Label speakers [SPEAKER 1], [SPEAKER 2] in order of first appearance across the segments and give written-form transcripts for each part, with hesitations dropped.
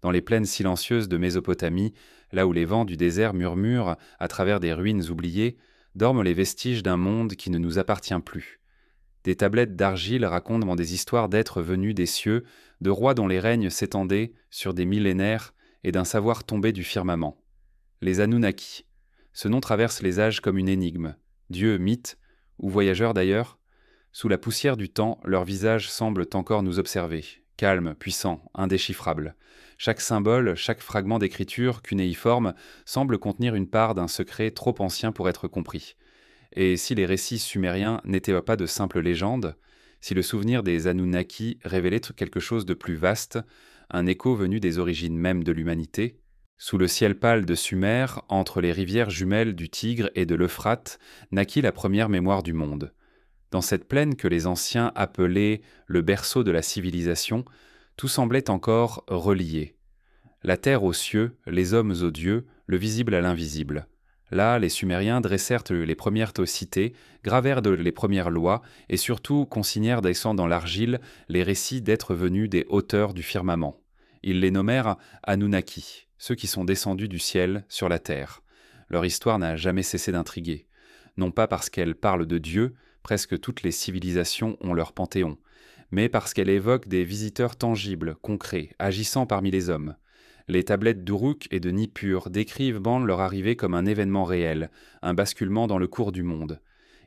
[SPEAKER 1] Dans les plaines silencieuses de Mésopotamie, là où les vents du désert murmurent à travers des ruines oubliées, dorment les vestiges d'un monde qui ne nous appartient plus. Des tablettes d'argile racontent des histoires d'êtres venus des cieux, de rois dont les règnes s'étendaient sur des millénaires et d'un savoir tombé du firmament. Les Anunnaki. Ce nom traverse les âges comme une énigme. Dieux, mythes, ou voyageurs d'ailleurs. Sous la poussière du temps, leurs visages semblent encore nous observer, calmes, puissants, indéchiffrables. Chaque symbole, chaque fragment d'écriture cunéiforme semble contenir une part d'un secret trop ancien pour être compris. Et si les récits sumériens n'étaient pas de simples légendes, si le souvenir des Anunnaki révélait quelque chose de plus vaste, un écho venu des origines mêmes de l'humanité, sous le ciel pâle de Sumer, entre les rivières jumelles du Tigre et de l'Euphrate, naquit la première mémoire du monde. Dans cette plaine que les anciens appelaient le berceau de la civilisation, tout semblait encore relié. La terre aux cieux, les hommes aux dieux, le visible à l'invisible. Là, les Sumériens dressèrent les premières cités, gravèrent les premières lois et surtout consignèrent descendant dans l'argile les récits d'êtres venus des hauteurs du firmament. Ils les nommèrent Anunnaki, ceux qui sont descendus du ciel sur la terre. Leur histoire n'a jamais cessé d'intriguer. Non pas parce qu'elle parle de Dieu, presque toutes les civilisations ont leur panthéon, mais parce qu'elle évoque des visiteurs tangibles, concrets, agissant parmi les hommes. Les tablettes d'Uruk et de Nippur décrivent leur arrivée comme un événement réel, un basculement dans le cours du monde.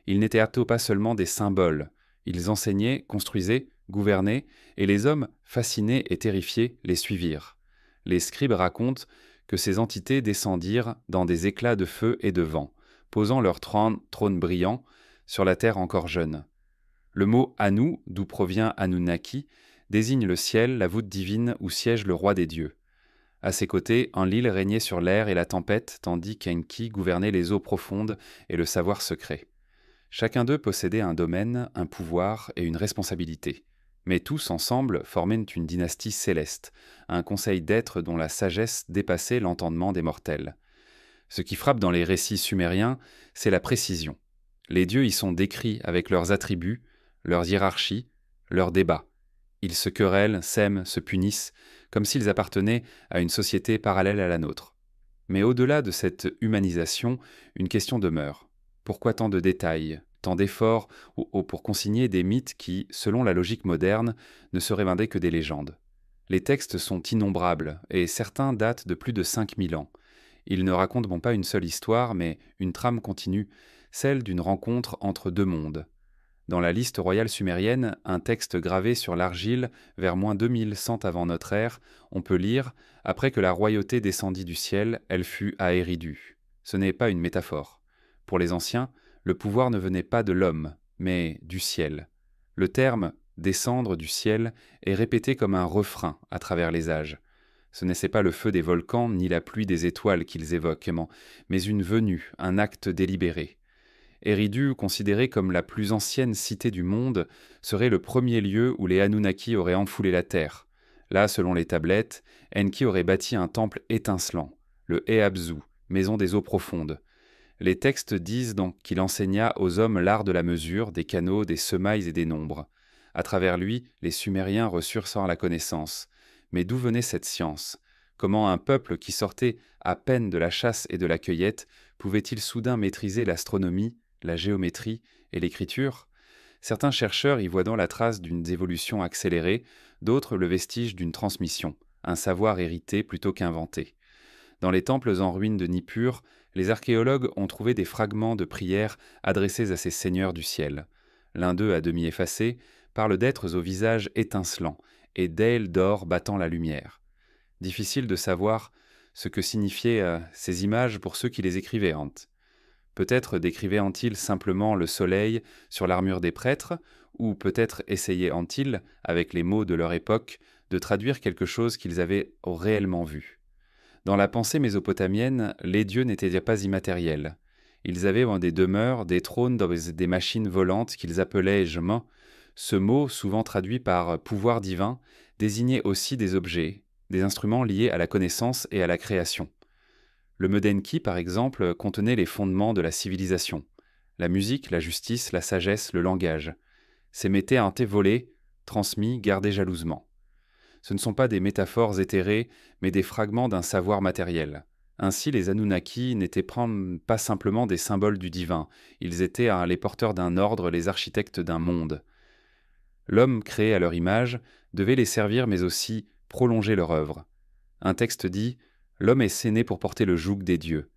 [SPEAKER 1] Ils n'étaient pas seulement des symboles. Ils enseignaient, construisaient, gouvernaient, et les hommes, fascinés et terrifiés, les suivirent. Les scribes racontent que ces entités descendirent dans des éclats de feu et de vent, posant leurs trônes brillants sur la terre encore jeune. Le mot Anu, d'où provient Anunnaki, désigne le ciel, la voûte divine où siège le roi des dieux. À ses côtés, Enlil régnait sur l'air et la tempête, tandis qu'Enki gouvernait les eaux profondes et le savoir secret. Chacun d'eux possédait un domaine, un pouvoir et une responsabilité. Mais tous ensemble formaient une dynastie céleste, un conseil d'êtres dont la sagesse dépassait l'entendement des mortels. Ce qui frappe dans les récits sumériens, c'est la précision. Les dieux y sont décrits avec leurs attributs, leurs hiérarchies, leurs débats. Ils se querellent, s'aiment, se punissent, comme s'ils appartenaient à une société parallèle à la nôtre. Mais au-delà de cette humanisation, une question demeure. Pourquoi tant de détails, tant d'efforts pour consigner des mythes qui, selon la logique moderne, ne seraient vendés que des légendes? Les textes sont innombrables, et certains datent de plus de 5000 ans. Ils ne racontent pas une seule histoire, mais une trame continue, celle d'une rencontre entre deux mondes. Dans la liste royale sumérienne, un texte gravé sur l'argile vers -2100 avant notre ère, on peut lire « Après que la royauté descendit du ciel, elle fut à Eridu ». Ce n'est pas une métaphore. Pour les anciens, le pouvoir ne venait pas de l'homme, mais du ciel. Le terme « descendre du ciel » est répété comme un refrain à travers les âges. Ce n'est pas le feu des volcans ni la pluie des étoiles qu'ils évoquent, mais une venue, un acte délibéré. Eridu, considérée comme la plus ancienne cité du monde, serait le premier lieu où les Anunnaki auraient enfoulé la terre. Là, selon les tablettes, Enki aurait bâti un temple étincelant, le Eabzu, maison des eaux profondes. Les textes disent donc qu'il enseigna aux hommes l'art de la mesure, des canaux, des semailles et des nombres. À travers lui, les Sumériens reçurent sans la connaissance. Mais d'où venait cette science? Comment un peuple qui sortait à peine de la chasse et de la cueillette pouvait-il soudain maîtriser l'astronomie, la géométrie et l'écriture? Certains chercheurs y voient la trace d'une évolution accélérée, d'autres le vestige d'une transmission, un savoir hérité plutôt qu'inventé. Dans les temples en ruine de Nippur, les archéologues ont trouvé des fragments de prières adressés à ces seigneurs du ciel. L'un d'eux, à demi effacé, parle d'êtres au visage étincelant et d'ailes d'or battant la lumière. Difficile de savoir ce que signifiaient ces images pour ceux qui les écrivaient. Peut-être décrivaient-ils simplement le soleil sur l'armure des prêtres, ou peut-être essayaient-ils, avec les mots de leur époque, de traduire quelque chose qu'ils avaient réellement vu. Dans la pensée mésopotamienne, les dieux n'étaient pas immatériels. Ils avaient des demeures, des trônes dans des machines volantes qu'ils appelaient jma. Ce mot, souvent traduit par pouvoir divin, désignait aussi des objets, des instruments liés à la connaissance et à la création. Le Medenki, par exemple, contenait les fondements de la civilisation. La musique, la justice, la sagesse, le langage. Ces métais ont été volés, transmis, gardés jalousement. Ce ne sont pas des métaphores éthérées, mais des fragments d'un savoir matériel. Ainsi, les Anunnaki n'étaient pas simplement des symboles du divin, ils étaient les porteurs d'un ordre, les architectes d'un monde. L'homme créé à leur image devait les servir mais aussi prolonger leur œuvre. Un texte dit « L'homme est séné pour porter le joug des dieux ».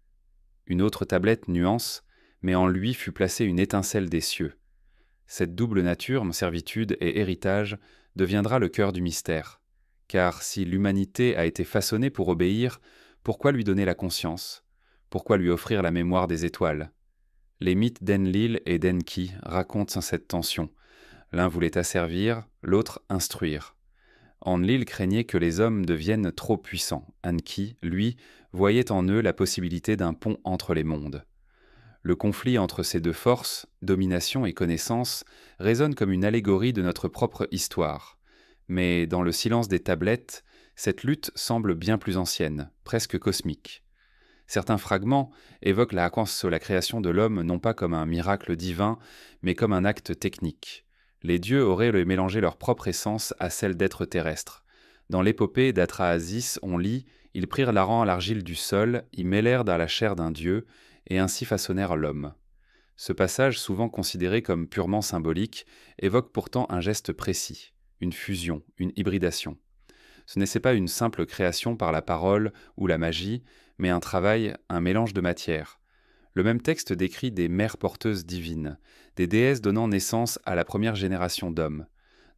[SPEAKER 1] Une autre tablette nuance « Mais en lui fut placée une étincelle des cieux ». Cette double nature, servitude et héritage, deviendra le cœur du mystère. Car si l'humanité a été façonnée pour obéir, pourquoi lui donner la conscience? Pourquoi lui offrir la mémoire des étoiles? Les mythes d'Enlil et d'Enki racontent cette tension. L'un voulait asservir, l'autre instruire. Enlil craignait que les hommes deviennent trop puissants. Enki, lui, voyait en eux la possibilité d'un pont entre les mondes. Le conflit entre ces deux forces, domination et connaissance, résonne comme une allégorie de notre propre histoire. Mais dans le silence des tablettes, cette lutte semble bien plus ancienne, presque cosmique. Certains fragments évoquent la création de l'homme non pas comme un miracle divin, mais comme un acte technique. Les dieux auraient mélangé leur propre essence à celle d'êtres terrestres. Dans l'épopée d'Atrahasis, on lit « Ils prirent l'argile du sol, y mêlèrent dans la chair d'un dieu, et ainsi façonnèrent l'homme ». Ce passage, souvent considéré comme purement symbolique, évoque pourtant un geste précis, une fusion, une hybridation. Ce n'est pas une simple création par la parole ou la magie, mais un travail, un mélange de matière. Le même texte décrit des mères porteuses divines, des déesses donnant naissance à la première génération d'hommes.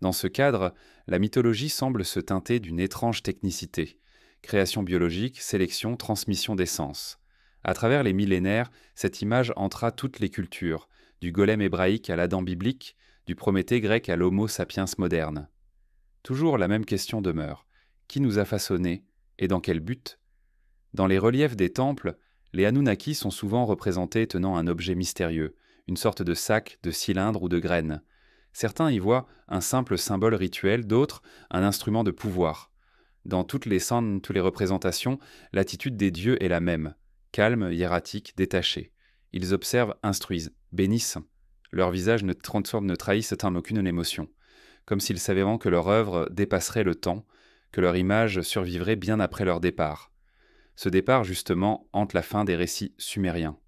[SPEAKER 1] Dans ce cadre, la mythologie semble se teinter d'une étrange technicité. Création biologique, sélection, transmission d'essence. À travers les millénaires, cette image entra toutes les cultures, du golem hébraïque à l'Adam biblique, du Prométhée grec à l'Homo sapiens moderne. Toujours la même question demeure. Qui nous a façonnés et dans quel but? Dans les reliefs des temples, les Anunnaki sont souvent représentés tenant un objet mystérieux, une sorte de sac, de cylindre ou de graine. Certains y voient un simple symbole rituel, d'autres un instrument de pouvoir. Dans toutes les représentations, l'attitude des dieux est la même, calme, hiératique, détachée. Ils observent, instruisent, bénissent. Leurs visages ne trahissent aucune émotion, comme s'ils savaient que leur œuvre dépasserait le temps, que leur image survivrait bien après leur départ. Ce départ, justement, hante la fin des récits sumériens.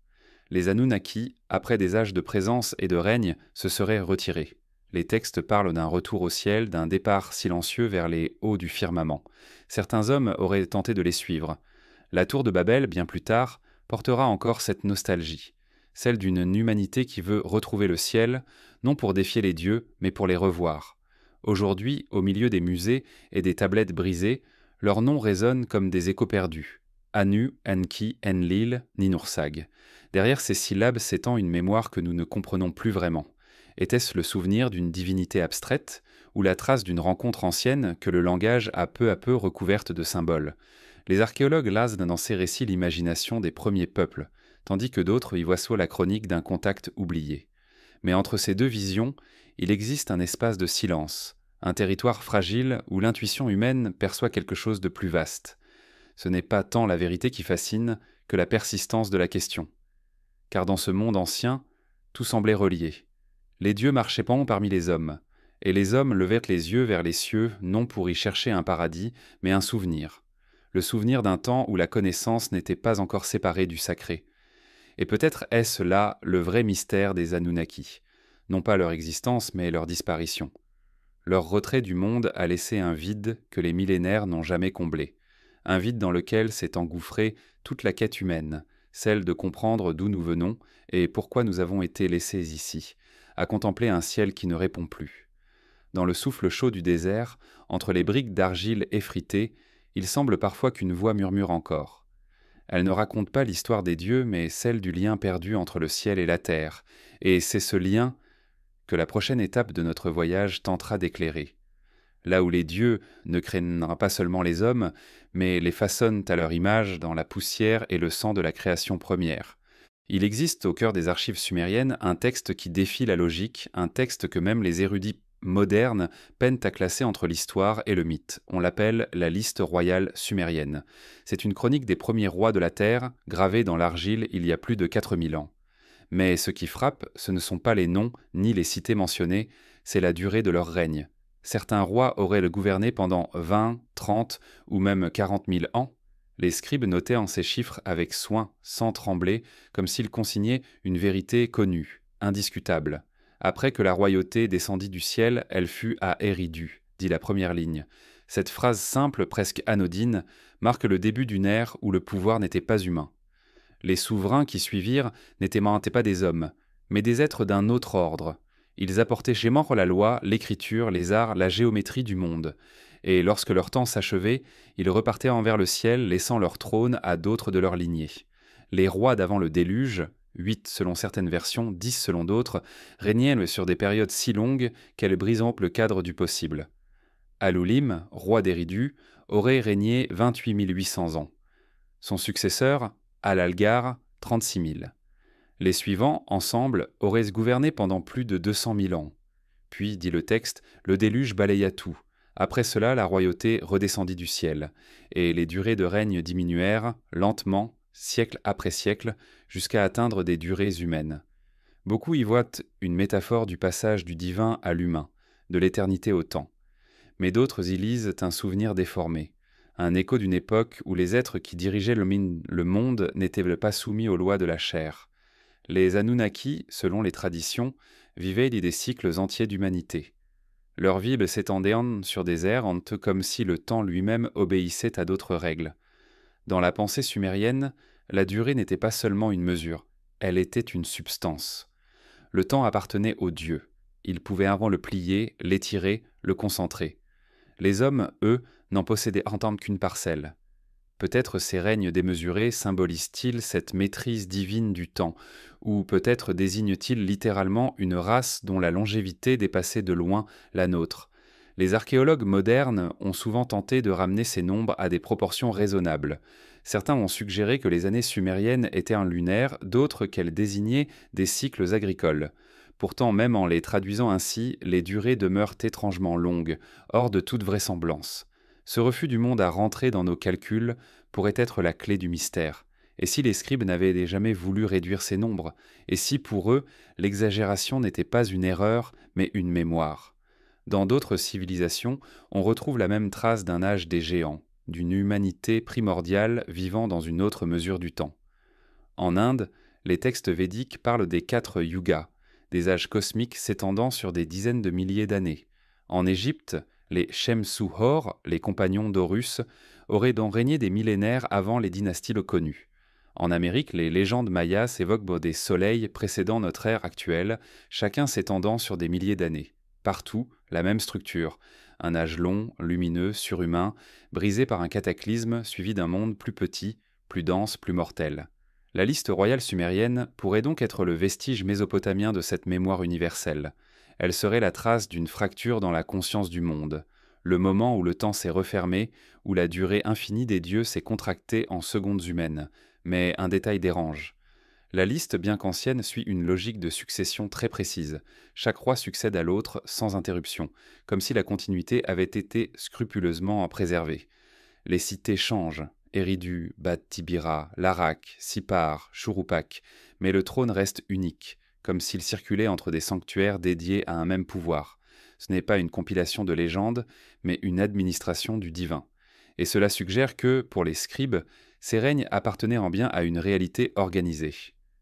[SPEAKER 1] Les Anunnaki, après des âges de présence et de règne, se seraient retirés. Les textes parlent d'un retour au ciel, d'un départ silencieux vers les hauts du firmament. Certains hommes auraient tenté de les suivre. La tour de Babel, bien plus tard, portera encore cette nostalgie, celle d'une humanité qui veut retrouver le ciel, non pour défier les dieux, mais pour les revoir. Aujourd'hui, au milieu des musées et des tablettes brisées, leurs noms résonnent comme des échos perdus. Anu, Enki, Enlil, Ninursag. Derrière ces syllabes s'étend une mémoire que nous ne comprenons plus vraiment. Était-ce le souvenir d'une divinité abstraite ou la trace d'une rencontre ancienne que le langage a peu à peu recouverte de symboles? Les archéologues lasent dans ces récits l'imagination des premiers peuples, tandis que d'autres y voient soit la chronique d'un contact oublié. Mais entre ces deux visions, il existe un espace de silence, un territoire fragile où l'intuition humaine perçoit quelque chose de plus vaste. Ce n'est pas tant la vérité qui fascine que la persistance de la question. Car dans ce monde ancien, tout semblait relié. Les dieux marchaient parmi les hommes, et les hommes levèrent les yeux vers les cieux, non pour y chercher un paradis, mais un souvenir. Le souvenir d'un temps où la connaissance n'était pas encore séparée du sacré. Et peut-être est-ce là le vrai mystère des Anunnaki, non pas leur existence, mais leur disparition. Leur retrait du monde a laissé un vide que les millénaires n'ont jamais comblé. Un vide dans lequel s'est engouffrée toute la quête humaine, celle de comprendre d'où nous venons et pourquoi nous avons été laissés ici, à contempler un ciel qui ne répond plus. Dans le souffle chaud du désert, entre les briques d'argile effritées, il semble parfois qu'une voix murmure encore. Elle ne raconte pas l'histoire des dieux, mais celle du lien perdu entre le ciel et la terre, et c'est ce lien que la prochaine étape de notre voyage tentera d'éclairer. Là où les dieux ne craignent pas seulement les hommes, mais les façonnent à leur image dans la poussière et le sang de la création première. Il existe au cœur des archives sumériennes un texte qui défie la logique, un texte que même les érudits modernes peinent à classer entre l'histoire et le mythe. On l'appelle la liste royale sumérienne. C'est une chronique des premiers rois de la Terre, gravée dans l'argile il y a plus de 4000 ans. Mais ce qui frappe, ce ne sont pas les noms ni les cités mentionnées, c'est la durée de leur règne. Certains rois auraient le gouverné pendant 20, 30 ou même 40 000 ans. Les scribes notaient en ces chiffres avec soin, sans trembler, comme s'ils consignaient une vérité connue, indiscutable. Après que la royauté descendit du ciel, elle fut à Eridu, dit la première ligne. Cette phrase simple, presque anodine, marque le début d'une ère où le pouvoir n'était pas humain. Les souverains qui suivirent n'étaient pas des hommes, mais des êtres d'un autre ordre. Ils apportaient chez Membre la loi, l'écriture, les arts, la géométrie du monde. Et lorsque leur temps s'achevait, ils repartaient envers le ciel, laissant leur trône à d'autres de leur lignée. Les rois d'avant le déluge, 8 selon certaines versions, 10 selon d'autres, régnaient sur des périodes si longues qu'elles brisaient le cadre du possible. Alulim, roi d'Éridu, aurait régné 28 800 ans. Son successeur, Al-Algar, 36 000. Les suivants, ensemble, auraient gouverné pendant plus de 200 000 ans. Puis, dit le texte, le déluge balaya tout. Après cela, la royauté redescendit du ciel, et les durées de règne diminuèrent, lentement, siècle après siècle, jusqu'à atteindre des durées humaines. Beaucoup y voient une métaphore du passage du divin à l'humain, de l'éternité au temps. Mais d'autres y lisent un souvenir déformé, un écho d'une époque où les êtres qui dirigeaient le monde n'étaient pas soumis aux lois de la chair. Les Anunnaki, selon les traditions, vivaient des cycles entiers d'humanité. Leur vie s'étendait sur des ères comme si le temps lui-même obéissait à d'autres règles. Dans la pensée sumérienne, la durée n'était pas seulement une mesure, elle était une substance. Le temps appartenait aux dieux. Ils pouvaient avant le plier, l'étirer, le concentrer. Les hommes, eux, n'en possédaient entendre qu'une parcelle. Peut-être ces règnes démesurés symbolisent-ils cette maîtrise divine du temps, ou peut-être désignent-ils littéralement une race dont la longévité dépassait de loin la nôtre. Les archéologues modernes ont souvent tenté de ramener ces nombres à des proportions raisonnables. Certains ont suggéré que les années sumériennes étaient un lunaire, d'autres qu'elles désignaient des cycles agricoles. Pourtant, même en les traduisant ainsi, les durées demeurent étrangement longues, hors de toute vraisemblance. Ce refus du monde à rentrer dans nos calculs pourrait être la clé du mystère. Et si les scribes n'avaient jamais voulu réduire ces nombres? Et si pour eux, l'exagération n'était pas une erreur, mais une mémoire? Dans d'autres civilisations, on retrouve la même trace d'un âge des géants, d'une humanité primordiale vivant dans une autre mesure du temps. En Inde, les textes védiques parlent des 4 yugas, des âges cosmiques s'étendant sur des dizaines de milliers d'années. En Égypte, les Shemsu-Hor, les compagnons d'Horus, auraient donc régné des millénaires avant les dynasties connues. En Amérique, les légendes mayas évoquent des soleils précédant notre ère actuelle, chacun s'étendant sur des milliers d'années. Partout, la même structure, un âge long, lumineux, surhumain, brisé par un cataclysme suivi d'un monde plus petit, plus dense, plus mortel. La liste royale sumérienne pourrait donc être le vestige mésopotamien de cette mémoire universelle. Elle serait la trace d'une fracture dans la conscience du monde, le moment où le temps s'est refermé, où la durée infinie des dieux s'est contractée en secondes humaines. Mais un détail dérange. La liste, bien qu'ancienne, suit une logique de succession très précise. Chaque roi succède à l'autre sans interruption, comme si la continuité avait été scrupuleusement préservée. Les cités changent, Eridu, Bat-Tibira, Larak, Sipar, Churupak, mais le trône reste unique, comme s'il circulait entre des sanctuaires dédiés à un même pouvoir. Ce n'est pas une compilation de légendes, mais une administration du divin. Et cela suggère que, pour les scribes, ces règnes appartenaient en bien à une réalité organisée.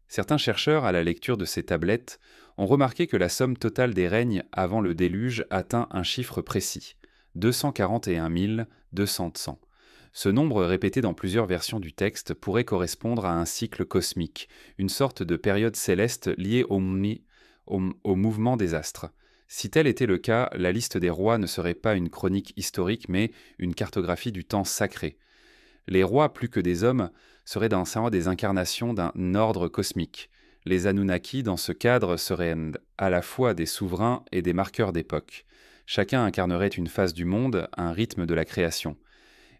[SPEAKER 1] Certains chercheurs, à la lecture de ces tablettes, ont remarqué que la somme totale des règnes avant le déluge atteint un chiffre précis, 241 200. Ce nombre, répété dans plusieurs versions du texte, pourrait correspondre à un cycle cosmique, une sorte de période céleste liée au mouvement des astres. Si tel était le cas, la liste des rois ne serait pas une chronique historique, mais une cartographie du temps sacré. Les rois, plus que des hommes, seraient des incarnations d'un ordre cosmique. Les Anunnaki, dans ce cadre, seraient à la fois des souverains et des marqueurs d'époque. Chacun incarnerait une phase du monde, un rythme de la création.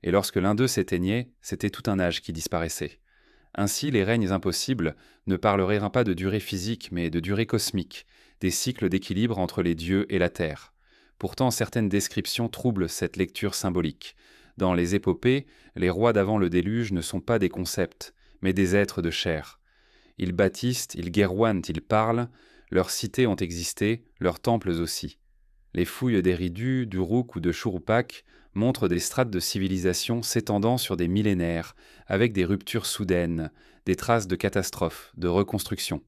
[SPEAKER 1] Et lorsque l'un d'eux s'éteignait, c'était tout un âge qui disparaissait. Ainsi, les règnes impossibles ne parleraient pas de durée physique, mais de durée cosmique, des cycles d'équilibre entre les dieux et la terre. Pourtant, certaines descriptions troublent cette lecture symbolique. Dans les épopées, les rois d'avant le déluge ne sont pas des concepts, mais des êtres de chair. Ils bâtissent, ils guerroient, ils parlent, leurs cités ont existé, leurs temples aussi. Les fouilles d'Eridu, d'Uruk ou de Churupak montrent des strates de civilisation s'étendant sur des millénaires, avec des ruptures soudaines, des traces de catastrophes, de reconstruction.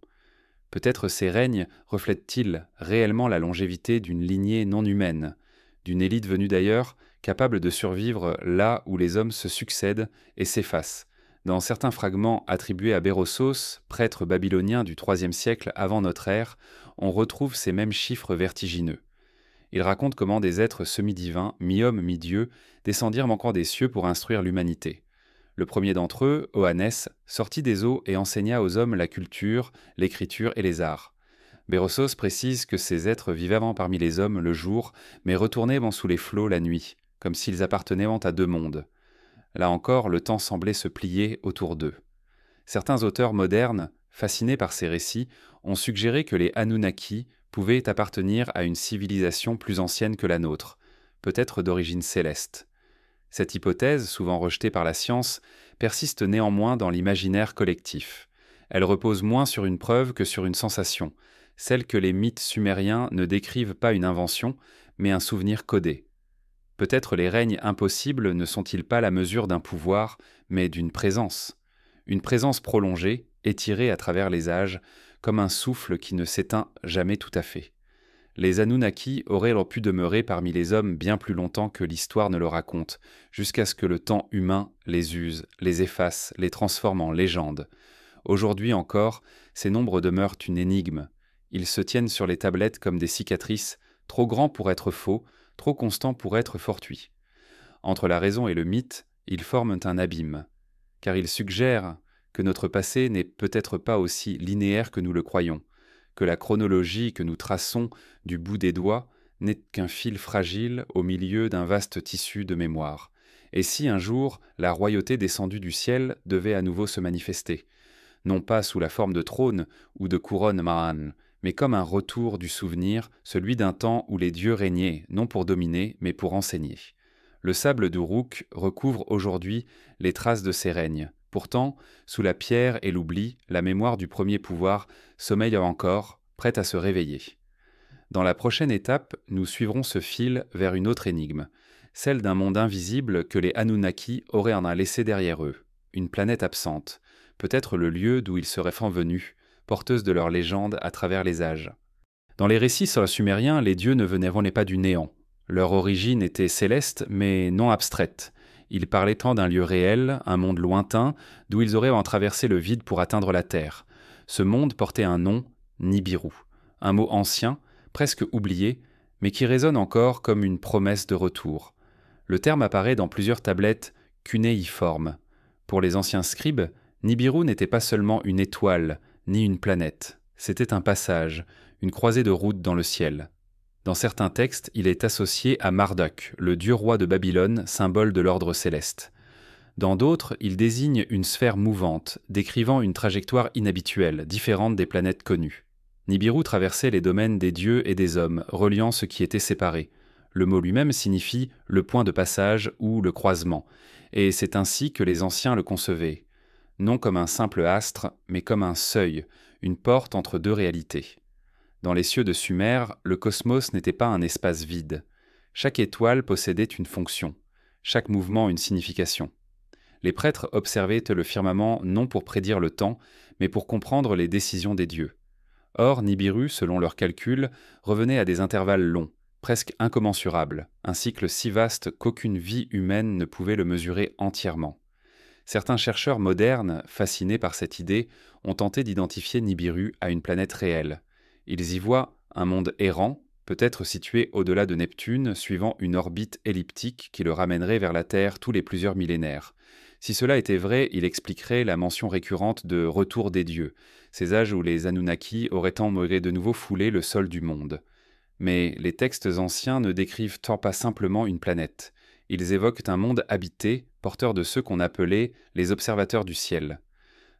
[SPEAKER 1] Peut-être ces règnes reflètent-ils réellement la longévité d'une lignée non humaine, d'une élite venue d'ailleurs, capable de survivre là où les hommes se succèdent et s'effacent. Dans certains fragments attribués à Berossos, prêtre babylonien du IIIe siècle avant notre ère, on retrouve ces mêmes chiffres vertigineux. Il raconte comment des êtres semi-divins, mi-hommes, mi-dieux, descendirent encore des cieux pour instruire l'humanité. Le premier d'entre eux, Oannès, sortit des eaux et enseigna aux hommes la culture, l'écriture et les arts. Berossos précise que ces êtres vivaient parmi les hommes le jour, mais retournaient sous les flots la nuit, comme s'ils appartenaient à deux mondes. Là encore, le temps semblait se plier autour d'eux. Certains auteurs modernes, fascinés par ces récits, ont suggéré que les Anunnaki pouvaient appartenir à une civilisation plus ancienne que la nôtre, peut-être d'origine céleste. Cette hypothèse, souvent rejetée par la science, persiste néanmoins dans l'imaginaire collectif. Elle repose moins sur une preuve que sur une sensation, celle que les mythes sumériens ne décrivent pas une invention, mais un souvenir codé. Peut-être les règnes impossibles ne sont-ils pas la mesure d'un pouvoir, mais d'une présence. Une présence prolongée, étirée à travers les âges, comme un souffle qui ne s'éteint jamais tout à fait. Les Anunnaki auraient pu demeurer parmi les hommes bien plus longtemps que l'histoire ne le raconte, jusqu'à ce que le temps humain les use, les efface, les transforme en légendes. Aujourd'hui encore, ces nombres demeurent une énigme. Ils se tiennent sur les tablettes comme des cicatrices, trop grands pour être faux, trop constants pour être fortuits. Entre la raison et le mythe, ils forment un abîme, car ils suggèrent que notre passé n'est peut-être pas aussi linéaire que nous le croyons, que la chronologie que nous traçons du bout des doigts n'est qu'un fil fragile au milieu d'un vaste tissu de mémoire. Et si un jour la royauté descendue du ciel devait à nouveau se manifester, non pas sous la forme de trône ou de couronne Mahan, mais comme un retour du souvenir, celui d'un temps où les dieux régnaient, non pour dominer, mais pour enseigner. Le sable d'Uruk recouvre aujourd'hui les traces de ces règnes. Pourtant, sous la pierre et l'oubli, la mémoire du premier pouvoir sommeille encore, prête à se réveiller. Dans la prochaine étape, nous suivrons ce fil vers une autre énigme, celle d'un monde invisible que les Anunnaki auraient en laissé derrière eux, une planète absente, peut-être le lieu d'où ils seraient venus, porteuse de leur légende à travers les âges. Dans les récits sumériens, les dieux ne venaient pas du néant. Leur origine était céleste, mais non abstraite. Ils parlaient tant d'un lieu réel, un monde lointain, d'où ils auraient traversé le vide pour atteindre la Terre. Ce monde portait un nom, Nibiru, un mot ancien, presque oublié, mais qui résonne encore comme une promesse de retour. Le terme apparaît dans plusieurs tablettes cunéiformes. Pour les anciens scribes, Nibiru n'était pas seulement une étoile, ni une planète. C'était un passage, une croisée de routes dans le ciel. Dans certains textes, il est associé à Marduk, le dieu-roi de Babylone, symbole de l'ordre céleste. Dans d'autres, il désigne une sphère mouvante, décrivant une trajectoire inhabituelle, différente des planètes connues. Nibiru traversait les domaines des dieux et des hommes, reliant ce qui était séparé. Le mot lui-même signifie le point de passage ou le croisement, et c'est ainsi que les anciens le concevaient. Non comme un simple astre, mais comme un seuil, une porte entre deux réalités. Dans les cieux de Sumer, le cosmos n'était pas un espace vide. Chaque étoile possédait une fonction, chaque mouvement une signification. Les prêtres observaient le firmament non pour prédire le temps, mais pour comprendre les décisions des dieux. Or, Nibiru, selon leurs calculs, revenait à des intervalles longs, presque incommensurables, un cycle si vaste qu'aucune vie humaine ne pouvait le mesurer entièrement. Certains chercheurs modernes, fascinés par cette idée, ont tenté d'identifier Nibiru à une planète réelle. Ils y voient un monde errant, peut-être situé au-delà de Neptune, suivant une orbite elliptique qui le ramènerait vers la Terre tous les plusieurs millénaires. Si cela était vrai, il expliquerait la mention récurrente de « retour des dieux », ces âges où les Anunnaki auraient de nouveau foulé le sol du monde. Mais les textes anciens ne décrivent tant pas simplement une planète. Ils évoquent un monde habité, porteur de ceux qu'on appelait les observateurs du ciel.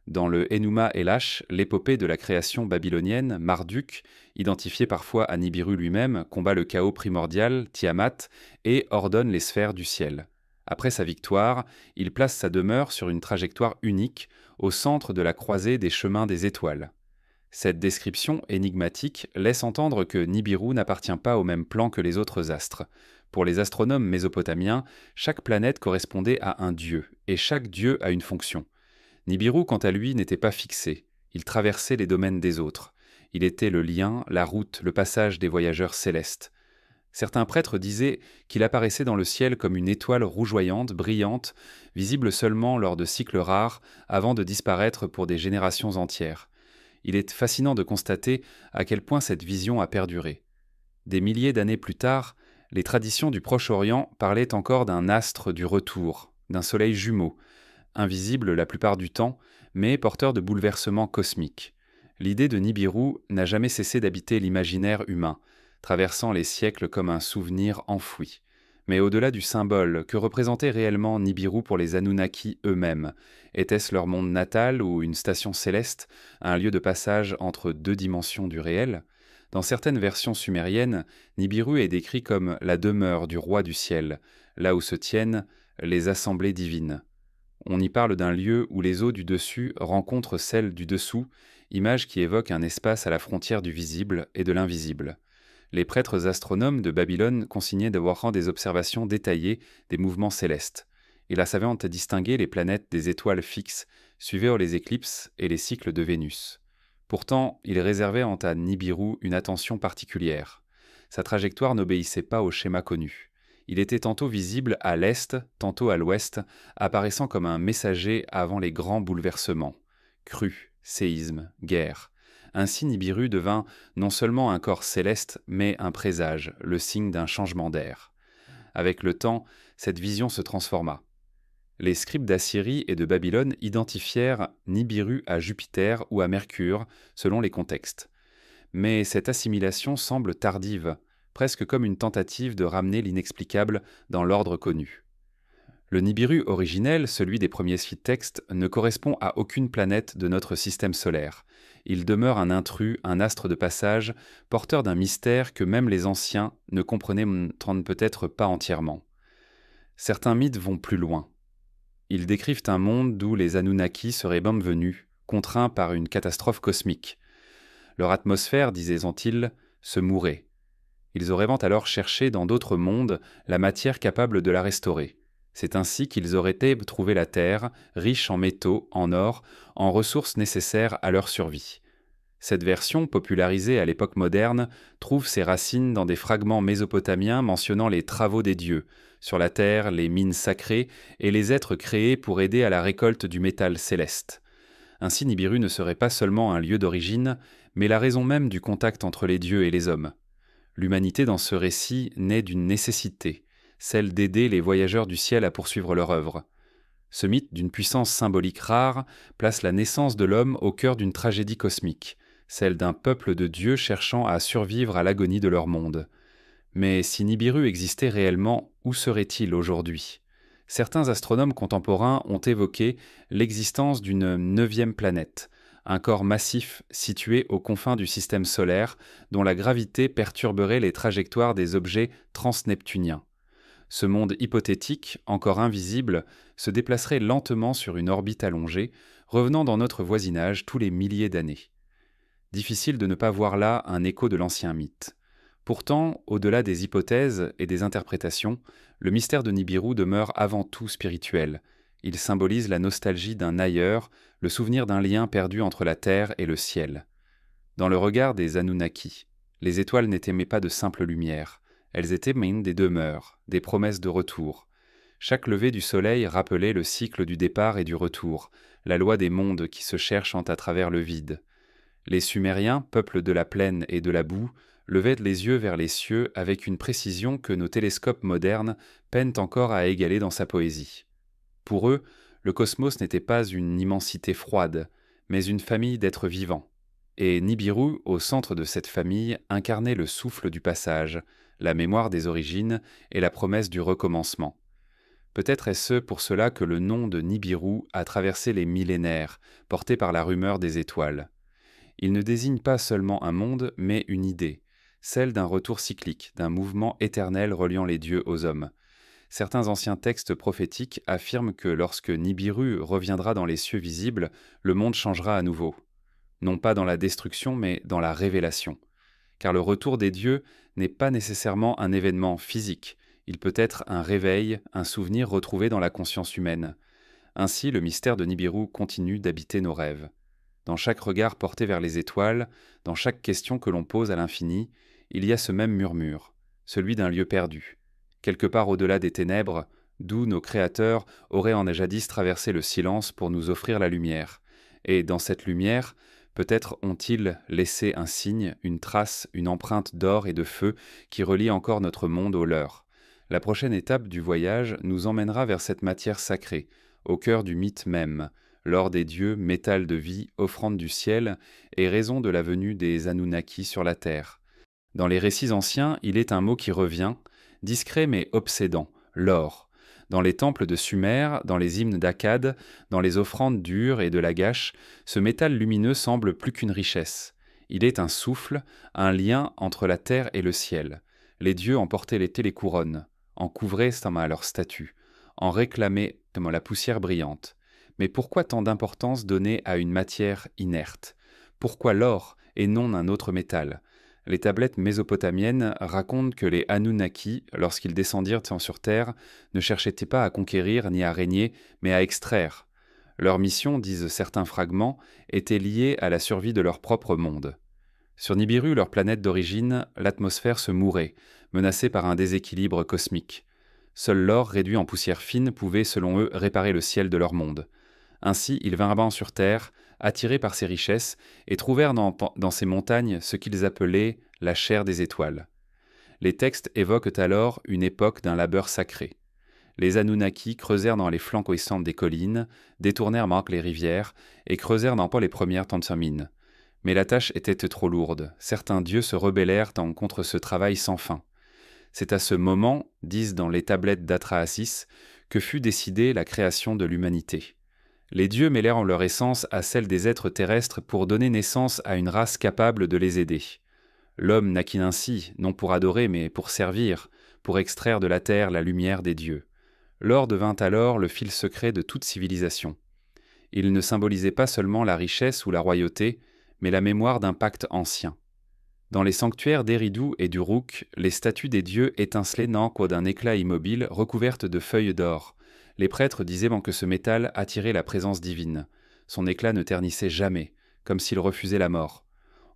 [SPEAKER 1] Dans le Enuma Elish, l'épopée de la création babylonienne, Marduk, identifié parfois à Nibiru lui-même, combat le chaos primordial, Tiamat, et ordonne les sphères du ciel. Après sa victoire, il place sa demeure sur une trajectoire unique, au centre de la croisée des chemins des étoiles. Cette description énigmatique laisse entendre que Nibiru n'appartient pas au même plan que les autres astres. Pour les astronomes mésopotamiens, chaque planète correspondait à un dieu, et chaque dieu a une fonction. Nibiru, quant à lui, n'était pas fixé. Il traversait les domaines des autres. Il était le lien, la route, le passage des voyageurs célestes. Certains prêtres disaient qu'il apparaissait dans le ciel comme une étoile rougeoyante, brillante, visible seulement lors de cycles rares, avant de disparaître pour des générations entières. Il est fascinant de constater à quel point cette vision a perduré. Des milliers d'années plus tard, les traditions du Proche-Orient parlaient encore d'un astre du retour, d'un soleil jumeau, invisible la plupart du temps, mais porteur de bouleversements cosmiques. L'idée de Nibiru n'a jamais cessé d'habiter l'imaginaire humain, traversant les siècles comme un souvenir enfoui. Mais au-delà du symbole, que représentait réellement Nibiru pour les Anunnaki eux-mêmes? Était-ce leur monde natal ou une station céleste, un lieu de passage entre deux dimensions du réel? Dans certaines versions sumériennes, Nibiru est décrit comme la demeure du roi du ciel, là où se tiennent les assemblées divines. On y parle d'un lieu où les eaux du dessus rencontrent celles du dessous, image qui évoque un espace à la frontière du visible et de l'invisible. Les prêtres astronomes de Babylone consignaient d'avoir rendu des observations détaillées des mouvements célestes. Et la savante distinguer les planètes des étoiles fixes, suivant les éclipses et les cycles de Vénus. Pourtant, ils réservaient à Nibiru une attention particulière. Sa trajectoire n'obéissait pas au schéma connu. Il était tantôt visible à l'est, tantôt à l'ouest, apparaissant comme un messager avant les grands bouleversements. Crues, séismes, guerres. Ainsi Nibiru devint non seulement un corps céleste, mais un présage, le signe d'un changement d'air. Avec le temps, cette vision se transforma. Les scribes d'Assyrie et de Babylone identifièrent Nibiru à Jupiter ou à Mercure, selon les contextes. Mais cette assimilation semble tardive, presque comme une tentative de ramener l'inexplicable dans l'ordre connu. Le Nibiru originel, celui des premiers textes, ne correspond à aucune planète de notre système solaire. Il demeure un intrus, un astre de passage, porteur d'un mystère que même les anciens ne comprenaient peut-être pas entièrement. Certains mythes vont plus loin. Ils décrivent un monde d'où les Anunnaki seraient même venus, contraints par une catastrophe cosmique. Leur atmosphère, disaient-ils, se mourait. Ils auraient alors cherché dans d'autres mondes la matière capable de la restaurer. C'est ainsi qu'ils auraient trouvé la Terre, riche en métaux, en or, en ressources nécessaires à leur survie. Cette version, popularisée à l'époque moderne, trouve ses racines dans des fragments mésopotamiens mentionnant les travaux des dieux, sur la terre, les mines sacrées et les êtres créés pour aider à la récolte du métal céleste. Ainsi Nibiru ne serait pas seulement un lieu d'origine, mais la raison même du contact entre les dieux et les hommes. L'humanité dans ce récit naît d'une nécessité, celle d'aider les voyageurs du ciel à poursuivre leur œuvre. Ce mythe, d'une puissance symbolique rare, place la naissance de l'homme au cœur d'une tragédie cosmique, celle d'un peuple de dieux cherchant à survivre à l'agonie de leur monde. Mais si Nibiru existait réellement, où serait-il aujourd'hui? Certains astronomes contemporains ont évoqué l'existence d'une 9e planète, un corps massif situé aux confins du système solaire, dont la gravité perturberait les trajectoires des objets transneptuniens. Ce monde hypothétique, encore invisible, se déplacerait lentement sur une orbite allongée, revenant dans notre voisinage tous les milliers d'années. Difficile de ne pas voir là un écho de l'ancien mythe. Pourtant, au-delà des hypothèses et des interprétations, le mystère de Nibiru demeure avant tout spirituel. Il symbolise la nostalgie d'un ailleurs, le souvenir d'un lien perdu entre la terre et le ciel. Dans le regard des Anunnaki, les étoiles n'étaient pas de simples lumières. Elles étaient des demeures, des promesses de retour. Chaque lever du soleil rappelait le cycle du départ et du retour, la loi des mondes qui se cherchent à travers le vide. Les Sumériens, peuple de la plaine et de la boue, levaient les yeux vers les cieux avec une précision que nos télescopes modernes peinent encore à égaler dans sa poésie. Pour eux, le cosmos n'était pas une immensité froide, mais une famille d'êtres vivants. Et Nibiru, au centre de cette famille, incarnait le souffle du passage, la mémoire des origines et la promesse du recommencement. Peut-être est-ce pour cela que le nom de Nibiru a traversé les millénaires, porté par la rumeur des étoiles. Il ne désigne pas seulement un monde, mais une idée, celle d'un retour cyclique, d'un mouvement éternel reliant les dieux aux hommes. Certains anciens textes prophétiques affirment que lorsque Nibiru reviendra dans les cieux visibles, le monde changera à nouveau. non pas dans la destruction, mais dans la révélation. Car le retour des dieux n'est pas nécessairement un événement physique, il peut être un réveil, un souvenir retrouvé dans la conscience humaine. Ainsi, le mystère de Nibiru continue d'habiter nos rêves. Dans chaque regard porté vers les étoiles, dans chaque question que l'on pose à l'infini, il y a ce même murmure, celui d'un lieu perdu. Quelque part au-delà des ténèbres, d'où nos créateurs auraient en jadis traversé le silence pour nous offrir la lumière. Et dans cette lumière, peut-être ont-ils laissé un signe, une trace, une empreinte d'or et de feu qui relie encore notre monde au leur. La prochaine étape du voyage nous emmènera vers cette matière sacrée, au cœur du mythe même, l'or des dieux, métal de vie, offrande du ciel et raison de la venue des Anunnaki sur la terre. Dans les récits anciens, il est un mot qui revient, discret mais obsédant, l'or. Dans les temples de Sumer, dans les hymnes d'Akkad, dans les offrandes d'Ur et de Lagash, ce métal lumineux semble plus qu'une richesse. Il est un souffle, un lien entre la terre et le ciel. Les dieux en portaient les couronnes, en couvraient à leur statue, en réclamaient comme la poussière brillante. Mais pourquoi tant d'importance donnée à une matière inerte? Pourquoi l'or et non un autre métal? Les tablettes mésopotamiennes racontent que les Anunnaki, lorsqu'ils descendirent sur Terre, ne cherchaient pas à conquérir ni à régner, mais à extraire. Leur mission, disent certains fragments, était liée à la survie de leur propre monde. Sur Nibiru, leur planète d'origine, l'atmosphère se mourait, menacée par un déséquilibre cosmique. Seul l'or réduit en poussière fine pouvait, selon eux, réparer le ciel de leur monde. Ainsi, ils vinrent sur terre, attirés par ces richesses, et trouvèrent dans ces montagnes ce qu'ils appelaient la chair des étoiles. Les textes évoquent alors une époque d'un labeur sacré. Les Anunnaki creusèrent dans les flancs couessantes des collines, détournèrent les rivières, et creusèrent dans les premières mines. Mais la tâche était trop lourde. Certains dieux se rebellèrent contre ce travail sans fin. C'est à ce moment, disent dans les tablettes d'Atrahasis, que fut décidée la création de l'humanité. Les dieux mêlèrent en leur essence à celle des êtres terrestres pour donner naissance à une race capable de les aider. L'homme naquit ainsi, non pour adorer, mais pour servir, pour extraire de la terre la lumière des dieux. L'or devint alors le fil secret de toute civilisation. Il ne symbolisait pas seulement la richesse ou la royauté, mais la mémoire d'un pacte ancien. Dans les sanctuaires d'Eridu et d'Uruk, les statues des dieux étincelaient d'un éclat immobile recouverte de feuilles d'or. Les prêtres disaient que ce métal attirait la présence divine. Son éclat ne ternissait jamais, comme s'il refusait la mort.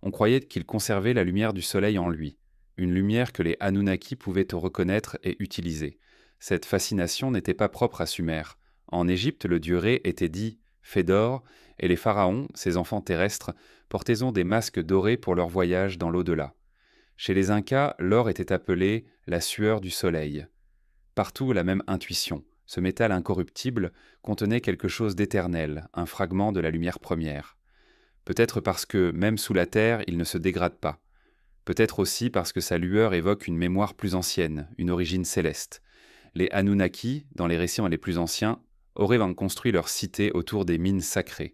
[SPEAKER 1] On croyait qu'il conservait la lumière du soleil en lui, une lumière que les Anunnaki pouvaient reconnaître et utiliser. Cette fascination n'était pas propre à Sumer. En Égypte, le dieu Ré était dit « fait d'or », et les pharaons, ses enfants terrestres, portaient des masques dorés pour leur voyage dans l'au-delà. Chez les Incas, l'or était appelé « la sueur du soleil ». Partout la même intuition. Ce métal incorruptible contenait quelque chose d'éternel, un fragment de la lumière première. Peut-être parce que, même sous la terre, il ne se dégrade pas. Peut-être aussi parce que sa lueur évoque une mémoire plus ancienne, une origine céleste. Les Anunnaki, dans les récits les plus anciens, auraient construit leur cité autour des mines sacrées.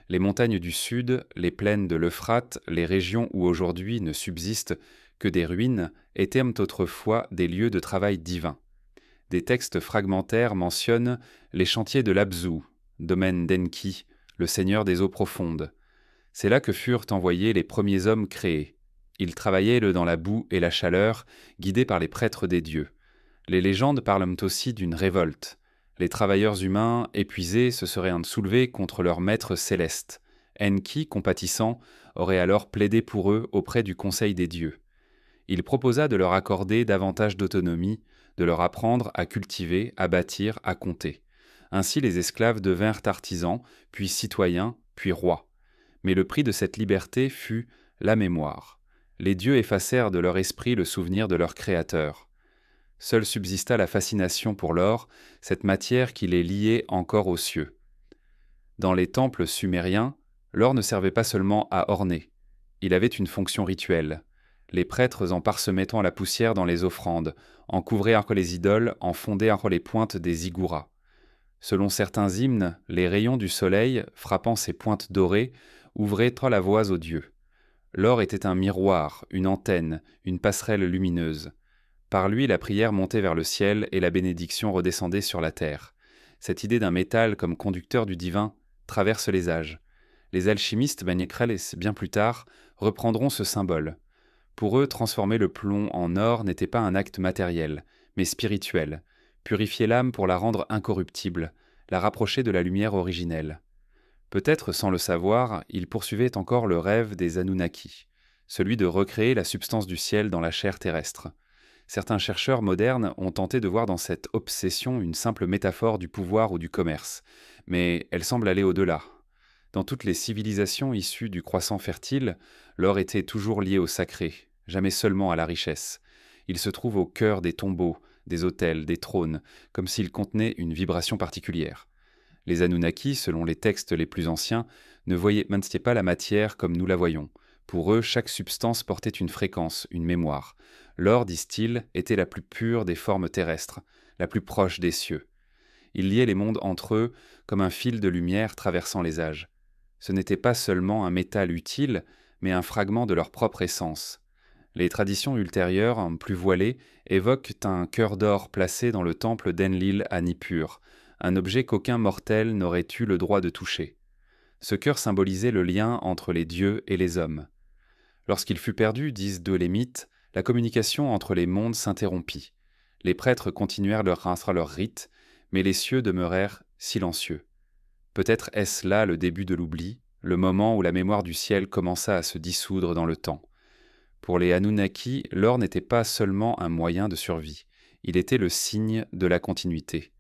[SPEAKER 1] Les montagnes du sud, les plaines de l'Euphrate, les régions où aujourd'hui ne subsistent que des ruines, étaient autrefois des lieux de travail divin. Des textes fragmentaires mentionnent les chantiers de l'Abzu, domaine d'Enki, le seigneur des eaux profondes. C'est là que furent envoyés les premiers hommes créés. Ils travaillaient dans la boue et la chaleur, guidés par les prêtres des dieux. Les légendes parlent aussi d'une révolte. Les travailleurs humains, épuisés, se seraient soulevés contre leur maître céleste. Enki, compatissant, aurait alors plaidé pour eux auprès du Conseil des dieux. Il proposa de leur accorder davantage d'autonomie, de leur apprendre à cultiver, à bâtir, à compter. Ainsi les esclaves devinrent artisans, puis citoyens, puis rois. Mais le prix de cette liberté fut la mémoire. Les dieux effacèrent de leur esprit le souvenir de leur Créateur. Seule subsista la fascination pour l'or, cette matière qui les liait encore aux cieux. Dans les temples sumériens, l'or ne servait pas seulement à orner. Il avait une fonction rituelle. Les prêtres en parsemettant la poussière dans les offrandes, en couvraient les idoles, en fondaient les pointes des igouras. Selon certains hymnes, les rayons du soleil, frappant ces pointes dorées, ouvraient la voie aux dieux. L'or était un miroir, une antenne, une passerelle lumineuse. Par lui, la prière montait vers le ciel et la bénédiction redescendait sur la terre. Cette idée d'un métal comme conducteur du divin traverse les âges. Les alchimistes Manikrel bien plus tard reprendront ce symbole. Pour eux, transformer le plomb en or n'était pas un acte matériel, mais spirituel, purifier l'âme pour la rendre incorruptible, la rapprocher de la lumière originelle. Peut-être sans le savoir, ils poursuivaient encore le rêve des Anunnaki, celui de recréer la substance du ciel dans la chair terrestre. Certains chercheurs modernes ont tenté de voir dans cette obsession une simple métaphore du pouvoir ou du commerce, mais elle semble aller au-delà. Dans toutes les civilisations issues du croissant fertile, l'or était toujours lié au sacré, jamais seulement à la richesse. Il se trouve au cœur des tombeaux, des autels, des trônes, comme s'il contenait une vibration particulière. Les Anunnaki, selon les textes les plus anciens, ne voyaient pas la matière comme nous la voyons. Pour eux, chaque substance portait une fréquence, une mémoire. L'or, disent-ils, était la plus pure des formes terrestres, la plus proche des cieux. Il liait les mondes entre eux comme un fil de lumière traversant les âges. Ce n'était pas seulement un métal utile, mais un fragment de leur propre essence. Les traditions ultérieures, plus voilées, évoquent un cœur d'or placé dans le temple d'Enlil à Nippur, un objet qu'aucun mortel n'aurait eu le droit de toucher. Ce cœur symbolisait le lien entre les dieux et les hommes. Lorsqu'il fut perdu, disent d'eux les mythes, la communication entre les mondes s'interrompit. Les prêtres continuèrent leur rite, mais les cieux demeurèrent silencieux. Peut-être est-ce là le début de l'oubli, le moment où la mémoire du ciel commença à se dissoudre dans le temps. Pour les Anunnaki, l'or n'était pas seulement un moyen de survie, il était le signe de la continuité.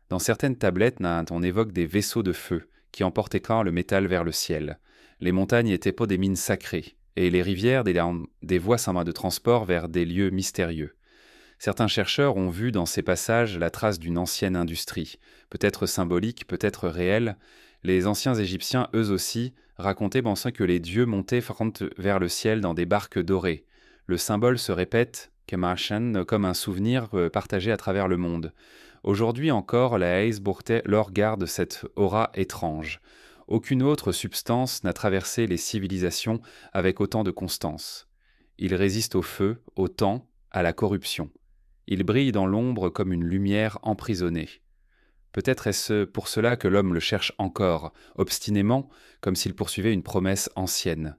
[SPEAKER 1] Dans certaines tablettes, on évoque des vaisseaux de feu qui emportaient quand le métal vers le ciel. Les montagnes étaient pas des mines sacrées, et les rivières des voies de transport vers des lieux mystérieux. Certains chercheurs ont vu dans ces passages la trace d'une ancienne industrie, peut-être symbolique, peut-être réelle. Les anciens Égyptiens, eux aussi, racontaient pensant que les dieux montaient vers le ciel dans des barques dorées. Le symbole se répète, comme un souvenir partagé à travers le monde. Aujourd'hui encore, la Eisbourte leur garde cette aura étrange. Aucune autre substance n'a traversé les civilisations avec autant de constance. Il résiste au feu, au temps, à la corruption. Il brille dans l'ombre comme une lumière emprisonnée. Peut-être est-ce pour cela que l'homme le cherche encore, obstinément, comme s'il poursuivait une promesse ancienne.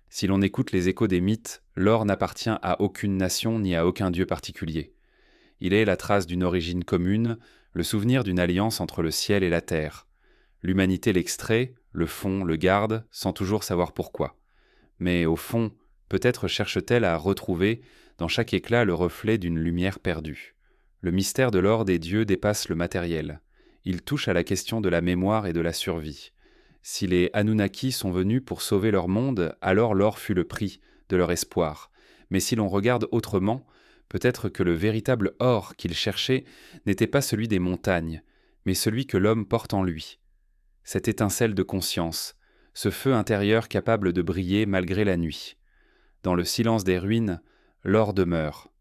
[SPEAKER 1] Si l'on écoute les échos des mythes, l'or n'appartient à aucune nation ni à aucun dieu particulier. Il est la trace d'une origine commune, le souvenir d'une alliance entre le ciel et la terre. L'humanité l'extrait, le fond, le garde, sans toujours savoir pourquoi. Mais au fond, peut-être cherche-t-elle à retrouver, dans chaque éclat, le reflet d'une lumière perdue. Le mystère de l'or des dieux dépasse le matériel. Il touche à la question de la mémoire et de la survie. Si les Anunnaki sont venus pour sauver leur monde, alors l'or fut le prix de leur espoir. Mais si l'on regarde autrement, peut-être que le véritable or qu'ils cherchaient n'était pas celui des montagnes, mais celui que l'homme porte en lui. Cette étincelle de conscience, ce feu intérieur capable de briller malgré la nuit. Dans le silence des ruines, l'or demeure.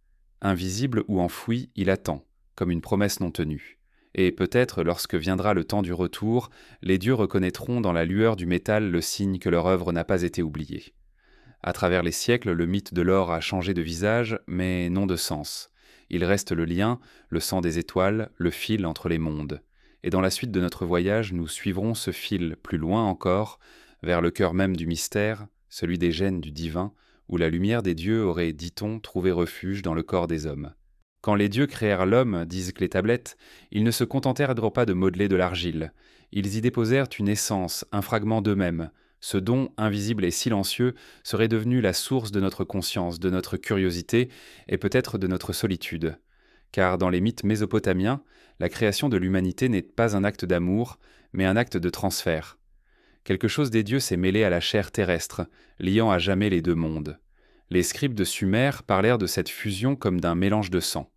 [SPEAKER 1] Invisible ou enfoui, il attend, comme une promesse non tenue. Et peut-être, lorsque viendra le temps du retour, les dieux reconnaîtront dans la lueur du métal le signe que leur œuvre n'a pas été oubliée. À travers les siècles, le mythe de l'or a changé de visage, mais non de sens. Il reste le lien, le sang des étoiles, le fil entre les mondes. Et dans la suite de notre voyage, nous suivrons ce fil plus loin encore, vers le cœur même du mystère, celui des gènes du divin, où la lumière des dieux aurait, dit-on, trouvé refuge dans le corps des hommes. Quand les dieux créèrent l'homme, disent les tablettes, ils ne se contentèrent pas de modeler de l'argile. Ils y déposèrent une essence, un fragment d'eux-mêmes. Ce don, invisible et silencieux, serait devenu la source de notre conscience, de notre curiosité et peut-être de notre solitude. Car dans les mythes mésopotamiens, la création de l'humanité n'est pas un acte d'amour, mais un acte de transfert. Quelque chose des dieux s'est mêlé à la chair terrestre, liant à jamais les deux mondes. Les scribes de Sumer parlèrent de cette fusion comme d'un mélange de sang.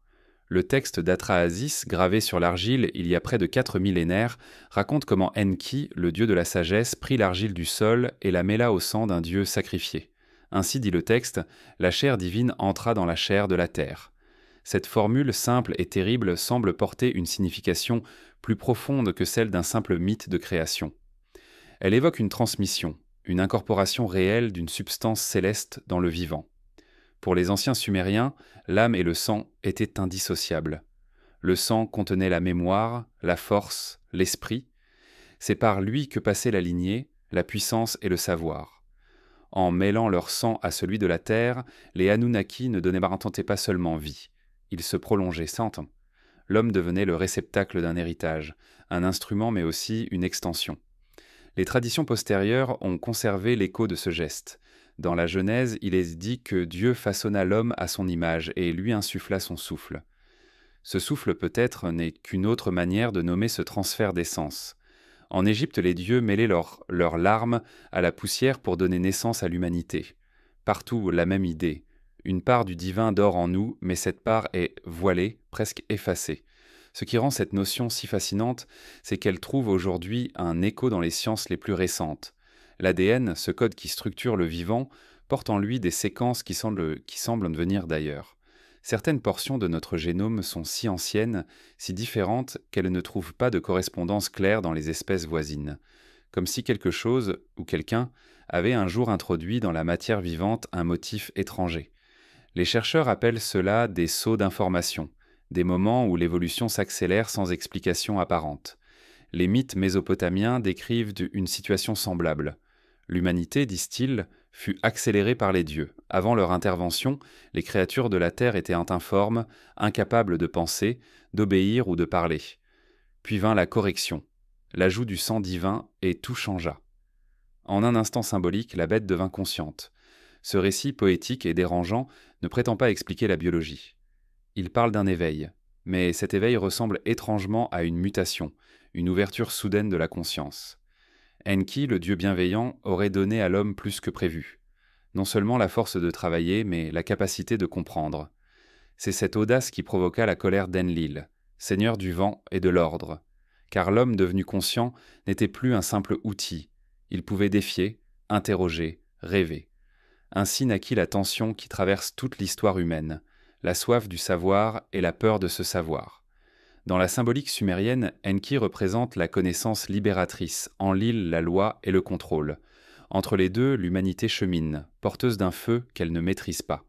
[SPEAKER 1] Le texte d'Atrahasis, gravé sur l'argile il y a près de 4 millénaires, raconte comment Enki, le dieu de la sagesse, prit l'argile du sol et la mêla au sang d'un dieu sacrifié. Ainsi dit le texte, la chair divine entra dans la chair de la terre. Cette formule simple et terrible semble porter une signification plus profonde que celle d'un simple mythe de création. Elle évoque une transmission, une incorporation réelle d'une substance céleste dans le vivant. Pour les anciens Sumériens, l'âme et le sang étaient indissociables. Le sang contenait la mémoire, la force, l'esprit. C'est par lui que passait la lignée, la puissance et le savoir. En mêlant leur sang à celui de la terre, les Anunnaki ne tentaient pas seulement vie, ils se prolongeaient 100 ans. L'homme devenait le réceptacle d'un héritage, un instrument mais aussi une extension. Les traditions postérieures ont conservé l'écho de ce geste. Dans la Genèse, il est dit que Dieu façonna l'homme à son image et lui insuffla son souffle. Ce souffle peut-être n'est qu'une autre manière de nommer ce transfert d'essence. En Égypte, les dieux mêlaient leurs larmes à la poussière pour donner naissance à l'humanité. Partout, la même idée. Une part du divin dort en nous, mais cette part est voilée, presque effacée. Ce qui rend cette notion si fascinante, c'est qu'elle trouve aujourd'hui un écho dans les sciences les plus récentes. L'ADN, ce code qui structure le vivant, porte en lui des séquences qui semblent venir d'ailleurs. Certaines portions de notre génome sont si anciennes, si différentes, qu'elles ne trouvent pas de correspondance claire dans les espèces voisines. Comme si quelque chose, ou quelqu'un, avait un jour introduit dans la matière vivante un motif étranger. Les chercheurs appellent cela des sauts d'information, des moments où l'évolution s'accélère sans explication apparente. Les mythes mésopotamiens décrivent une situation semblable. L'humanité, disent-ils, fut accélérée par les dieux. Avant leur intervention, les créatures de la terre étaient informes, incapables de penser, d'obéir ou de parler. Puis vint la correction, l'ajout du sang divin, et tout changea. En un instant symbolique, la bête devint consciente. Ce récit poétique et dérangeant ne prétend pas expliquer la biologie. Il parle d'un éveil, mais cet éveil ressemble étrangement à une mutation, une ouverture soudaine de la conscience. Enki, le dieu bienveillant, aurait donné à l'homme plus que prévu. Non seulement la force de travailler, mais la capacité de comprendre. C'est cette audace qui provoqua la colère d'Enlil, seigneur du vent et de l'ordre. Car l'homme devenu conscient n'était plus un simple outil. Il pouvait défier, interroger, rêver. Ainsi naquit la tension qui traverse toute l'histoire humaine, la soif du savoir et la peur de se savoir. Dans la symbolique sumérienne, Enki représente la connaissance libératrice, Enlil la loi et le contrôle. Entre les deux, l'humanité chemine, porteuse d'un feu qu'elle ne maîtrise pas.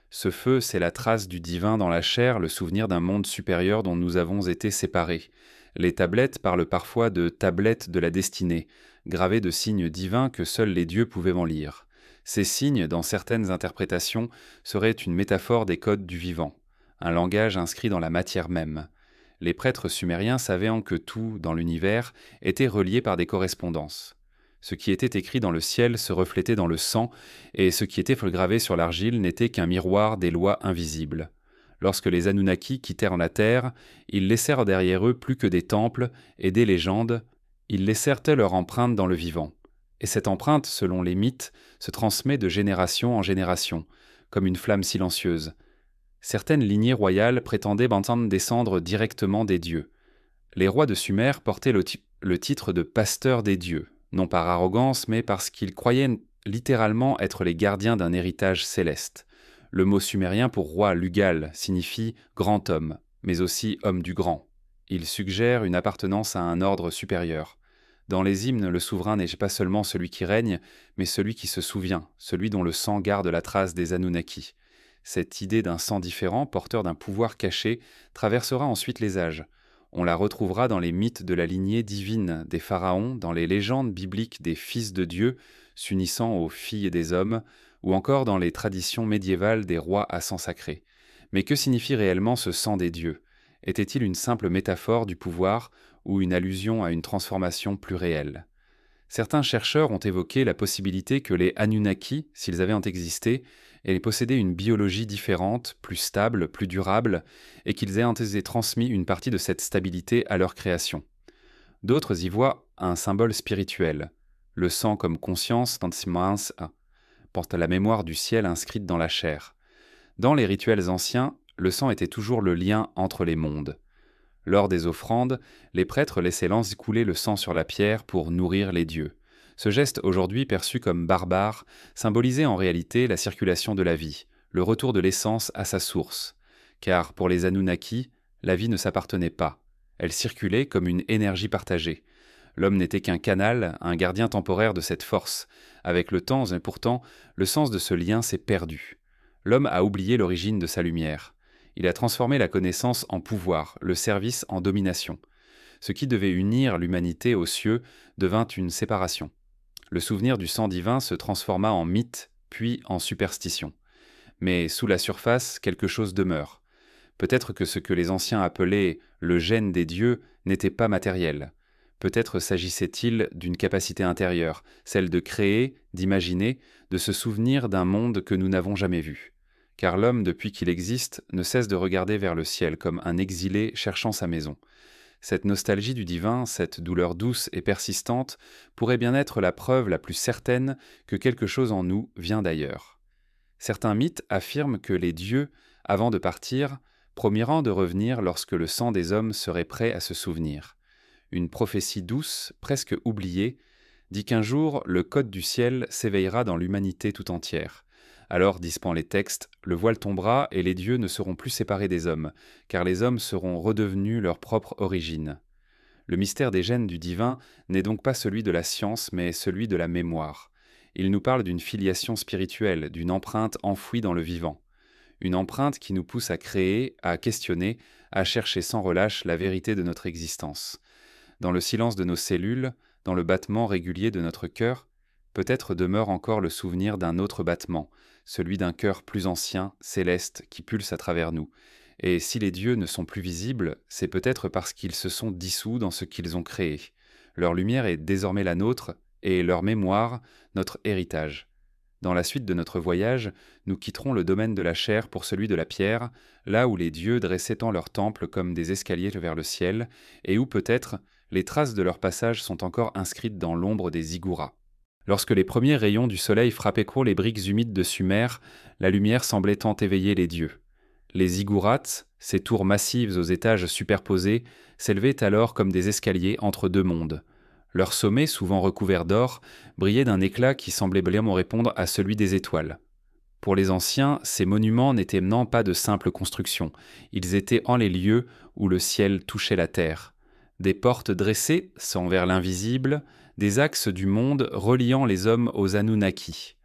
[SPEAKER 1] Ce feu, c'est la trace du divin dans la chair, le souvenir d'un monde supérieur dont nous avons été séparés. Les tablettes parlent parfois de tablettes de la destinée, gravées de signes divins que seuls les dieux pouvaient en lire. Ces signes, dans certaines interprétations, seraient une métaphore des codes du vivant, un langage inscrit dans la matière même. Les prêtres sumériens savaient que tout, dans l'univers, était relié par des correspondances. Ce qui était écrit dans le ciel se reflétait dans le sang, et ce qui était gravé sur l'argile n'était qu'un miroir des lois invisibles. Lorsque les Anunnaki quittèrent la terre, ils laissèrent derrière eux plus que des temples et des légendes, ils laissèrent leur empreinte dans le vivant. Et cette empreinte, selon les mythes, se transmet de génération en génération, comme une flamme silencieuse. Certaines lignées royales prétendaient entendre descendre directement des dieux. Les rois de Sumer portaient le titre de pasteurs des dieux, non par arrogance, mais parce qu'ils croyaient littéralement être les gardiens d'un héritage céleste. Le mot sumérien pour roi Lugal signifie grand homme, mais aussi homme du grand. Il suggère une appartenance à un ordre supérieur. Dans les hymnes, le souverain n'est pas seulement celui qui règne, mais celui qui se souvient, celui dont le sang garde la trace des Anunnaki. Cette idée d'un sang différent, porteur d'un pouvoir caché, traversera ensuite les âges. On la retrouvera dans les mythes de la lignée divine des pharaons, dans les légendes bibliques des fils de Dieu, s'unissant aux filles des hommes, ou encore dans les traditions médiévales des rois à sang sacré. Mais que signifie réellement ce sang des dieux ? Était-il une simple métaphore du pouvoir ou une allusion à une transformation plus réelle ? Certains chercheurs ont évoqué la possibilité que les Anunnaki, s'ils avaient existé, aient possédé une biologie différente, plus stable, plus durable, et qu'ils aient transmis une partie de cette stabilité à leur création. D'autres y voient un symbole spirituel. Le sang comme conscience, tansimans, porte la mémoire du ciel inscrite dans la chair. Dans les rituels anciens, le sang était toujours le lien entre les mondes. Lors des offrandes, les prêtres laissaient couler le sang sur la pierre pour nourrir les dieux. Ce geste, aujourd'hui perçu comme barbare, symbolisait en réalité la circulation de la vie, le retour de l'essence à sa source. Car pour les Anunnaki, la vie ne s'appartenait pas. Elle circulait comme une énergie partagée. L'homme n'était qu'un canal, un gardien temporaire de cette force. Avec le temps, et pourtant, le sens de ce lien s'est perdu. L'homme a oublié l'origine de sa lumière. Il a transformé la connaissance en pouvoir, le service en domination. Ce qui devait unir l'humanité aux cieux devint une séparation. Le souvenir du sang divin se transforma en mythe, puis en superstition. Mais sous la surface, quelque chose demeure. Peut-être que ce que les anciens appelaient le gène des dieux n'était pas matériel. Peut-être s'agissait-il d'une capacité intérieure, celle de créer, d'imaginer, de se souvenir d'un monde que nous n'avons jamais vu. Car l'homme, depuis qu'il existe, ne cesse de regarder vers le ciel comme un exilé cherchant sa maison. Cette nostalgie du divin, cette douleur douce et persistante, pourrait bien être la preuve la plus certaine que quelque chose en nous vient d'ailleurs. Certains mythes affirment que les dieux, avant de partir, promirent de revenir lorsque le sang des hommes serait prêt à se souvenir. Une prophétie douce, presque oubliée, dit qu'un jour le code du ciel s'éveillera dans l'humanité tout entière. Alors, dispensent les textes, le voile tombera et les dieux ne seront plus séparés des hommes, car les hommes seront redevenus leur propre origine. Le mystère des gènes du divin n'est donc pas celui de la science, mais celui de la mémoire. Il nous parle d'une filiation spirituelle, d'une empreinte enfouie dans le vivant. Une empreinte qui nous pousse à créer, à questionner, à chercher sans relâche la vérité de notre existence. Dans le silence de nos cellules, dans le battement régulier de notre cœur, peut-être demeure encore le souvenir d'un autre battement, celui d'un cœur plus ancien, céleste, qui pulse à travers nous. Et si les dieux ne sont plus visibles, c'est peut-être parce qu'ils se sont dissous dans ce qu'ils ont créé. Leur lumière est désormais la nôtre, et leur mémoire, notre héritage. Dans la suite de notre voyage, nous quitterons le domaine de la chair pour celui de la pierre, là où les dieux dressaient tant leurs temples comme des escaliers vers le ciel, et où peut-être les traces de leur passage sont encore inscrites dans l'ombre des ziggourats. Lorsque les premiers rayons du soleil frappaient court les briques humides de Sumer, la lumière semblait tant éveiller les dieux. Les ziggourats, ces tours massives aux étages superposés, s'élevaient alors comme des escaliers entre deux mondes. Leur sommet, souvent recouvert d'or, brillait d'un éclat qui semblait brillamment répondre à celui des étoiles. Pour les anciens, ces monuments n'étaient non pas de simples constructions, ils étaient en les lieux où le ciel touchait la terre. Des portes dressées, sans vers l'invisible, des axes du monde reliant les hommes aux Anunnaki.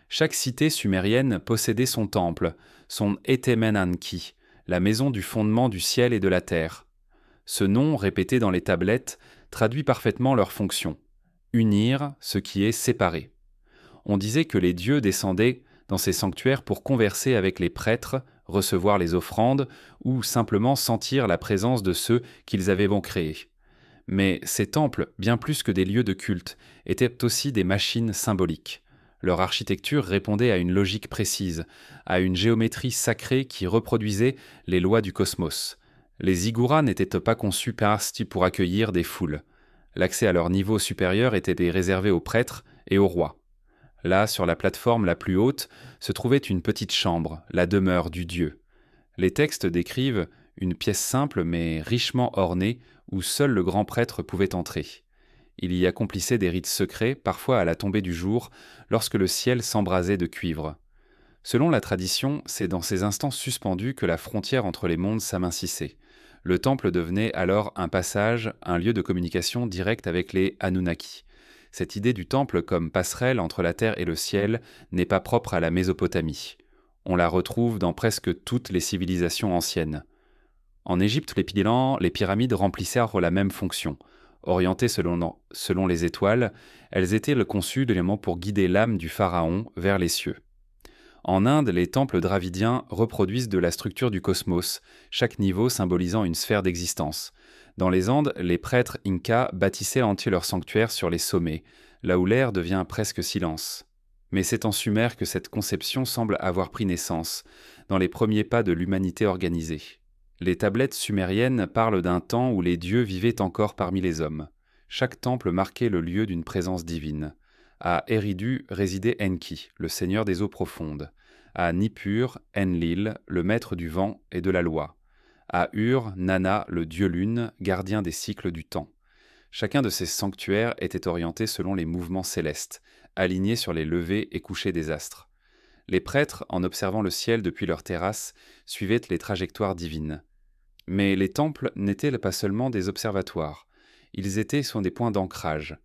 [SPEAKER 1] Chaque cité sumérienne possédait son temple, son Etemenanki, la maison du fondement du ciel et de la terre. Ce nom, répété dans les tablettes, traduit parfaitement leur fonction. Unir ce qui est séparé. On disait que les dieux descendaient dans ces sanctuaires pour converser avec les prêtres, recevoir les offrandes ou simplement sentir la présence de ceux qu'ils avaient bon créés. Mais ces temples, bien plus que des lieux de culte, étaient aussi des machines symboliques. Leur architecture répondait à une logique précise, à une géométrie sacrée qui reproduisait les lois du cosmos. Les ziggourats n'étaient pas conçus pour accueillir des foules. L'accès à leur niveau supérieur était réservé aux prêtres et aux rois. Là, sur la plateforme la plus haute, se trouvait une petite chambre, la demeure du dieu. Les textes décrivent une pièce simple mais richement ornée où seul le grand prêtre pouvait entrer. Il y accomplissait des rites secrets, parfois à la tombée du jour, lorsque le ciel s'embrasait de cuivre. Selon la tradition, c'est dans ces instants suspendus que la frontière entre les mondes s'amincissait. Le temple devenait alors un passage, un lieu de communication directe avec les Anunnaki. Cette idée du temple comme passerelle entre la terre et le ciel n'est pas propre à la Mésopotamie. On la retrouve dans presque toutes les civilisations anciennes. En Égypte, les pyramides remplissaient la même fonction. Orientées selon les étoiles, elles étaient conçues pour guider l'âme du pharaon vers les cieux. En Inde, les temples dravidiens reproduisent de la structure du cosmos, chaque niveau symbolisant une sphère d'existence. Dans les Andes, les prêtres incas bâtissaient entier leurs sanctuaires sur les sommets, là où l'air devient presque silence. Mais c'est en Sumer que cette conception semble avoir pris naissance, dans les premiers pas de l'humanité organisée. Les tablettes sumériennes parlent d'un temps où les dieux vivaient encore parmi les hommes. Chaque temple marquait le lieu d'une présence divine. À Eridu résidait Enki, le seigneur des eaux profondes. À Nippur, Enlil, le maître du vent et de la loi. À Ur, Nana, le dieu lune, gardien des cycles du temps. Chacun de ces sanctuaires était orienté selon les mouvements célestes, alignés sur les levées et couchers des astres. Les prêtres, en observant le ciel depuis leur terrasse, suivaient les trajectoires divines. Mais les temples n'étaient pas seulement des observatoires, ils étaient sur des points d'ancrage.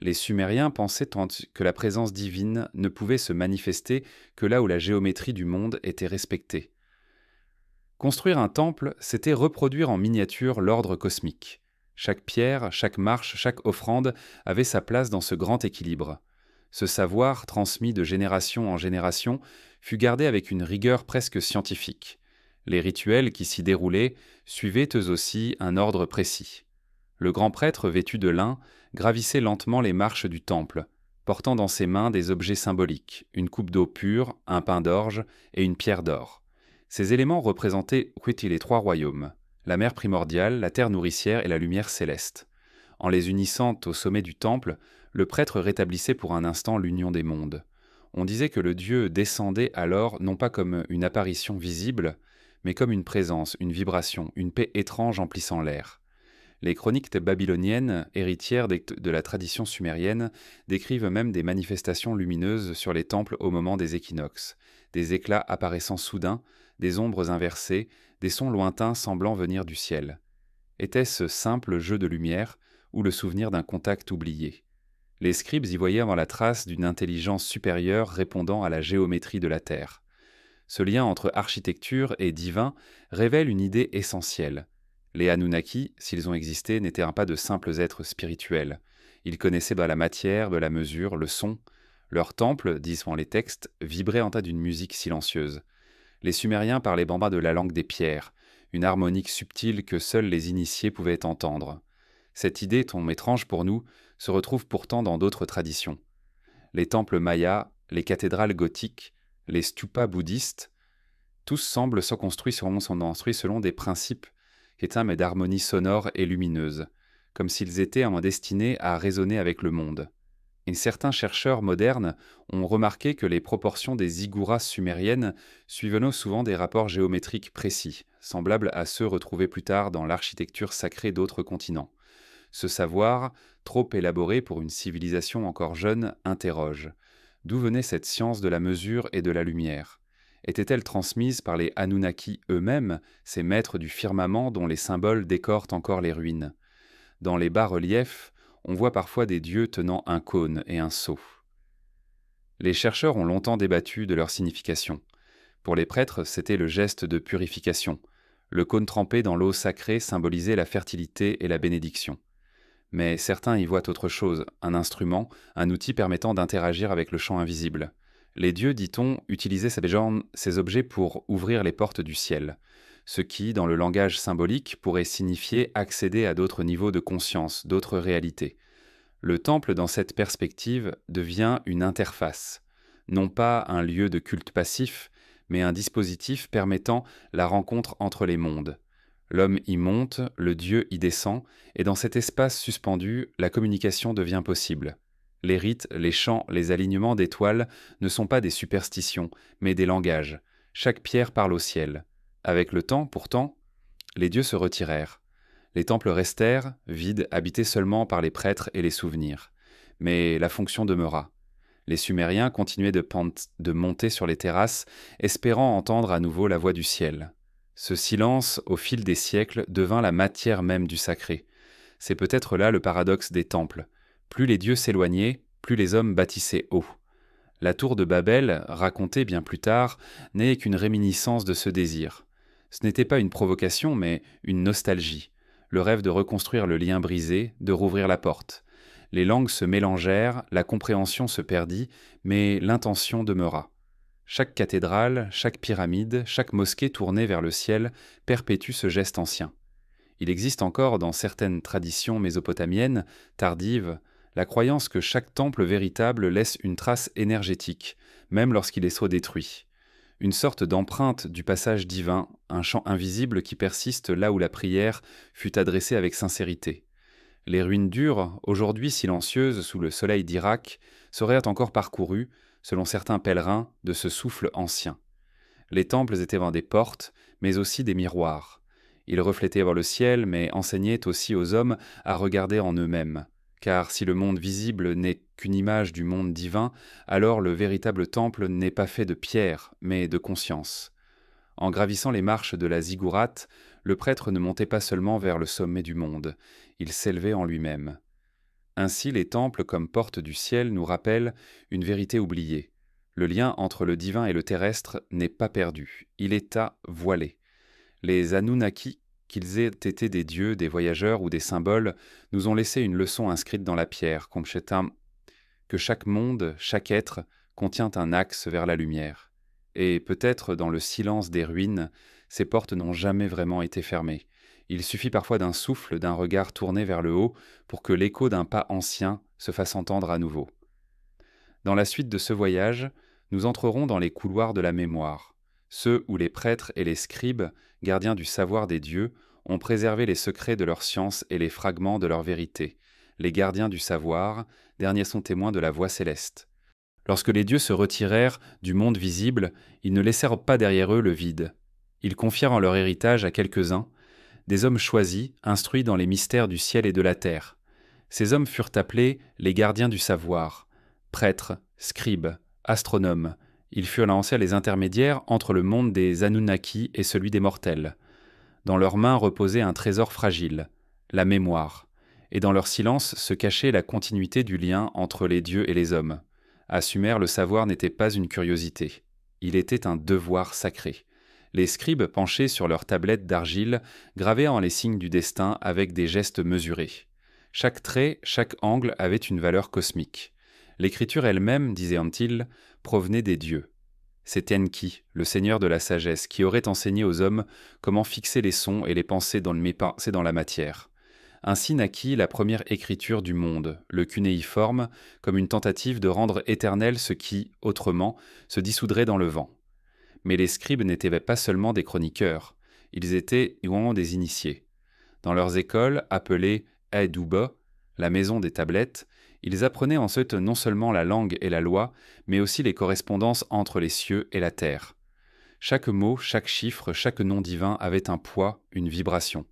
[SPEAKER 1] Les Sumériens pensaient que la présence divine ne pouvait se manifester que là où la géométrie du monde était respectée. Construire un temple, c'était reproduire en miniature l'ordre cosmique. Chaque pierre, chaque marche, chaque offrande avait sa place dans ce grand équilibre. Ce savoir, transmis de génération en génération, fut gardé avec une rigueur presque scientifique. Les rituels qui s'y déroulaient suivaient eux aussi un ordre précis. Le grand prêtre vêtu de lin gravissait lentement les marches du temple, portant dans ses mains des objets symboliques, une coupe d'eau pure, un pain d'orge et une pierre d'or. Ces éléments représentaient Huiti les trois royaumes, la mer primordiale, la terre nourricière et la lumière céleste. En les unissant au sommet du temple, le prêtre rétablissait pour un instant l'union des mondes. On disait que le dieu descendait alors non pas comme une apparition visible, mais comme une présence, une vibration, une paix étrange emplissant l'air. Les chroniques babyloniennes, héritières de la tradition sumérienne, décrivent même des manifestations lumineuses sur les temples au moment des équinoxes, des éclats apparaissant soudains, des ombres inversées, des sons lointains semblant venir du ciel. Était-ce simple jeu de lumière ou le souvenir d'un contact oublié? Les scribes y voyaient avant la trace d'une intelligence supérieure répondant à la géométrie de la Terre. Ce lien entre architecture et divin révèle une idée essentielle. Les Anunnaki, s'ils ont existé, n'étaient pas de simples êtres spirituels. Ils connaissaient la matière, la mesure, le son. Leur temple, disent les textes, vibrait en tas d'une musique silencieuse. Les Sumériens parlaient bamba de la langue des pierres, une harmonique subtile que seuls les initiés pouvaient entendre. Cette idée, ton étrange pour nous, se retrouve pourtant dans d'autres traditions. Les temples mayas, les cathédrales gothiques, les stupas bouddhistes, tous semblent se construire selon des principes mais d'harmonie sonore et lumineuse, comme s'ils étaient destinés à résonner avec le monde. Et certains chercheurs modernes ont remarqué que les proportions des zigguras sumériennes suivaient souvent des rapports géométriques précis, semblables à ceux retrouvés plus tard dans l'architecture sacrée d'autres continents. Ce savoir, trop élaboré pour une civilisation encore jeune, interroge. D'où venait cette science de la mesure et de la lumière? Était-elle transmise par les Anunnaki eux-mêmes, ces maîtres du firmament dont les symboles décorent encore les ruines? Dans les bas-reliefs, on voit parfois des dieux tenant un cône et un seau. Les chercheurs ont longtemps débattu de leur signification. Pour les prêtres, c'était le geste de purification. Le cône trempé dans l'eau sacrée symbolisait la fertilité et la bénédiction. Mais certains y voient autre chose, un instrument, un outil permettant d'interagir avec le champ invisible. Les dieux, dit-on, utilisaient ces objets pour ouvrir les portes du ciel, ce qui, dans le langage symbolique, pourrait signifier accéder à d'autres niveaux de conscience, d'autres réalités. Le temple, dans cette perspective, devient une interface, non pas un lieu de culte passif, mais un dispositif permettant la rencontre entre les mondes. L'homme y monte, le Dieu y descend, et dans cet espace suspendu, la communication devient possible. Les rites, les chants, les alignements d'étoiles ne sont pas des superstitions, mais des langages. Chaque pierre parle au ciel. Avec le temps, pourtant, les dieux se retirèrent. Les temples restèrent, vides, habités seulement par les prêtres et les souvenirs. Mais la fonction demeura. Les Sumériens continuaient de monter sur les terrasses, espérant entendre à nouveau la voix du ciel. Ce silence, au fil des siècles, devint la matière même du sacré. C'est peut-être là le paradoxe des temples. Plus les dieux s'éloignaient, plus les hommes bâtissaient haut. La tour de Babel, racontée bien plus tard, n'est qu'une réminiscence de ce désir. Ce n'était pas une provocation, mais une nostalgie. Le rêve de reconstruire le lien brisé, de rouvrir la porte. Les langues se mélangèrent, la compréhension se perdit, mais l'intention demeura. Chaque cathédrale, chaque pyramide, chaque mosquée tournée vers le ciel perpétue ce geste ancien. Il existe encore dans certaines traditions mésopotamiennes, tardives, la croyance que chaque temple véritable laisse une trace énergétique, même lorsqu'il est soit détruit. Une sorte d'empreinte du passage divin, un chant invisible qui persiste là où la prière fut adressée avec sincérité. Les ruines dures, aujourd'hui silencieuses sous le soleil d'Irak, seraient encore parcourues, selon certains pèlerins, de ce souffle ancien. Les temples étaient des portes, mais aussi des miroirs. Ils reflétaient le ciel, mais enseignaient aussi aux hommes à regarder en eux-mêmes. Car si le monde visible n'est qu'une image du monde divin, alors le véritable temple n'est pas fait de pierre, mais de conscience. En gravissant les marches de la ziggourate, le prêtre ne montait pas seulement vers le sommet du monde, il s'élevait en lui-même. Ainsi, les temples comme portes du ciel nous rappellent une vérité oubliée. Le lien entre le divin et le terrestre n'est pas perdu, il est à voiler. Les Anunnaki, qu'ils aient été des dieux, des voyageurs ou des symboles, nous ont laissé une leçon inscrite dans la pierre, que chaque monde, chaque être, contient un axe vers la lumière. Et peut-être dans le silence des ruines, ces portes n'ont jamais vraiment été fermées. Il suffit parfois d'un souffle, d'un regard tourné vers le haut, pour que l'écho d'un pas ancien se fasse entendre à nouveau. Dans la suite de ce voyage, nous entrerons dans les couloirs de la mémoire, ceux où les prêtres et les scribes, gardiens du savoir des dieux, ont préservé les secrets de leur science et les fragments de leur vérité. Les gardiens du savoir, derniers sont témoins de la voix céleste. Lorsque les dieux se retirèrent du monde visible, ils ne laissèrent pas derrière eux le vide. Ils confièrent en leur héritage à quelques-uns, des hommes choisis, instruits dans les mystères du ciel et de la terre. Ces hommes furent appelés les gardiens du savoir, prêtres, scribes, astronomes. Ils furent là anciens les intermédiaires entre le monde des Anunnaki et celui des mortels. Dans leurs mains reposait un trésor fragile, la mémoire, et dans leur silence se cachait la continuité du lien entre les dieux et les hommes. À Sumer, le savoir n'était pas une curiosité, il était un devoir sacré. Les scribes penchés sur leurs tablettes d'argile gravaient en les signes du destin avec des gestes mesurés. Chaque trait, chaque angle avait une valeur cosmique. L'écriture elle-même, disait Antil, provenait des dieux. C'est Enki, le seigneur de la sagesse, qui aurait enseigné aux hommes comment fixer les sons et les pensées dans la matière. Ainsi naquit la première écriture du monde, le cunéiforme, comme une tentative de rendre éternel ce qui, autrement, se dissoudrait dans le vent. Mais les scribes n'étaient pas seulement des chroniqueurs, ils étaient également des initiés. Dans leurs écoles, appelées Aeduba, la maison des tablettes, ils apprenaient ensuite non seulement la langue et la loi, mais aussi les correspondances entre les cieux et la terre. Chaque mot, chaque chiffre, chaque nom divin avait un poids, une vibration.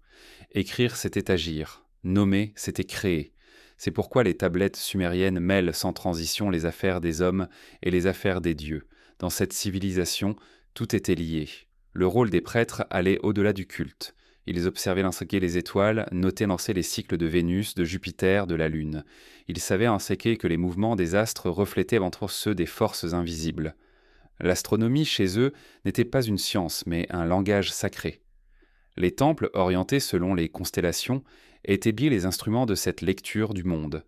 [SPEAKER 1] Écrire, c'était agir. Nommer, c'était créer. C'est pourquoi les tablettes sumériennes mêlent sans transition les affaires des hommes et les affaires des dieux. Dans cette civilisation, tout était lié. Le rôle des prêtres allait au-delà du culte. Ils observaient l'inséquer les étoiles, notaient lancer les cycles de Vénus, de Jupiter, de la Lune. Ils savaient inséquer que les mouvements des astres reflétaient entre ceux des forces invisibles. L'astronomie, chez eux, n'était pas une science, mais un langage sacré. Les temples, orientés selon les constellations, étaient les instruments de cette lecture du monde.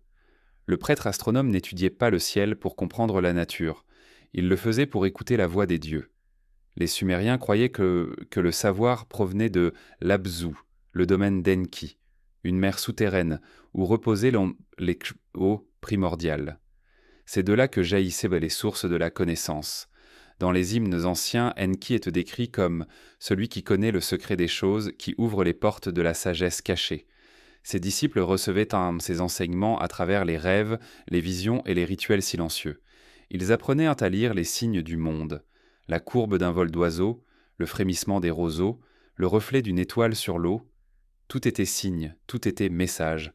[SPEAKER 1] Le prêtre astronome n'étudiait pas le ciel pour comprendre la nature. Il le faisait pour écouter la voix des dieux. Les Sumériens croyaient que le savoir provenait de l'Abzu, le domaine d'Enki, une mer souterraine où reposaient les eaux primordiales. C'est de là que jaillissaient les sources de la connaissance. Dans les hymnes anciens, Enki est décrit comme celui qui connaît le secret des choses, qui ouvre les portes de la sagesse cachée. Ses disciples recevaient ses enseignements à travers les rêves, les visions et les rituels silencieux. Ils apprenaient à lire les signes du monde. La courbe d'un vol d'oiseau, le frémissement des roseaux, le reflet d'une étoile sur l'eau, tout était signe, tout était message.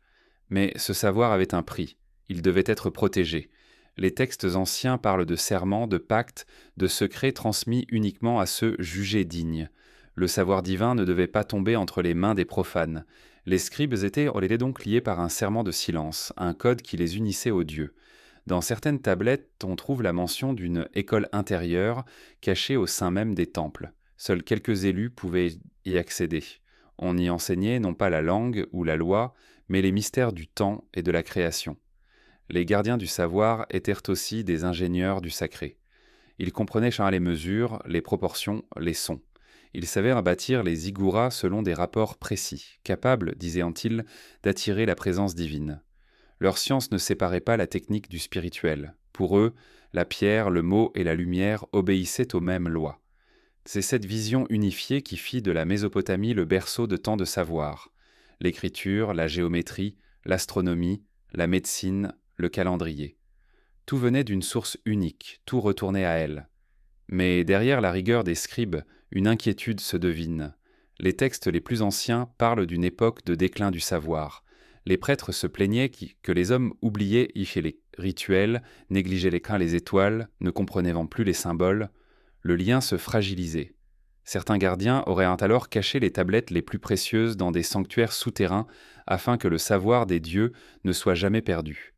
[SPEAKER 1] Mais ce savoir avait un prix, il devait être protégé. Les textes anciens parlent de serments, de pactes, de secrets transmis uniquement à ceux jugés dignes. Le savoir divin ne devait pas tomber entre les mains des profanes. Les scribes étaient donc liés par un serment de silence, un code qui les unissait aux dieux. Dans certaines tablettes, on trouve la mention d'une école intérieure cachée au sein même des temples. Seuls quelques élus pouvaient y accéder. On y enseignait non pas la langue ou la loi, mais les mystères du temps et de la création. Les gardiens du savoir étaient aussi des ingénieurs du sacré. Ils comprenaient les mesures, les proportions, les sons. Ils savaient bâtir les zigguras selon des rapports précis, capables, disait Antil, d'attirer la présence divine. Leur science ne séparait pas la technique du spirituel. Pour eux, la pierre, le mot et la lumière obéissaient aux mêmes lois. C'est cette vision unifiée qui fit de la Mésopotamie le berceau de tant de savoirs. L'écriture, la géométrie, l'astronomie, la médecine, le calendrier. Tout venait d'une source unique, tout retournait à elle. Mais derrière la rigueur des scribes, une inquiétude se devine. Les textes les plus anciens parlent d'une époque de déclin du savoir. Les prêtres se plaignaient que les hommes oubliaient les rituels, négligeaient les étoiles, ne comprenaient plus les symboles. Le lien se fragilisait. Certains gardiens auraient alors caché les tablettes les plus précieuses dans des sanctuaires souterrains afin que le savoir des dieux ne soit jamais perdu.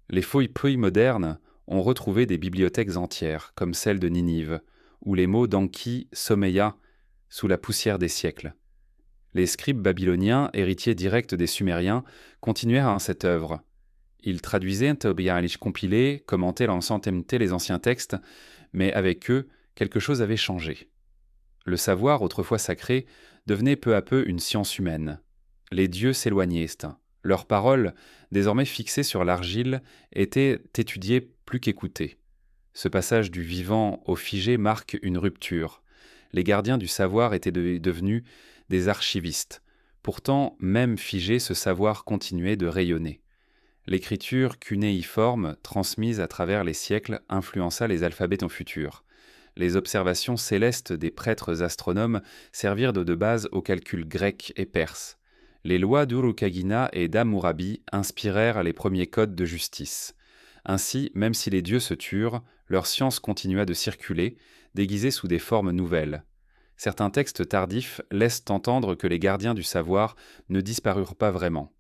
[SPEAKER 1] Les fouilles modernes ont retrouvé des bibliothèques entières, comme celle de Ninive, où les mots d'Enki sommeillaient sous la poussière des siècles. Les scribes babyloniens, héritiers directs des Sumériens, continuèrent cette œuvre. Il traduisait Tobias compilé, commentait l'ensemble les anciens textes, mais avec eux, quelque chose avait changé. Le savoir, autrefois sacré, devenait peu à peu une science humaine. Les dieux s'éloignaient, leurs paroles, désormais fixées sur l'argile, étaient étudiées plus qu'écoutées. Ce passage du vivant au figé marque une rupture. Les gardiens du savoir étaient devenus des archivistes. Pourtant, même figé, ce savoir continuait de rayonner. L'écriture cunéiforme, transmise à travers les siècles, influença les alphabets au futur. Les observations célestes des prêtres astronomes servirent de base aux calculs grecs et perses. Les lois d'Urukagina et d'Hammurabi inspirèrent les premiers codes de justice. Ainsi, même si les dieux se turent, leur science continua de circuler, déguisée sous des formes nouvelles. Certains textes tardifs laissent entendre que les gardiens du savoir ne disparurent pas vraiment.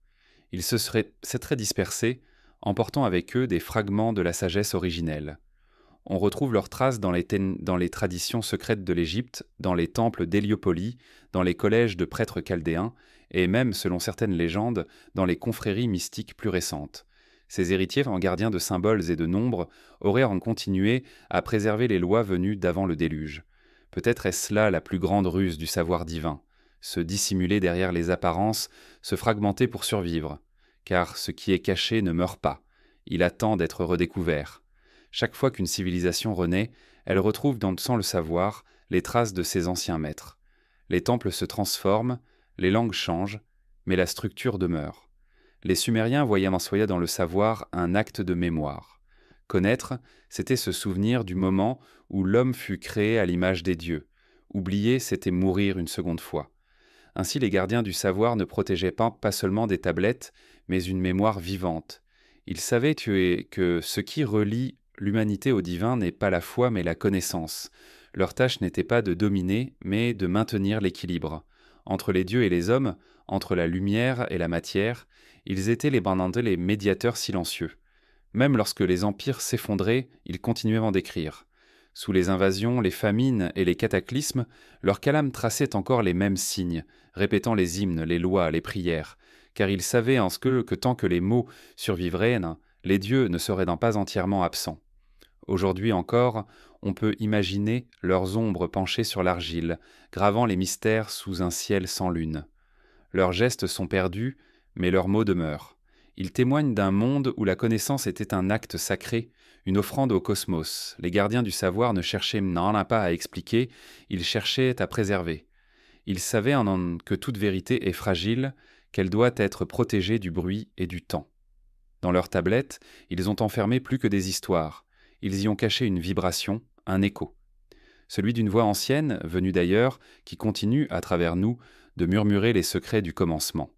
[SPEAKER 1] Ils s'étaient dispersés, emportant avec eux des fragments de la sagesse originelle. On retrouve leurs traces dans les traditions secrètes de l'Égypte, dans les temples d'Héliopolie, dans les collèges de prêtres chaldéens, et même, selon certaines légendes, dans les confréries mystiques plus récentes. Ces héritiers, en gardiens de symboles et de nombres, auraient en continué à préserver les lois venues d'avant le déluge. Peut-être est-ce là la plus grande ruse du savoir divin, se dissimuler derrière les apparences, se fragmenter pour survivre. Car ce qui est caché ne meurt pas, il attend d'être redécouvert. Chaque fois qu'une civilisation renaît, elle retrouve sans le savoir les traces de ses anciens maîtres. Les temples se transforment, les langues changent, mais la structure demeure. Les Sumériens voyaient en soi dans le savoir un acte de mémoire. Connaître, c'était se souvenir du moment où l'homme fut créé à l'image des dieux. Oublier, c'était mourir une seconde fois. Ainsi, les gardiens du savoir ne protégeaient pas seulement des tablettes, mais une mémoire vivante. Ils savaient que ce qui relie l'humanité au divin n'est pas la foi, mais la connaissance. Leur tâche n'était pas de dominer, mais de maintenir l'équilibre. Entre les dieux et les hommes, entre la lumière et la matière, ils étaient les médiateurs silencieux. Même lorsque les empires s'effondraient, ils continuaient à en décrire. Sous les invasions, les famines et les cataclysmes, leurs calames traçaient encore les mêmes signes, répétant les hymnes, les lois, les prières, car ils savaient que tant que les mots survivraient, les dieux ne seraient pas entièrement absents. Aujourd'hui encore, on peut imaginer leurs ombres penchées sur l'argile, gravant les mystères sous un ciel sans lune. Leurs gestes sont perdus, mais leurs mots demeurent. Ils témoignent d'un monde où la connaissance était un acte sacré, une offrande au cosmos. Les gardiens du savoir ne cherchaient pas à expliquer, ils cherchaient à préserver. Ils savaient que toute vérité est fragile, qu'elle doit être protégée du bruit et du temps. Dans leurs tablettes, ils ont enfermé plus que des histoires. Ils y ont caché une vibration, un écho. Celui d'une voix ancienne, venue d'ailleurs, qui continue, à travers nous, de murmurer les secrets du commencement.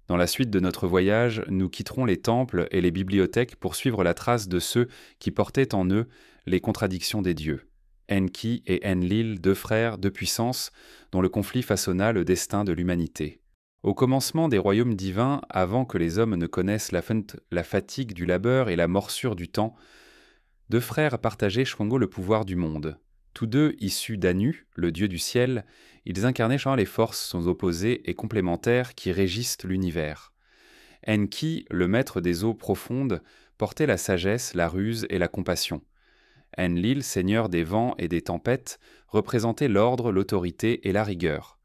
[SPEAKER 1] Dans la suite de notre voyage, nous quitterons les temples et les bibliothèques pour suivre la trace de ceux qui portaient en eux les contradictions des dieux. Enki et Enlil, deux frères, deux puissances, dont le conflit façonna le destin de l'humanité. Au commencement des royaumes divins, avant que les hommes ne connaissent la fatigue du labeur et la morsure du temps, deux frères partageaient le pouvoir du monde. Tous deux issus d'Anu, le dieu du ciel, ils incarnaient les forces opposées et complémentaires qui régissent l'univers. Enki, le maître des eaux profondes, portait la sagesse, la ruse et la compassion. Enlil, seigneur des vents et des tempêtes, représentait l'ordre, l'autorité et la rigueur.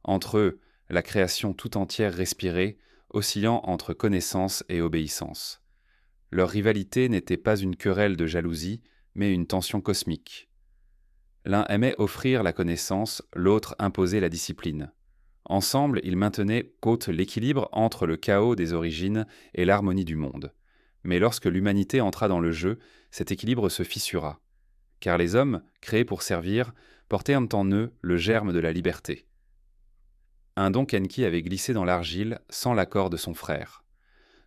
[SPEAKER 1] Entre eux, la création tout entière respirait, oscillant entre connaissance et obéissance. Leur rivalité n'était pas une querelle de jalousie, mais une tension cosmique. L'un aimait offrir la connaissance, l'autre imposer la discipline. Ensemble, ils maintenaient l'équilibre entre le chaos des origines et l'harmonie du monde. Mais lorsque l'humanité entra dans le jeu, cet équilibre se fissura. Car les hommes, créés pour servir, portaient en eux le germe de la liberté. Un don qu'Enki avait glissé dans l'argile sans l'accord de son frère.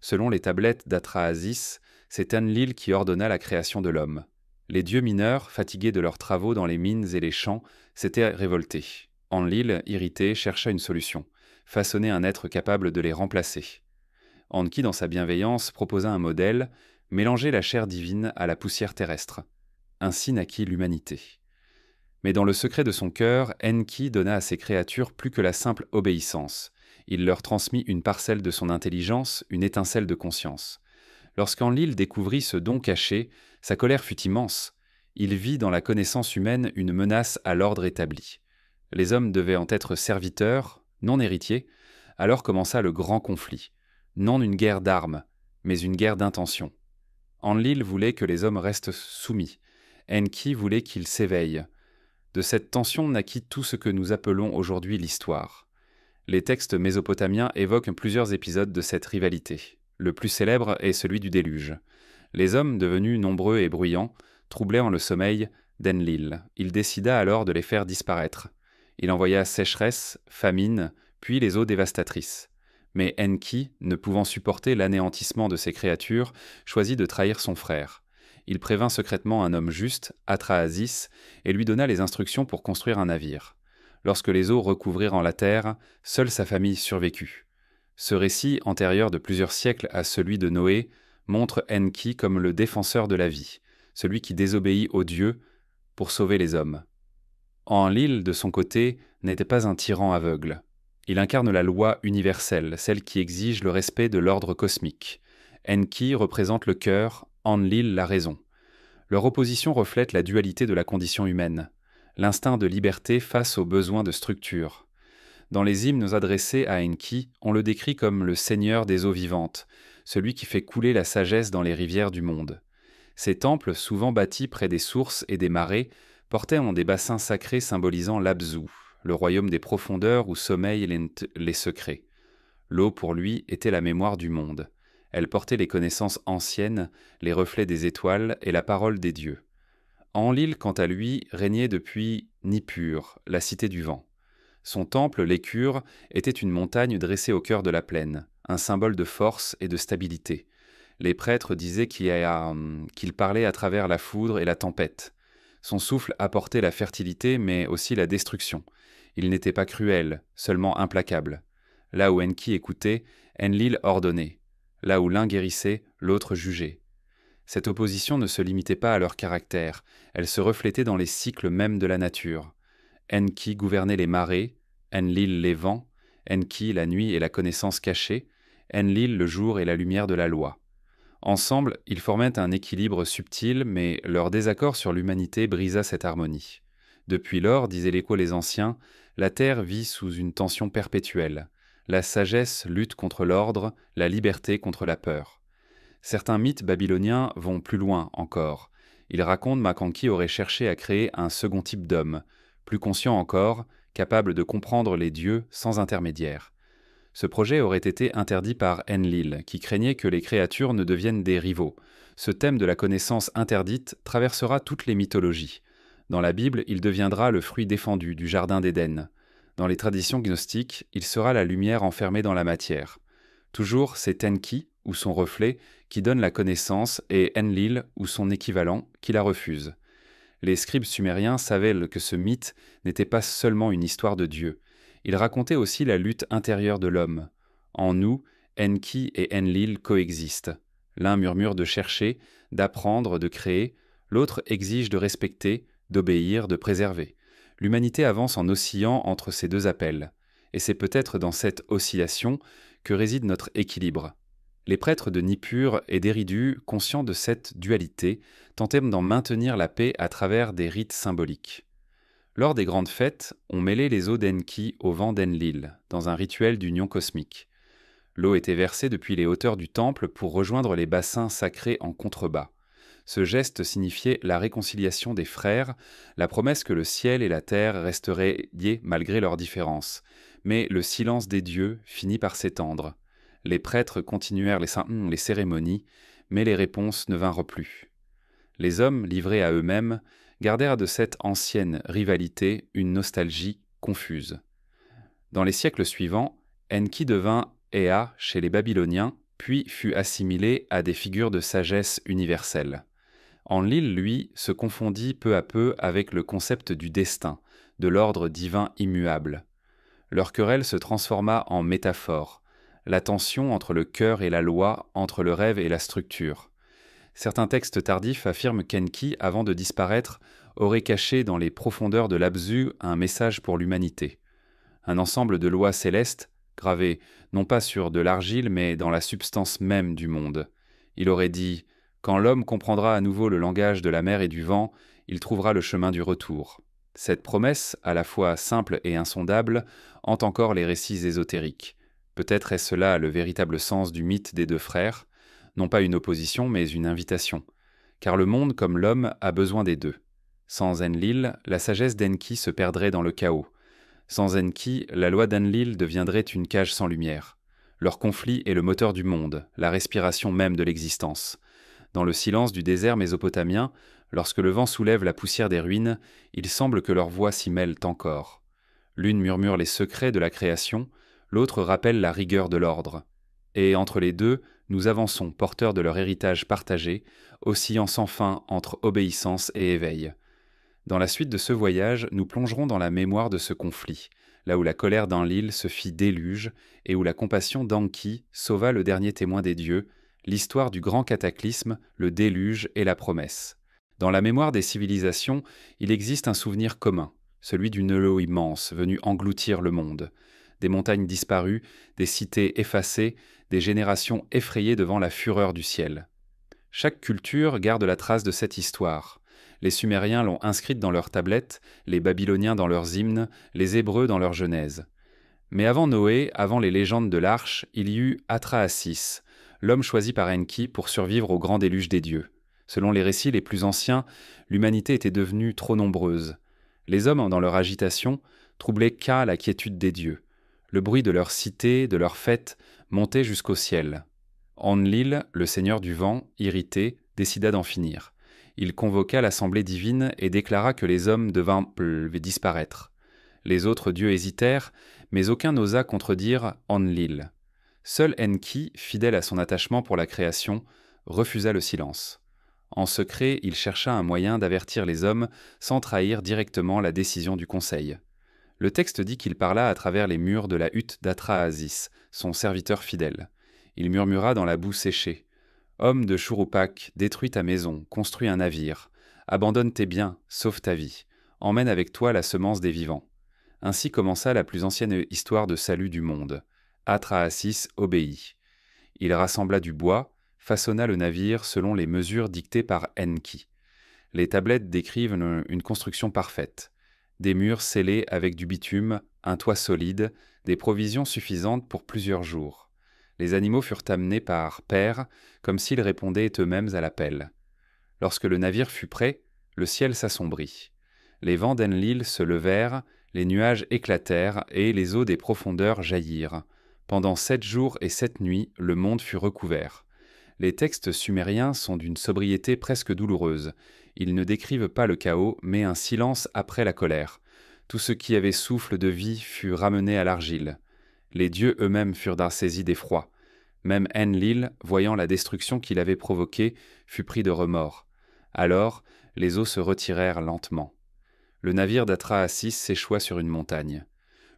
[SPEAKER 1] Selon les tablettes d'Atrahasis, c'est Enlil qui ordonna la création de l'homme. Les dieux mineurs, fatigués de leurs travaux dans les mines et les champs, s'étaient révoltés. Enlil, irrité, chercha une solution, façonner un être capable de les remplacer. Enki, dans sa bienveillance, proposa un modèle, mélanger la chair divine à la poussière terrestre. Ainsi naquit l'humanité. Mais dans le secret de son cœur, Enki donna à ses créatures plus que la simple obéissance. Il leur transmit une parcelle de son intelligence, une étincelle de conscience. Lorsqu'Enlil découvrit ce don caché, sa colère fut immense. Il vit dans la connaissance humaine une menace à l'ordre établi. Les hommes devaient en être serviteurs, non héritiers. Alors commença le grand conflit. Non une guerre d'armes, mais une guerre d'intention. Enlil voulait que les hommes restent soumis. Enki voulait qu'ils s'éveillent. De cette tension naquit tout ce que nous appelons aujourd'hui l'histoire. Les textes mésopotamiens évoquent plusieurs épisodes de cette rivalité. Le plus célèbre est celui du déluge. Les hommes, devenus nombreux et bruyants, troublaient le sommeil d'Enlil. Il décida alors de les faire disparaître. Il envoya sécheresse, famine, puis les eaux dévastatrices. Mais Enki, ne pouvant supporter l'anéantissement de ces créatures, choisit de trahir son frère. Il prévint secrètement un homme juste, Atrahasis, et lui donna les instructions pour construire un navire. Lorsque les eaux recouvrirent la terre, seule sa famille survécut. Ce récit, antérieur de plusieurs siècles à celui de Noé, montre Enki comme le défenseur de la vie, celui qui désobéit aux dieux pour sauver les hommes. Enlil, de son côté, n'était pas un tyran aveugle. Il incarne la loi universelle, celle qui exige le respect de l'ordre cosmique. Enki représente le cœur, Enlil la raison. Leur opposition reflète la dualité de la condition humaine, l'instinct de liberté face aux besoins de structure. Dans les hymnes adressés à Enki, on le décrit comme le seigneur des eaux vivantes, celui qui fait couler la sagesse dans les rivières du monde. Ces temples, souvent bâtis près des sources et des marais, portaient en des bassins sacrés symbolisant l'Abzu, le royaume des profondeurs où sommeillent les secrets. L'eau, pour lui, était la mémoire du monde. Elle portait les connaissances anciennes, les reflets des étoiles et la parole des dieux. Enlil, quant à lui, régnait depuis Nippur, la cité du vent. Son temple, l'Écure, était une montagne dressée au cœur de la plaine, un symbole de force et de stabilité. Les prêtres disaient qu'il parlait à travers la foudre et la tempête. Son souffle apportait la fertilité, mais aussi la destruction. Il n'était pas cruel, seulement implacable. Là où Enki écoutait, Enlil ordonnait. Là où l'un guérissait, l'autre jugeait. Cette opposition ne se limitait pas à leur caractère, elle se reflétait dans les cycles mêmes de la nature. Enki gouvernait les marées, Enlil les vents, Enki la nuit et la connaissance cachée, Enlil le jour et la lumière de la loi. Ensemble, ils formaient un équilibre subtil, mais leur désaccord sur l'humanité brisa cette harmonie. Depuis lors, disaient les anciens, la terre vit sous une tension perpétuelle. La sagesse lutte contre l'ordre, la liberté contre la peur. Certains mythes babyloniens vont plus loin encore. Ils racontent Makanki aurait cherché à créer un second type d'homme, plus conscient encore, capable de comprendre les dieux sans intermédiaire. Ce projet aurait été interdit par Enlil, qui craignait que les créatures ne deviennent des rivaux. Ce thème de la connaissance interdite traversera toutes les mythologies. Dans la Bible, il deviendra le fruit défendu du jardin d'Éden. Dans les traditions gnostiques, il sera la lumière enfermée dans la matière. Toujours, c'est Enki, ou son reflet, qui donne la connaissance, et Enlil, ou son équivalent, qui la refuse. Les scribes sumériens savaient que ce mythe n'était pas seulement une histoire de Dieu. Il racontait aussi la lutte intérieure de l'homme. En nous, Enki et Enlil coexistent. L'un murmure de chercher, d'apprendre, de créer, l'autre exige de respecter, d'obéir, de préserver. L'humanité avance en oscillant entre ces deux appels. Et c'est peut-être dans cette oscillation que réside notre équilibre. Les prêtres de Nippur et d'Éridu, conscients de cette dualité, tentaient d'en maintenir la paix à travers des rites symboliques. Lors des grandes fêtes, on mêlait les eaux d'Enki au vent d'Enlil, dans un rituel d'union cosmique. L'eau était versée depuis les hauteurs du temple pour rejoindre les bassins sacrés en contrebas. Ce geste signifiait la réconciliation des frères, la promesse que le ciel et la terre resteraient liés malgré leurs différences. Mais le silence des dieux finit par s'étendre. Les prêtres continuèrent les cérémonies, mais les réponses ne vinrent plus. Les hommes, livrés à eux-mêmes, gardèrent de cette ancienne rivalité une nostalgie confuse. Dans les siècles suivants, Enki devint Ea chez les Babyloniens, puis fut assimilé à des figures de sagesse universelle. Enlil, lui, se confondit peu à peu avec le concept du destin, de l'ordre divin immuable. Leur querelle se transforma en métaphore, la tension entre le cœur et la loi, entre le rêve et la structure. Certains textes tardifs affirment qu'Enki, avant de disparaître, aurait caché dans les profondeurs de l'Abzu un message pour l'humanité. Un ensemble de lois célestes, gravées non pas sur de l'argile mais dans la substance même du monde. Il aurait dit « Quand l'homme comprendra à nouveau le langage de la mer et du vent, il trouvera le chemin du retour ». Cette promesse, à la fois simple et insondable, hante encore les récits ésotériques. Peut-être est-ce là le véritable sens du mythe des deux frères, non pas une opposition, mais une invitation. Car le monde, comme l'homme, a besoin des deux. Sans Enlil, la sagesse d'Enki se perdrait dans le chaos. Sans Enki, la loi d'Enlil deviendrait une cage sans lumière. Leur conflit est le moteur du monde, la respiration même de l'existence. Dans le silence du désert mésopotamien, lorsque le vent soulève la poussière des ruines, il semble que leurs voix s'y mêlent encore. L'une murmure les secrets de la création, l'autre rappelle la rigueur de l'ordre. Et entre les deux, nous avançons, porteurs de leur héritage partagé, oscillant sans fin entre obéissance et éveil. Dans la suite de ce voyage, nous plongerons dans la mémoire de ce conflit, là où la colère d'Enlil se fit déluge et où la compassion d'Anki sauva le dernier témoin des dieux, l'histoire du grand cataclysme, le déluge et la promesse. Dans la mémoire des civilisations, il existe un souvenir commun, celui d'une eau immense venue engloutir le monde. Des montagnes disparues, des cités effacées, des générations effrayées devant la fureur du ciel. Chaque culture garde la trace de cette histoire. Les Sumériens l'ont inscrite dans leurs tablettes, les Babyloniens dans leurs hymnes, les Hébreux dans leur Genèse. Mais avant Noé, avant les légendes de l'Arche, il y eut Atrahasis, l'homme choisi par Enki pour survivre au grand déluge des dieux. Selon les récits les plus anciens, l'humanité était devenue trop nombreuse. Les hommes, dans leur agitation, troublaient qu'à la quiétude des dieux. Le bruit de leurs cités, de leurs fêtes, montait jusqu'au ciel. Enlil, le seigneur du vent, irrité, décida d'en finir. Il convoqua l'assemblée divine et déclara que les hommes devaient disparaître. Les autres dieux hésitèrent, mais aucun n'osa contredire Enlil. Seul Enki, fidèle à son attachement pour la création, refusa le silence. En secret, il chercha un moyen d'avertir les hommes sans trahir directement la décision du conseil. Le texte dit qu'il parla à travers les murs de la hutte d'Atrahasis, son serviteur fidèle. Il murmura dans la boue séchée. « Homme de Shuruppak, détruis ta maison, construis un navire. Abandonne tes biens, sauve ta vie. Emmène avec toi la semence des vivants. » Ainsi commença la plus ancienne histoire de salut du monde. Atrahasis obéit. Il rassembla du bois, façonna le navire selon les mesures dictées par Enki. Les tablettes décrivent une construction parfaite. Des murs scellés avec du bitume, un toit solide, des provisions suffisantes pour plusieurs jours. Les animaux furent amenés par paires, comme s'ils répondaient eux-mêmes à l'appel. Lorsque le navire fut prêt, le ciel s'assombrit. Les vents d'Enlil se levèrent, les nuages éclatèrent et les eaux des profondeurs jaillirent. Pendant 7 jours et 7 nuits, le monde fut recouvert. Les textes sumériens sont d'une sobriété presque douloureuse. Ils ne décrivent pas le chaos, mais un silence après la colère. Tout ce qui avait souffle de vie fut ramené à l'argile. Les dieux eux-mêmes furent saisis d'effroi. Même Enlil, voyant la destruction qu'il avait provoquée, fut pris de remords. Alors, les eaux se retirèrent lentement. Le navire d'Atrahasis s'échoua sur une montagne.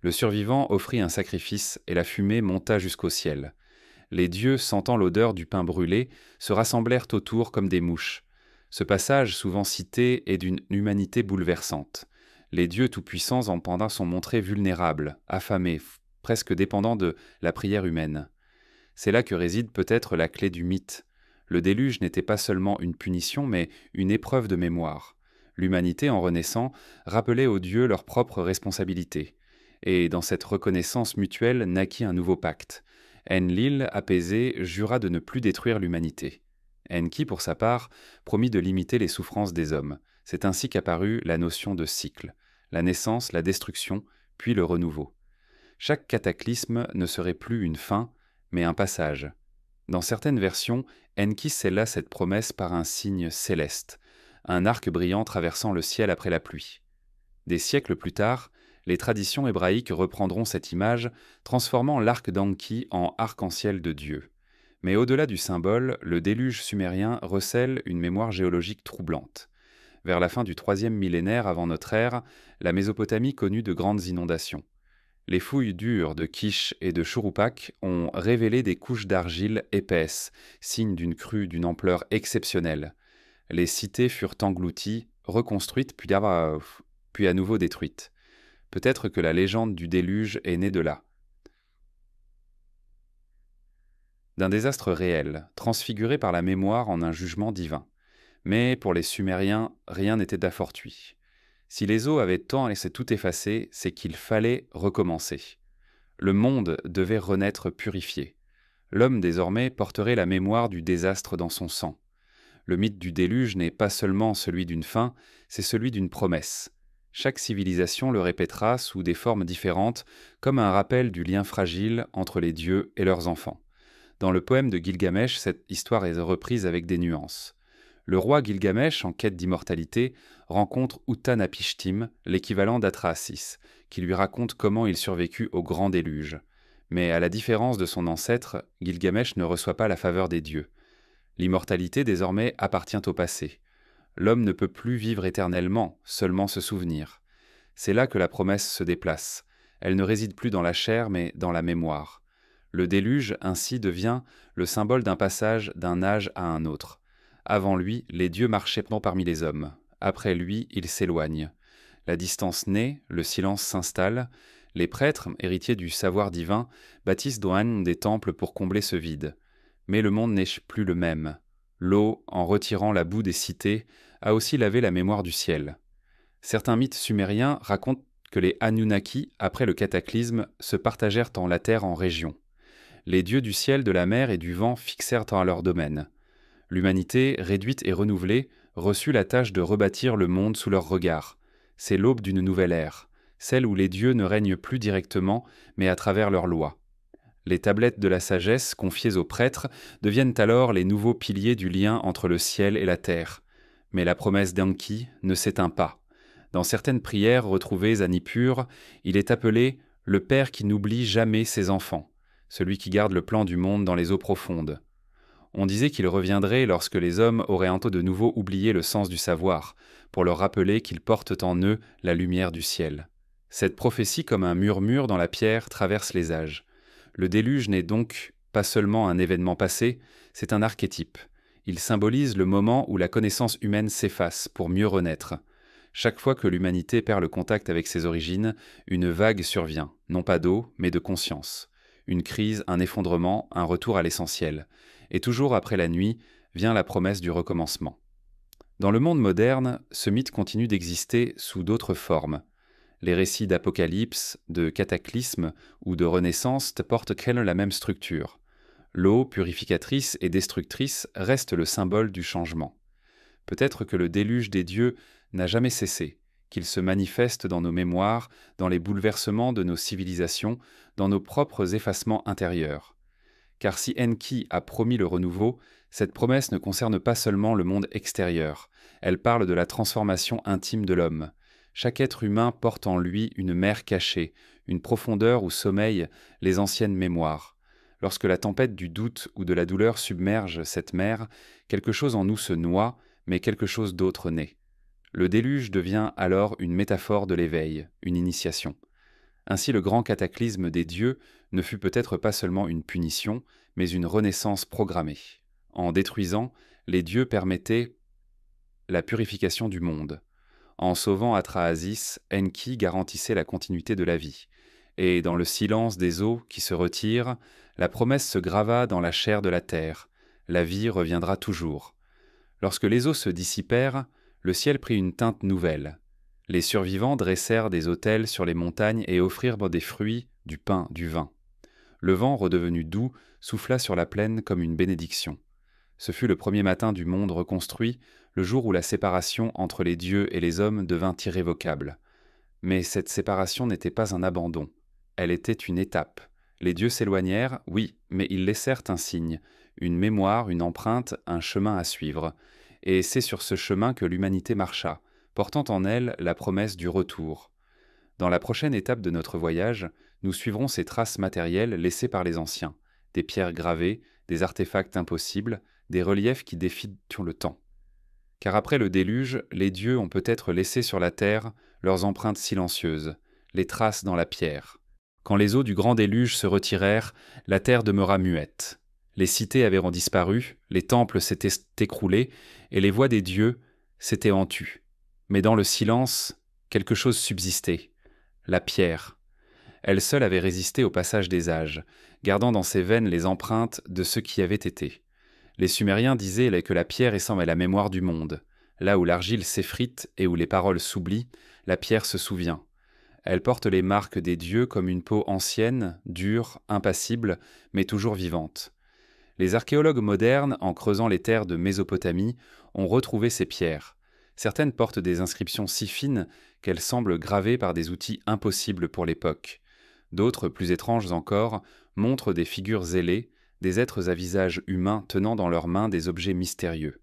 [SPEAKER 1] Le survivant offrit un sacrifice et la fumée monta jusqu'au ciel. Les dieux, sentant l'odeur du pain brûlé, se rassemblèrent autour comme des mouches. Ce passage, souvent cité, est d'une humanité bouleversante. Les dieux tout-puissants en pendant sont montrés vulnérables, affamés, presque dépendants de la prière humaine. C'est là que réside peut-être la clé du mythe. Le déluge n'était pas seulement une punition, mais une épreuve de mémoire. L'humanité, en renaissant, rappelait aux dieux leurs propres responsabilités. Et dans cette reconnaissance mutuelle naquit un nouveau pacte. Enlil, apaisé, jura de ne plus détruire l'humanité. Enki, pour sa part, promit de limiter les souffrances des hommes. C'est ainsi qu'apparut la notion de cycle. La naissance, la destruction, puis le renouveau. Chaque cataclysme ne serait plus une fin, mais un passage. Dans certaines versions, Enki scella cette promesse par un signe céleste, un arc brillant traversant le ciel après la pluie. Des siècles plus tard, les traditions hébraïques reprendront cette image, transformant l'arc d'Enki en arc-en-ciel de Dieu. Mais au-delà du symbole, le déluge sumérien recèle une mémoire géologique troublante. Vers la fin du 3e millénaire avant notre ère, la Mésopotamie connut de grandes inondations. Les fouilles dures de Kish et de Shuruppak ont révélé des couches d'argile épaisses, signe d'une crue d'une ampleur exceptionnelle. Les cités furent englouties, reconstruites puis à nouveau détruites. Peut-être que la légende du déluge est née de là. d'un désastre réel, transfiguré par la mémoire en un jugement divin. Mais pour les Sumériens, rien n'était à fortuit. Si les eaux avaient tant laissé tout effacer, c'est qu'il fallait recommencer. Le monde devait renaître purifié. L'homme désormais porterait la mémoire du désastre dans son sang. Le mythe du déluge n'est pas seulement celui d'une fin, c'est celui d'une promesse. Chaque civilisation le répétera sous des formes différentes, comme un rappel du lien fragile entre les dieux et leurs enfants. Dans le poème de Gilgamesh, cette histoire est reprise avec des nuances. Le roi Gilgamesh, en quête d'immortalité, rencontre Uttanapishtim, l'équivalent d'Atrahasis, qui lui raconte comment il survécut au grand déluge. Mais à la différence de son ancêtre, Gilgamesh ne reçoit pas la faveur des dieux. L'immortalité désormais appartient au passé. L'homme ne peut plus vivre éternellement, seulement se souvenir. C'est là que la promesse se déplace. Elle ne réside plus dans la chair, mais dans la mémoire. Le déluge, ainsi, devient le symbole d'un passage d'un âge à un autre. Avant lui, les dieux marchaient parmi les hommes. Après lui, ils s'éloignent. La distance naît, le silence s'installe. Les prêtres, héritiers du savoir divin, bâtissent des temples pour combler ce vide. Mais le monde n'est plus le même. L'eau, en retirant la boue des cités, a aussi lavé la mémoire du ciel. Certains mythes sumériens racontent que les Anunnaki, après le cataclysme, se partagèrent la terre en régions. Les dieux du ciel, de la mer et du vent fixèrent leur domaine. L'humanité, réduite et renouvelée, reçut la tâche de rebâtir le monde sous leur regard. C'est l'aube d'une nouvelle ère, celle où les dieux ne règnent plus directement, mais à travers leurs lois. Les tablettes de la sagesse, confiées aux prêtres, deviennent alors les nouveaux piliers du lien entre le ciel et la terre. Mais la promesse d'Enki ne s'éteint pas. Dans certaines prières retrouvées à Nippur, il est appelé « le Père qui n'oublie jamais ses enfants », celui qui garde le plan du monde dans les eaux profondes. On disait qu'il reviendrait lorsque les hommes auraient de nouveau oublié le sens du savoir, pour leur rappeler qu'ils portent en eux la lumière du ciel. Cette prophétie, comme un murmure dans la pierre, traverse les âges. Le déluge n'est donc pas seulement un événement passé, c'est un archétype. Il symbolise le moment où la connaissance humaine s'efface pour mieux renaître. Chaque fois que l'humanité perd le contact avec ses origines, une vague survient, non pas d'eau, mais de conscience. Une crise, un effondrement, un retour à l'essentiel. Et toujours après la nuit, vient la promesse du recommencement. Dans le monde moderne, ce mythe continue d'exister sous d'autres formes. Les récits d'apocalypse, de cataclysme ou de renaissance portent la même structure. L'eau, purificatrice et destructrice, reste le symbole du changement. Peut-être que le déluge des dieux n'a jamais cessé, qu'il se manifeste dans nos mémoires, dans les bouleversements de nos civilisations, dans nos propres effacements intérieurs. Car si Enki a promis le renouveau, cette promesse ne concerne pas seulement le monde extérieur, elle parle de la transformation intime de l'homme. Chaque être humain porte en lui une mer cachée, une profondeur où sommeillent les anciennes mémoires. Lorsque la tempête du doute ou de la douleur submerge cette mer, quelque chose en nous se noie, mais quelque chose d'autre naît. Le déluge devient alors une métaphore de l'éveil, une initiation. Ainsi le grand cataclysme des dieux ne fut peut-être pas seulement une punition, mais une renaissance programmée. En détruisant, les dieux permettaient la purification du monde. En sauvant Atrahasis, Enki garantissait la continuité de la vie. Et dans le silence des eaux qui se retirent, la promesse se grava dans la chair de la terre. La vie reviendra toujours. Lorsque les eaux se dissipèrent, le ciel prit une teinte nouvelle. Les survivants dressèrent des autels sur les montagnes et offrirent des fruits, du pain, du vin. Le vent, redevenu doux, souffla sur la plaine comme une bénédiction. Ce fut le premier matin du monde reconstruit, le jour où la séparation entre les dieux et les hommes devint irrévocable. Mais cette séparation n'était pas un abandon. Elle était une étape. Les dieux s'éloignèrent, oui, mais ils laissèrent un signe, une mémoire, une empreinte, un chemin à suivre. Et c'est sur ce chemin que l'humanité marcha, portant en elle la promesse du retour. Dans la prochaine étape de notre voyage, nous suivrons ces traces matérielles laissées par les anciens, des pierres gravées, des artefacts impossibles, des reliefs qui défient le temps. Car après le déluge, les dieux ont peut-être laissé sur la terre leurs empreintes silencieuses, les traces dans la pierre. Quand les eaux du grand déluge se retirèrent, la terre demeura muette. Les cités avaient disparu, les temples s'étaient écroulés, et les voix des dieux s'étaient entues. Mais dans le silence, quelque chose subsistait, la pierre. Elle seule avait résisté au passage des âges, gardant dans ses veines les empreintes de ce qui avait été. Les Sumériens disaient que la pierre est sans la mémoire du monde. Là où l'argile s'effrite et où les paroles s'oublient, la pierre se souvient. Elle porte les marques des dieux comme une peau ancienne, dure, impassible, mais toujours vivante. Les archéologues modernes, en creusant les terres de Mésopotamie, ont retrouvé ces pierres. Certaines portent des inscriptions si fines qu'elles semblent gravées par des outils impossibles pour l'époque. D'autres, plus étranges encore, montrent des figures ailées, des êtres à visage humain tenant dans leurs mains des objets mystérieux.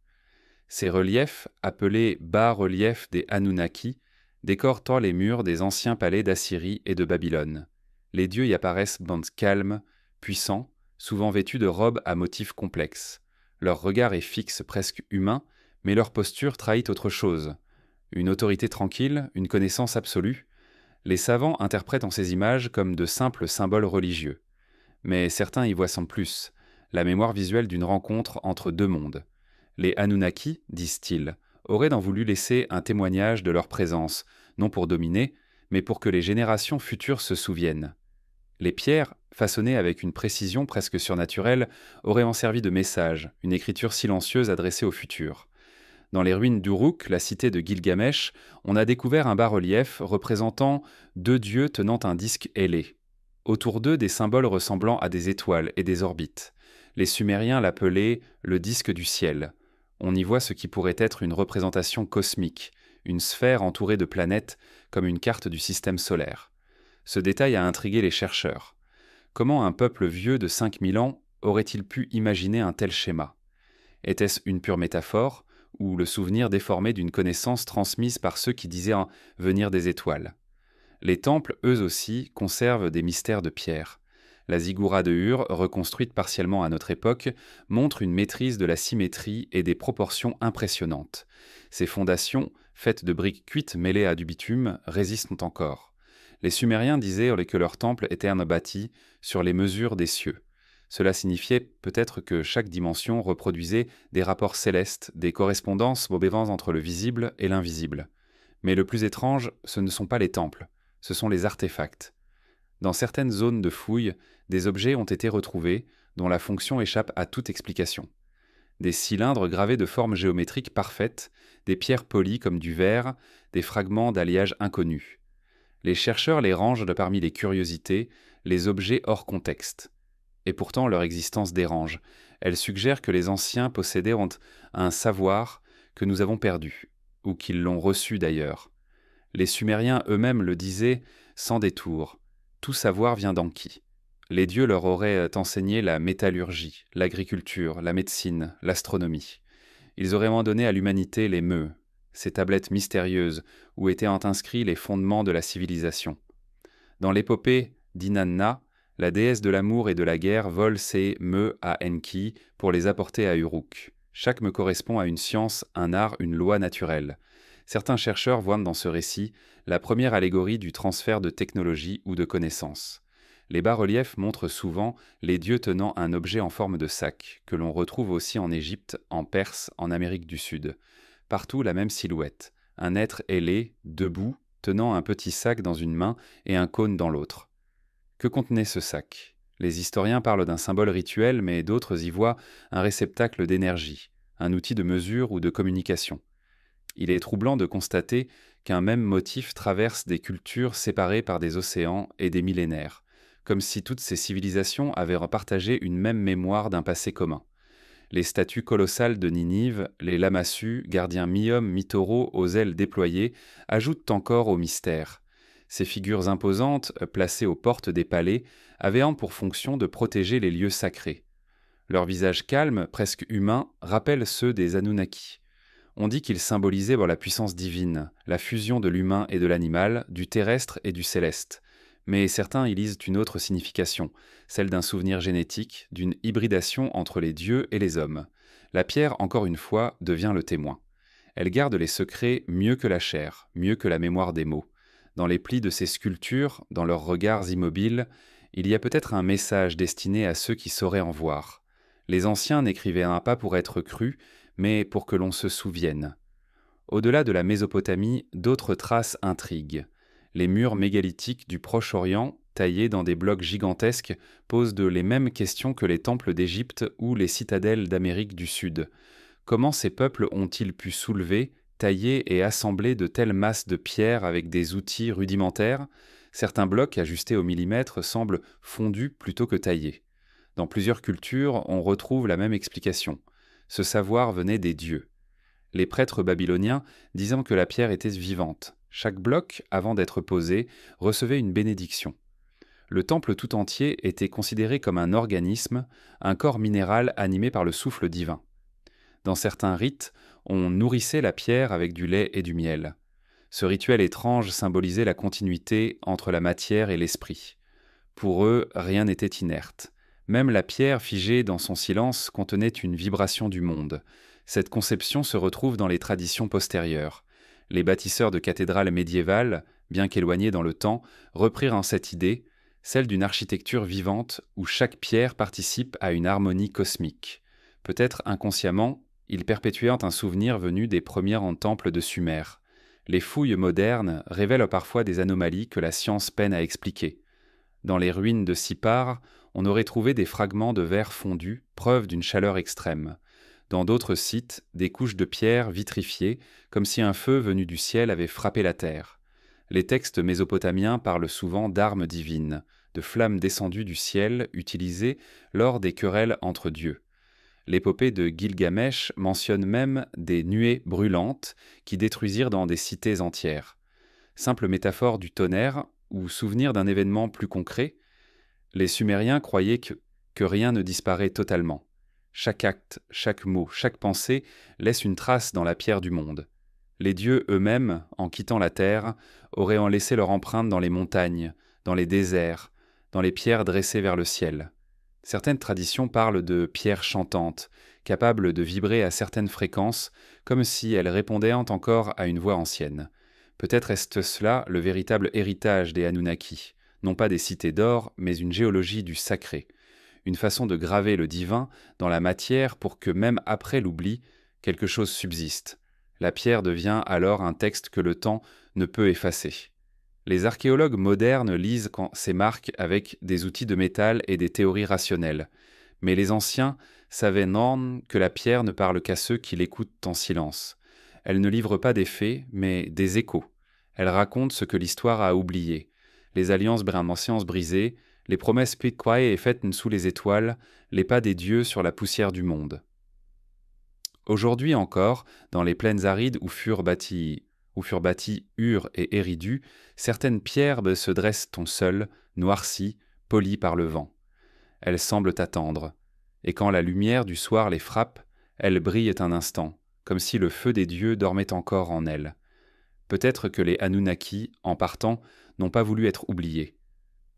[SPEAKER 1] Ces reliefs, appelés bas-reliefs des Anunnaki, décorent tant les murs des anciens palais d'Assyrie et de Babylone. Les dieux y apparaissent bandes calmes, puissants, souvent vêtus de robes à motifs complexes. Leur regard est fixe, presque humain, mais leur posture trahit autre chose. Une autorité tranquille, une connaissance absolue. Les savants interprètent en ces images comme de simples symboles religieux. Mais certains y voient sans plus, la mémoire visuelle d'une rencontre entre deux mondes. Les Anunnaki, disent-ils, auraient voulu laisser un témoignage de leur présence, non pour dominer, mais pour que les générations futures se souviennent. Les pierres, façonnées avec une précision presque surnaturelle, auraient en servi de message, une écriture silencieuse adressée au futur. Dans les ruines d'Uruk, la cité de Gilgamesh, on a découvert un bas-relief représentant deux dieux tenant un disque ailé. Autour d'eux, des symboles ressemblant à des étoiles et des orbites. Les Sumériens l'appelaient le disque du ciel. On y voit ce qui pourrait être une représentation cosmique, une sphère entourée de planètes comme une carte du système solaire. Ce détail a intrigué les chercheurs. Comment un peuple vieux de 5000 ans aurait-il pu imaginer un tel schéma? Était-ce une pure métaphore, ou le souvenir déformé d'une connaissance transmise par ceux qui disaient venir des étoiles? Les temples, eux aussi, conservent des mystères de pierre. La ziggoura de Ur, reconstruite partiellement à notre époque, montre une maîtrise de la symétrie et des proportions impressionnantes. Ces fondations, faites de briques cuites mêlées à du bitume, résistent encore. Les Sumériens disaient que leur temple était bâti sur les mesures des cieux. Cela signifiait peut-être que chaque dimension reproduisait des rapports célestes, des correspondances obéissant entre le visible et l'invisible. Mais le plus étrange, ce ne sont pas les temples, ce sont les artefacts. Dans certaines zones de fouilles, des objets ont été retrouvés dont la fonction échappe à toute explication. Des cylindres gravés de formes géométriques parfaites, des pierres polies comme du verre, des fragments d'alliage inconnus. Les chercheurs les rangent parmi les curiosités, les objets hors contexte. Et pourtant leur existence dérange. Elle suggère que les anciens possédaient un savoir que nous avons perdu, ou qu'ils l'ont reçu d'ailleurs. Les Sumériens eux-mêmes le disaient sans détour. Tout savoir vient d'Enki. Les dieux leur auraient enseigné la métallurgie, l'agriculture, la médecine, l'astronomie. Ils auraient donné à l'humanité les meux, ces tablettes mystérieuses où étaient inscrits les fondements de la civilisation. Dans l'épopée d'Inanna, la déesse de l'amour et de la guerre vole ces meux à Enki pour les apporter à Uruk. Chaque meux correspond à une science, un art, une loi naturelle. Certains chercheurs voient dans ce récit la première allégorie du transfert de technologie ou de connaissances. Les bas-reliefs montrent souvent les dieux tenant un objet en forme de sac, que l'on retrouve aussi en Égypte, en Perse, en Amérique du Sud. Partout la même silhouette, un être ailé, debout, tenant un petit sac dans une main et un cône dans l'autre. Que contenait ce sac? Les historiens parlent d'un symbole rituel, mais d'autres y voient un réceptacle d'énergie, un outil de mesure ou de communication. Il est troublant de constater qu'un même motif traverse des cultures séparées par des océans et des millénaires, comme si toutes ces civilisations avaient partagé une même mémoire d'un passé commun. Les statues colossales de Ninive, les lamassus, gardiens mi-hommes, mi-taureaux aux ailes déployées, ajoutent encore au mystère. Ces figures imposantes, placées aux portes des palais, avaient pour fonction de protéger les lieux sacrés. Leurs visages calmes, presque humains, rappellent ceux des Anunnaki. On dit qu'ils symbolisaient la puissance divine, la fusion de l'humain et de l'animal, du terrestre et du céleste. Mais certains y lisent une autre signification, celle d'un souvenir génétique, d'une hybridation entre les dieux et les hommes. La pierre, encore une fois, devient le témoin. Elle garde les secrets mieux que la chair, mieux que la mémoire des mots. Dans les plis de ces sculptures, dans leurs regards immobiles, il y a peut-être un message destiné à ceux qui sauraient en voir. Les anciens n'écrivaient pas pour être crus, mais pour que l'on se souvienne. Au-delà de la Mésopotamie, d'autres traces intriguent. Les murs mégalithiques du Proche-Orient, taillés dans des blocs gigantesques posent les mêmes questions que les temples d'Égypte ou les citadelles d'Amérique du Sud. Comment ces peuples ont-ils pu soulever, tailler et assembler de telles masses de pierres avec des outils rudimentaires? Certains blocs ajustés au millimètre semblent fondus plutôt que taillés. Dans plusieurs cultures, on retrouve la même explication. Ce savoir venait des dieux. Les prêtres babyloniens disant que la pierre était vivante. Chaque bloc, avant d'être posé, recevait une bénédiction. Le temple tout entier était considéré comme un organisme, un corps minéral animé par le souffle divin. Dans certains rites, on nourrissait la pierre avec du lait et du miel. Ce rituel étrange symbolisait la continuité entre la matière et l'esprit. Pour eux, rien n'était inerte. Même la pierre figée dans son silence contenait une vibration du monde. Cette conception se retrouve dans les traditions postérieures. Les bâtisseurs de cathédrales médiévales, bien qu'éloignés dans le temps, reprirent cette idée, celle d'une architecture vivante où chaque pierre participe à une harmonie cosmique. Peut-être inconsciemment, ils perpétuaient un souvenir venu des premiers temples de Sumer. Les fouilles modernes révèlent parfois des anomalies que la science peine à expliquer. Dans les ruines de Sippar, on aurait trouvé des fragments de verre fondu, preuve d'une chaleur extrême. Dans d'autres sites, des couches de pierre vitrifiées, comme si un feu venu du ciel avait frappé la terre. Les textes mésopotamiens parlent souvent d'armes divines, de flammes descendues du ciel utilisées lors des querelles entre dieux. L'épopée de Gilgamesh mentionne même des nuées brûlantes qui détruisirent dans des cités entières. Simple métaphore du tonnerre ou souvenir d'un événement plus concret, les Sumériens croyaient que rien ne disparaît totalement. Chaque acte, chaque mot, chaque pensée laisse une trace dans la pierre du monde. Les dieux eux-mêmes, en quittant la terre, auraient en laissé leur empreinte dans les montagnes, dans les déserts, dans les pierres dressées vers le ciel. Certaines traditions parlent de pierres chantantes, capables de vibrer à certaines fréquences, comme si elles répondaient encore à une voix ancienne. Peut-être est-ce cela le véritable héritage des Anunnaki, non pas des cités d'or, mais une géologie du sacré, une façon de graver le divin dans la matière pour que même après l'oubli, quelque chose subsiste. La pierre devient alors un texte que le temps ne peut effacer. Les archéologues modernes lisent ces marques avec des outils de métal et des théories rationnelles. Mais les anciens savaient non que la pierre ne parle qu'à ceux qui l'écoutent en silence. Elle ne livre pas des faits, mais des échos. Elle raconte ce que l'histoire a oublié. Les alliances brisées, les promesses piquées et faites sous les étoiles, les pas des dieux sur la poussière du monde. Aujourd'hui encore, dans les plaines arides où furent bâtis Ur et Eridu, certaines pierres se dressent seules, noircies, polies par le vent. Elles semblent attendre, et quand la lumière du soir les frappe, elles brillent un instant, comme si le feu des dieux dormait encore en elles. Peut-être que les Anunnaki, en partant, n'ont pas voulu être oubliés.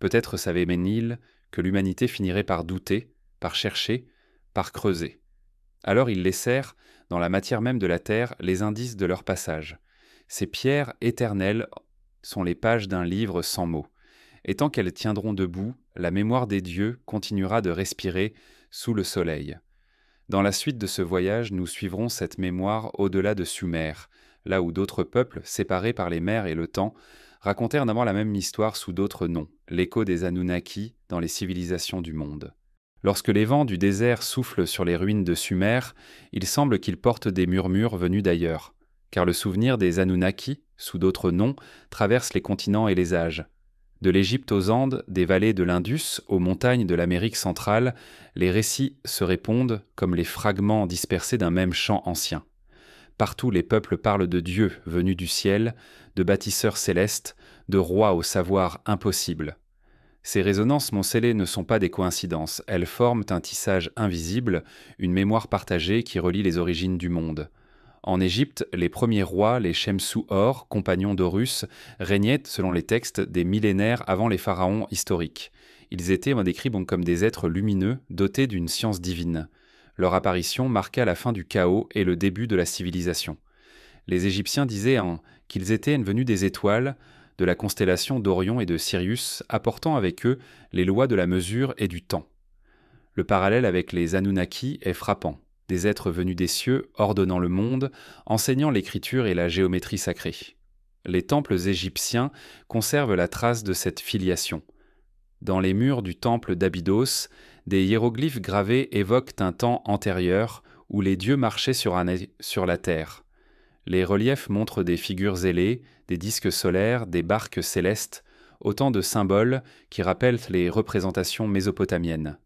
[SPEAKER 1] Peut-être savait Ménil que l'humanité finirait par douter, par chercher, par creuser. Alors ils laissèrent, dans la matière même de la terre, les indices de leur passage. Ces pierres éternelles sont les pages d'un livre sans mots. Et tant qu'elles tiendront debout, la mémoire des dieux continuera de respirer sous le soleil. Dans la suite de ce voyage, nous suivrons cette mémoire au-delà de Sumer, là où d'autres peuples, séparés par les mers et le temps, racontèrent d'abord la même histoire sous d'autres noms, l'écho des Anunnaki dans les civilisations du monde. Lorsque les vents du désert soufflent sur les ruines de Sumer, il semble qu'ils portent des murmures venus d'ailleurs, car le souvenir des Anunnaki, sous d'autres noms, traverse les continents et les âges. De l'Égypte aux Andes, des vallées de l'Indus aux montagnes de l'Amérique centrale, les récits se répondent comme les fragments dispersés d'un même chant ancien. Partout les peuples parlent de dieux venus du ciel, de bâtisseurs célestes, de rois au savoir impossible. Ces résonances moncellées ne sont pas des coïncidences, elles forment un tissage invisible, une mémoire partagée qui relie les origines du monde. En Égypte, les premiers rois, les Shemsu-Hor, compagnons d'Horus, régnaient, selon les textes, des millénaires avant les pharaons historiques. Ils étaient décrits comme des êtres lumineux, dotés d'une science divine. Leur apparition marqua la fin du chaos et le début de la civilisation. Les Égyptiens disaient qu'ils étaient venus des étoiles, de la constellation d'Orion et de Sirius, apportant avec eux les lois de la mesure et du temps. Le parallèle avec les Anunnaki est frappant. Des êtres venus des cieux, ordonnant le monde, enseignant l'écriture et la géométrie sacrée. Les temples égyptiens conservent la trace de cette filiation. Dans les murs du temple d'Abydos, des hiéroglyphes gravés évoquent un temps antérieur où les dieux marchaient sur la terre. Les reliefs montrent des figures ailées, des disques solaires, des barques célestes, autant de symboles qui rappellent les représentations mésopotamiennes.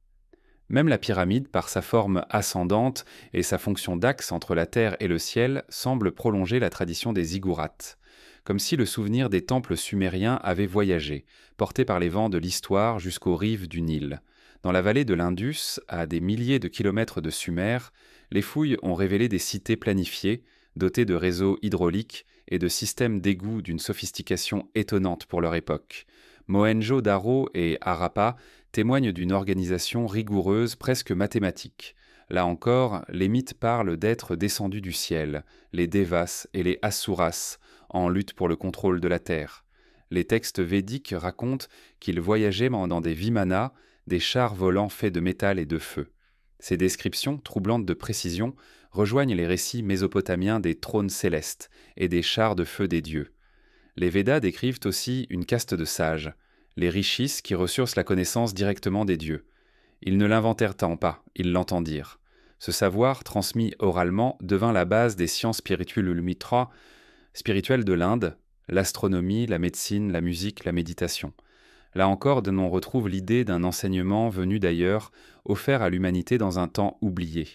[SPEAKER 1] Même la pyramide, par sa forme ascendante et sa fonction d'axe entre la terre et le ciel, semble prolonger la tradition des ziggourats, comme si le souvenir des temples sumériens avait voyagé, porté par les vents de l'histoire jusqu'aux rives du Nil. Dans la vallée de l'Indus, à des milliers de kilomètres de Sumer, les fouilles ont révélé des cités planifiées, dotées de réseaux hydrauliques et de systèmes d'égouts d'une sophistication étonnante pour leur époque. Mohenjo-Daro et Harappa témoignent d'une organisation rigoureuse, presque mathématique. Là encore, les mythes parlent d'êtres descendus du ciel, les Devas et les Asuras, en lutte pour le contrôle de la terre. Les textes védiques racontent qu'ils voyageaient dans des vimanas, des chars volants faits de métal et de feu. Ces descriptions, troublantes de précision, rejoignent les récits mésopotamiens des trônes célestes et des chars de feu des dieux. Les Védas décrivent aussi une caste de sages, les rishis qui reçurent la connaissance directement des dieux. Ils ne l'inventèrent pas, ils l'entendirent. Ce savoir, transmis oralement, devint la base des sciences spirituelles de l'Inde, l'astronomie, la médecine, la musique, la méditation. Là encore, on retrouve l'idée d'un enseignement venu d'ailleurs, offert à l'humanité dans un temps oublié.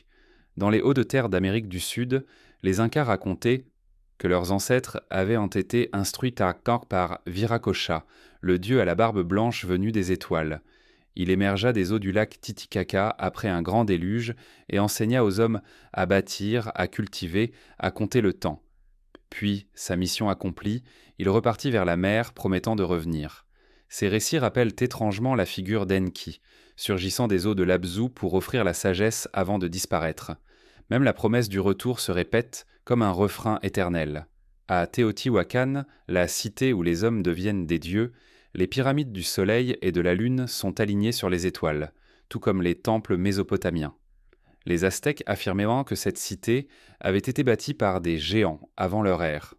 [SPEAKER 1] Dans les hauts-de-terre d'Amérique du Sud, les Incas racontaient que leurs ancêtres avaient été instruits à Caen par Viracocha, le dieu à la barbe blanche venu des étoiles. Il émergea des eaux du lac Titicaca après un grand déluge et enseigna aux hommes à bâtir, à cultiver, à compter le temps. Puis, sa mission accomplie, il repartit vers la mer, promettant de revenir. Ces récits rappellent étrangement la figure d'Enki, surgissant des eaux de l'Abzu pour offrir la sagesse avant de disparaître. Même la promesse du retour se répète comme un refrain éternel. À Teotihuacan, la cité où les hommes deviennent des dieux, les pyramides du soleil et de la lune sont alignées sur les étoiles, tout comme les temples mésopotamiens. Les Aztèques affirmaient que cette cité avait été bâtie par des géants avant leur ère.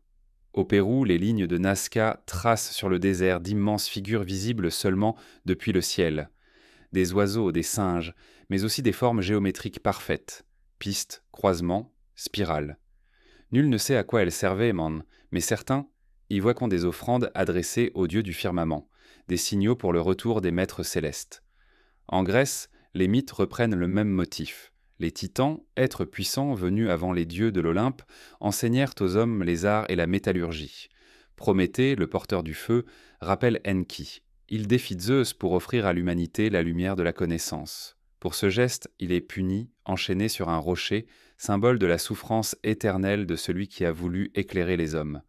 [SPEAKER 1] Au Pérou, les lignes de Nazca tracent sur le désert d'immenses figures visibles seulement depuis le ciel. Des oiseaux, des singes, mais aussi des formes géométriques parfaites. Pistes, croisements, spirales. Nul ne sait à quoi elles servaient, mais certains y voient des offrandes adressées aux dieux du firmament, des signaux pour le retour des maîtres célestes. En Grèce, les mythes reprennent le même motif. Les titans, êtres puissants venus avant les dieux de l'Olympe, enseignèrent aux hommes les arts et la métallurgie. Prométhée, le porteur du feu, rappelle Enki. Il défie Zeus pour offrir à l'humanité la lumière de la connaissance. Pour ce geste, il est puni, enchaîné sur un rocher, symbole de la souffrance éternelle de celui qui a voulu éclairer les hommes.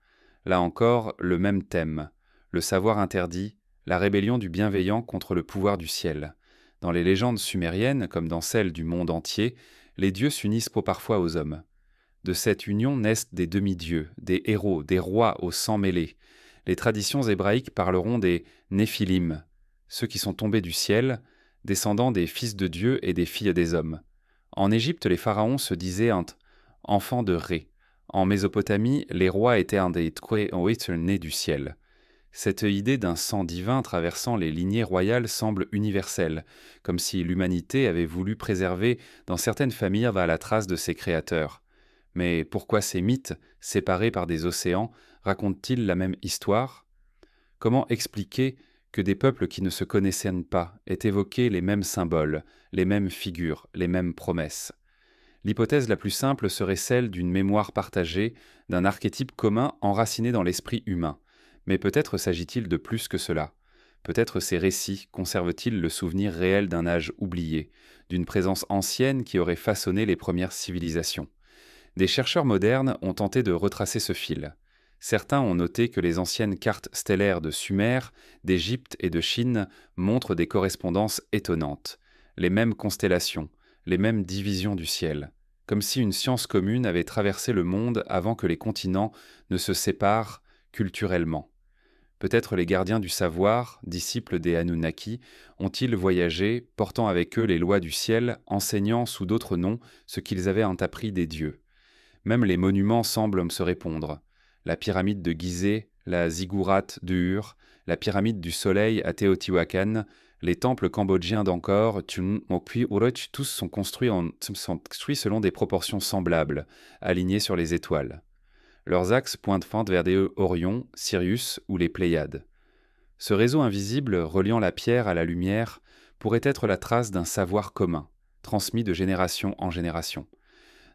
[SPEAKER 1] Là encore, le même thème, le savoir interdit, la rébellion du bienveillant contre le pouvoir du ciel. Dans les légendes sumériennes, comme dans celles du monde entier, les dieux s'unissent parfois aux hommes. De cette union naissent des demi-dieux, des héros, des rois au sang mêlé. Les traditions hébraïques parleront des Néphilim, ceux qui sont tombés du ciel, descendants des fils de Dieu et des filles des hommes. En Égypte, les pharaons se disaient enfants de Ré. En Mésopotamie, les rois étaient des Tquehuitl nés du ciel. Cette idée d'un sang divin traversant les lignées royales semble universelle, comme si l'humanité avait voulu préserver dans certaines familles la trace de ses créateurs. Mais pourquoi ces mythes, séparés par des océans, racontent-ils la même histoire ? Comment expliquer que des peuples qui ne se connaissaient pas aient évoqué les mêmes symboles, les mêmes figures, les mêmes promesses ? L'hypothèse la plus simple serait celle d'une mémoire partagée, d'un archétype commun enraciné dans l'esprit humain. Mais peut-être s'agit-il de plus que cela. Peut-être ces récits conservent-ils le souvenir réel d'un âge oublié, d'une présence ancienne qui aurait façonné les premières civilisations. Des chercheurs modernes ont tenté de retracer ce fil. Certains ont noté que les anciennes cartes stellaires de Sumer, d'Égypte et de Chine montrent des correspondances étonnantes. Les mêmes constellations, les mêmes divisions du ciel. Comme si une science commune avait traversé le monde avant que les continents ne se séparent culturellement. Peut-être les gardiens du savoir, disciples des Anunnaki, ont-ils voyagé, portant avec eux les lois du ciel, enseignant sous d'autres noms ce qu'ils avaient appris des dieux. Même les monuments semblent se répondre. La pyramide de Gizeh, la ziggourate de Ur, la pyramide du soleil à Teotihuacan, Les temples cambodgiens d'Angkor, Mokpui Urech, tous sont construits selon des proportions semblables, alignés sur les étoiles. Leurs axes pointent vers des Orion, Sirius ou les Pléiades. Ce réseau invisible reliant la pierre à la lumière pourrait être la trace d'un savoir commun, transmis de génération en génération.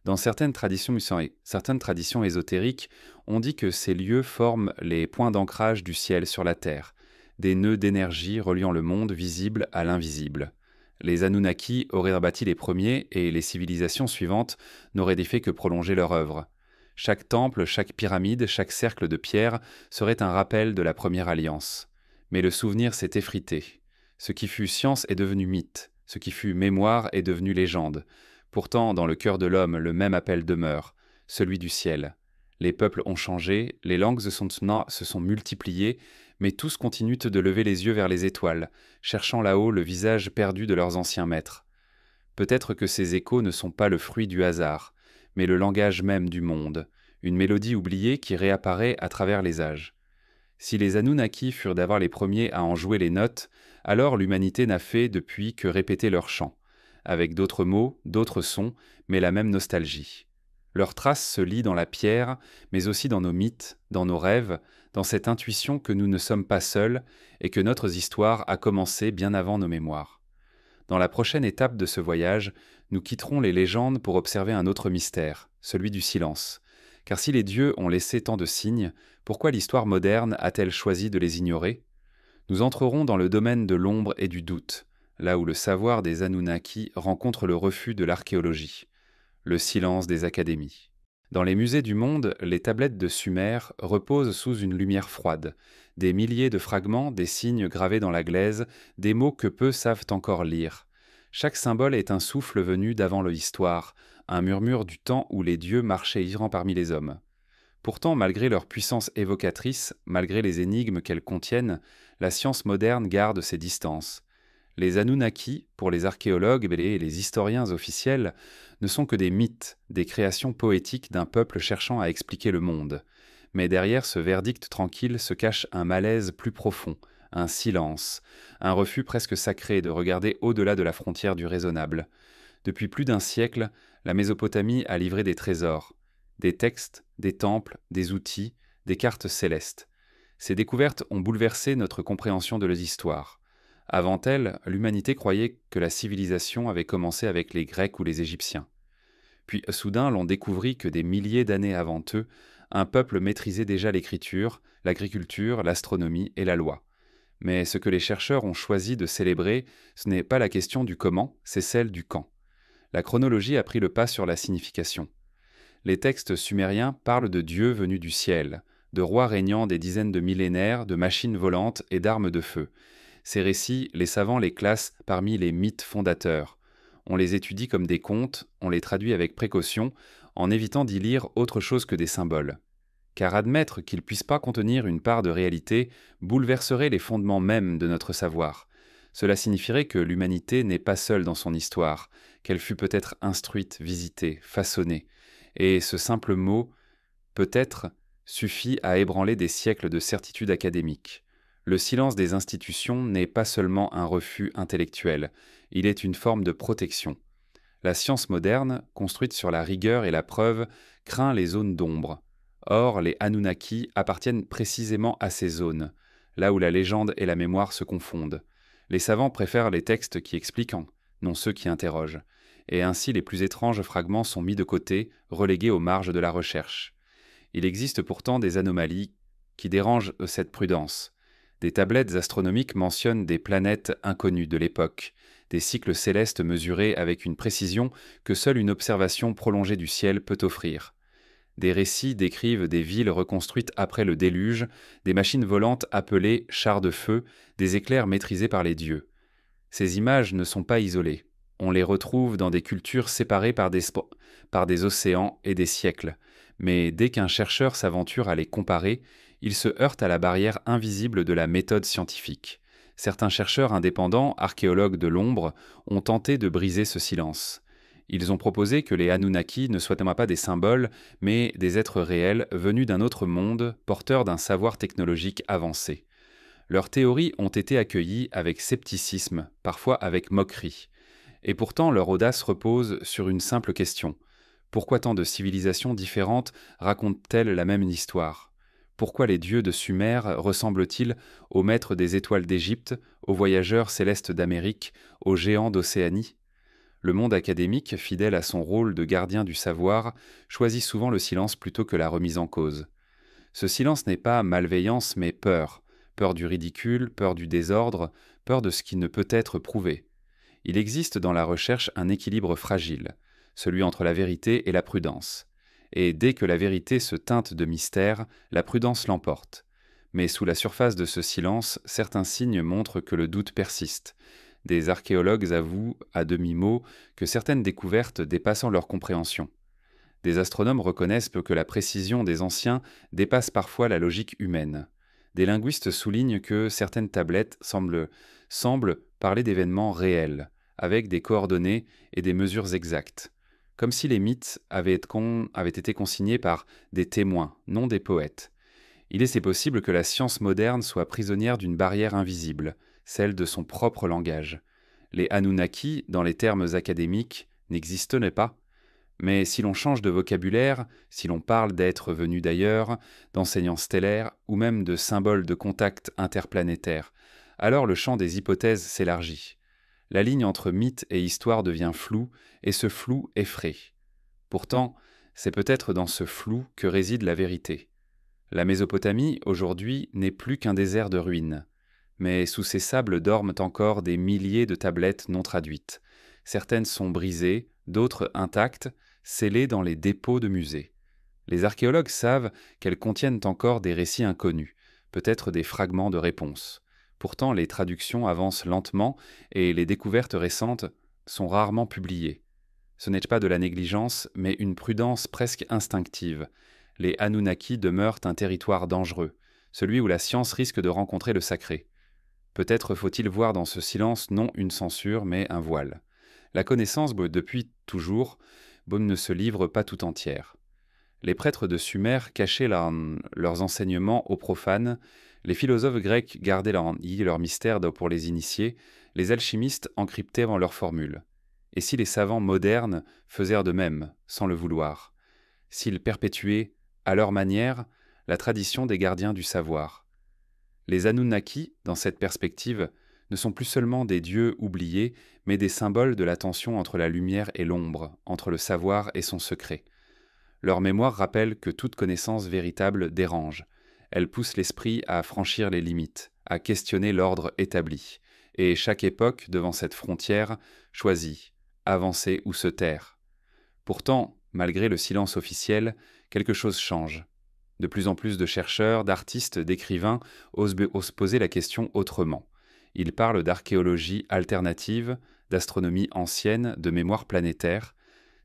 [SPEAKER 1] Dans certaines traditions ésotériques, on dit que ces lieux forment les points d'ancrage du ciel sur la terre, des nœuds d'énergie reliant le monde visible à l'invisible. Les Anunnaki auraient bâti les premiers et les civilisations suivantes n'auraient fait que prolonger leur œuvre. Chaque temple, chaque pyramide, chaque cercle de pierre serait un rappel de la première alliance. Mais le souvenir s'est effrité. Ce qui fut science est devenu mythe, ce qui fut mémoire est devenu légende. Pourtant, dans le cœur de l'homme, le même appel demeure, celui du ciel. Les peuples ont changé, les langues se sont multipliées, mais tous continuent de lever les yeux vers les étoiles, cherchant là-haut le visage perdu de leurs anciens maîtres. Peut-être que ces échos ne sont pas le fruit du hasard, mais le langage même du monde, une mélodie oubliée qui réapparaît à travers les âges. Si les Anunnaki furent d'avoir les premiers à en jouer les notes, alors l'humanité n'a fait depuis que répéter leurs chants, avec d'autres mots, d'autres sons, mais la même nostalgie. Leur trace se lit dans la pierre, mais aussi dans nos mythes, dans nos rêves, dans cette intuition que nous ne sommes pas seuls et que notre histoire a commencé bien avant nos mémoires. Dans la prochaine étape de ce voyage, nous quitterons les légendes pour observer un autre mystère, celui du silence. Car si les dieux ont laissé tant de signes, pourquoi l'histoire moderne a-t-elle choisi de les ignorer ? Nous entrerons dans le domaine de l'ombre et du doute, là où le savoir des Anunnaki rencontre le refus de l'archéologie, le silence des académies. Dans les musées du monde, les tablettes de Sumer reposent sous une lumière froide, des milliers de fragments, des signes gravés dans la glaise, des mots que peu savent encore lire. Chaque symbole est un souffle venu d'avant l'histoire, un murmure du temps où les dieux marchaient errants parmi les hommes. Pourtant, malgré leur puissance évocatrice, malgré les énigmes qu'elles contiennent, la science moderne garde ses distances. Les Anunnaki, pour les archéologues et les historiens officiels, ne sont que des mythes, des créations poétiques d'un peuple cherchant à expliquer le monde. Mais derrière ce verdict tranquille se cache un malaise plus profond, un silence, un refus presque sacré de regarder au-delà de la frontière du raisonnable. Depuis plus d'un siècle, la Mésopotamie a livré des trésors, des textes, des temples, des outils, des cartes célestes. Ces découvertes ont bouleversé notre compréhension de l'histoire. Avant elle, l'humanité croyait que la civilisation avait commencé avec les Grecs ou les Égyptiens. Puis soudain, l'on découvrit que des milliers d'années avant eux, un peuple maîtrisait déjà l'écriture, l'agriculture, l'astronomie et la loi. Mais ce que les chercheurs ont choisi de célébrer, ce n'est pas la question du comment, c'est celle du quand. La chronologie a pris le pas sur la signification. Les textes sumériens parlent de dieux venus du ciel, de rois régnant des dizaines de millénaires, de machines volantes et d'armes de feu. Ces récits, les savants les classent parmi les mythes fondateurs. On les étudie comme des contes, on les traduit avec précaution, en évitant d'y lire autre chose que des symboles. Car admettre qu'ils ne puissent pas contenir une part de réalité bouleverserait les fondements mêmes de notre savoir. Cela signifierait que l'humanité n'est pas seule dans son histoire, qu'elle fut peut-être instruite, visitée, façonnée. Et ce simple mot « peut-être » suffit à ébranler des siècles de certitudes académiques. Le silence des institutions n'est pas seulement un refus intellectuel, il est une forme de protection. La science moderne, construite sur la rigueur et la preuve, craint les zones d'ombre. Or, les Anunnaki appartiennent précisément à ces zones, là où la légende et la mémoire se confondent. Les savants préfèrent les textes qui expliquent, non ceux qui interrogent. Et ainsi les plus étranges fragments sont mis de côté, relégués aux marges de la recherche. Il existe pourtant des anomalies qui dérangent cette prudence. Des tablettes astronomiques mentionnent des planètes inconnues de l'époque, des cycles célestes mesurés avec une précision que seule une observation prolongée du ciel peut offrir. Des récits décrivent des villes reconstruites après le déluge, des machines volantes appelées chars de feu, des éclairs maîtrisés par les dieux. Ces images ne sont pas isolées. On les retrouve dans des cultures séparées par des océans et des siècles. Mais dès qu'un chercheur s'aventure à les comparer, il se heurte à la barrière invisible de la méthode scientifique. Certains chercheurs indépendants, archéologues de l'ombre, ont tenté de briser ce silence. Ils ont proposé que les Anunnaki ne soient pas des symboles, mais des êtres réels venus d'un autre monde, porteurs d'un savoir technologique avancé. Leurs théories ont été accueillies avec scepticisme, parfois avec moquerie. Et pourtant, leur audace repose sur une simple question. Pourquoi tant de civilisations différentes racontent-elles la même histoire? Pourquoi les dieux de Sumer ressemblent-ils aux maîtres des étoiles d'Égypte, aux voyageurs célestes d'Amérique, aux géants d'Océanie? Le monde académique, fidèle à son rôle de gardien du savoir, choisit souvent le silence plutôt que la remise en cause. Ce silence n'est pas malveillance mais peur, peur du ridicule, peur du désordre, peur de ce qui ne peut être prouvé. Il existe dans la recherche un équilibre fragile, celui entre la vérité et la prudence. Et dès que la vérité se teinte de mystère, la prudence l'emporte. Mais sous la surface de ce silence, certains signes montrent que le doute persiste. Des archéologues avouent, à demi-mot, que certaines découvertes dépassent leur compréhension. Des astronomes reconnaissent que la précision des anciens dépasse parfois la logique humaine. Des linguistes soulignent que certaines tablettes semblent parler d'événements réels, avec des coordonnées et des mesures exactes, comme si les mythes avaient été consignés par des témoins, non des poètes. Il est possible que la science moderne soit prisonnière d'une barrière invisible, celle de son propre langage. Les Anunnaki, dans les termes académiques, n'existaient pas. Mais si l'on change de vocabulaire, si l'on parle d'êtres venus d'ailleurs, d'enseignants stellaires ou même de symboles de contact interplanétaire, alors le champ des hypothèses s'élargit. La ligne entre mythe et histoire devient floue, et ce flou effraie. Pourtant, c'est peut-être dans ce flou que réside la vérité. La Mésopotamie, aujourd'hui, n'est plus qu'un désert de ruines. Mais sous ces sables dorment encore des milliers de tablettes non traduites. Certaines sont brisées, d'autres intactes, scellées dans les dépôts de musées. Les archéologues savent qu'elles contiennent encore des récits inconnus, peut-être des fragments de réponses. Pourtant, les traductions avancent lentement et les découvertes récentes sont rarement publiées. Ce n'est pas de la négligence, mais une prudence presque instinctive. Les Anunnaki demeurent un territoire dangereux, celui où la science risque de rencontrer le sacré. Peut-être faut-il voir dans ce silence non une censure, mais un voile. La connaissance, depuis toujours, ne se livre pas tout entière. Les prêtres de Sumer cachaient leurs enseignements aux profanes, les philosophes grecs gardaient leur mystère pour les initiés, les alchimistes encryptaient leurs formules. Et si les savants modernes faisaient de même, sans le vouloir? S'ils perpétuaient, à leur manière, la tradition des gardiens du savoir? Les Anunnaki, dans cette perspective, ne sont plus seulement des dieux oubliés, mais des symboles de la tension entre la lumière et l'ombre, entre le savoir et son secret. Leur mémoire rappelle que toute connaissance véritable dérange. Elle pousse l'esprit à franchir les limites, à questionner l'ordre établi. Et chaque époque, devant cette frontière, choisit, avancer ou se taire. Pourtant, malgré le silence officiel, quelque chose change. De plus en plus de chercheurs, d'artistes, d'écrivains osent poser la question autrement. Ils parlent d'archéologie alternative, d'astronomie ancienne, de mémoire planétaire.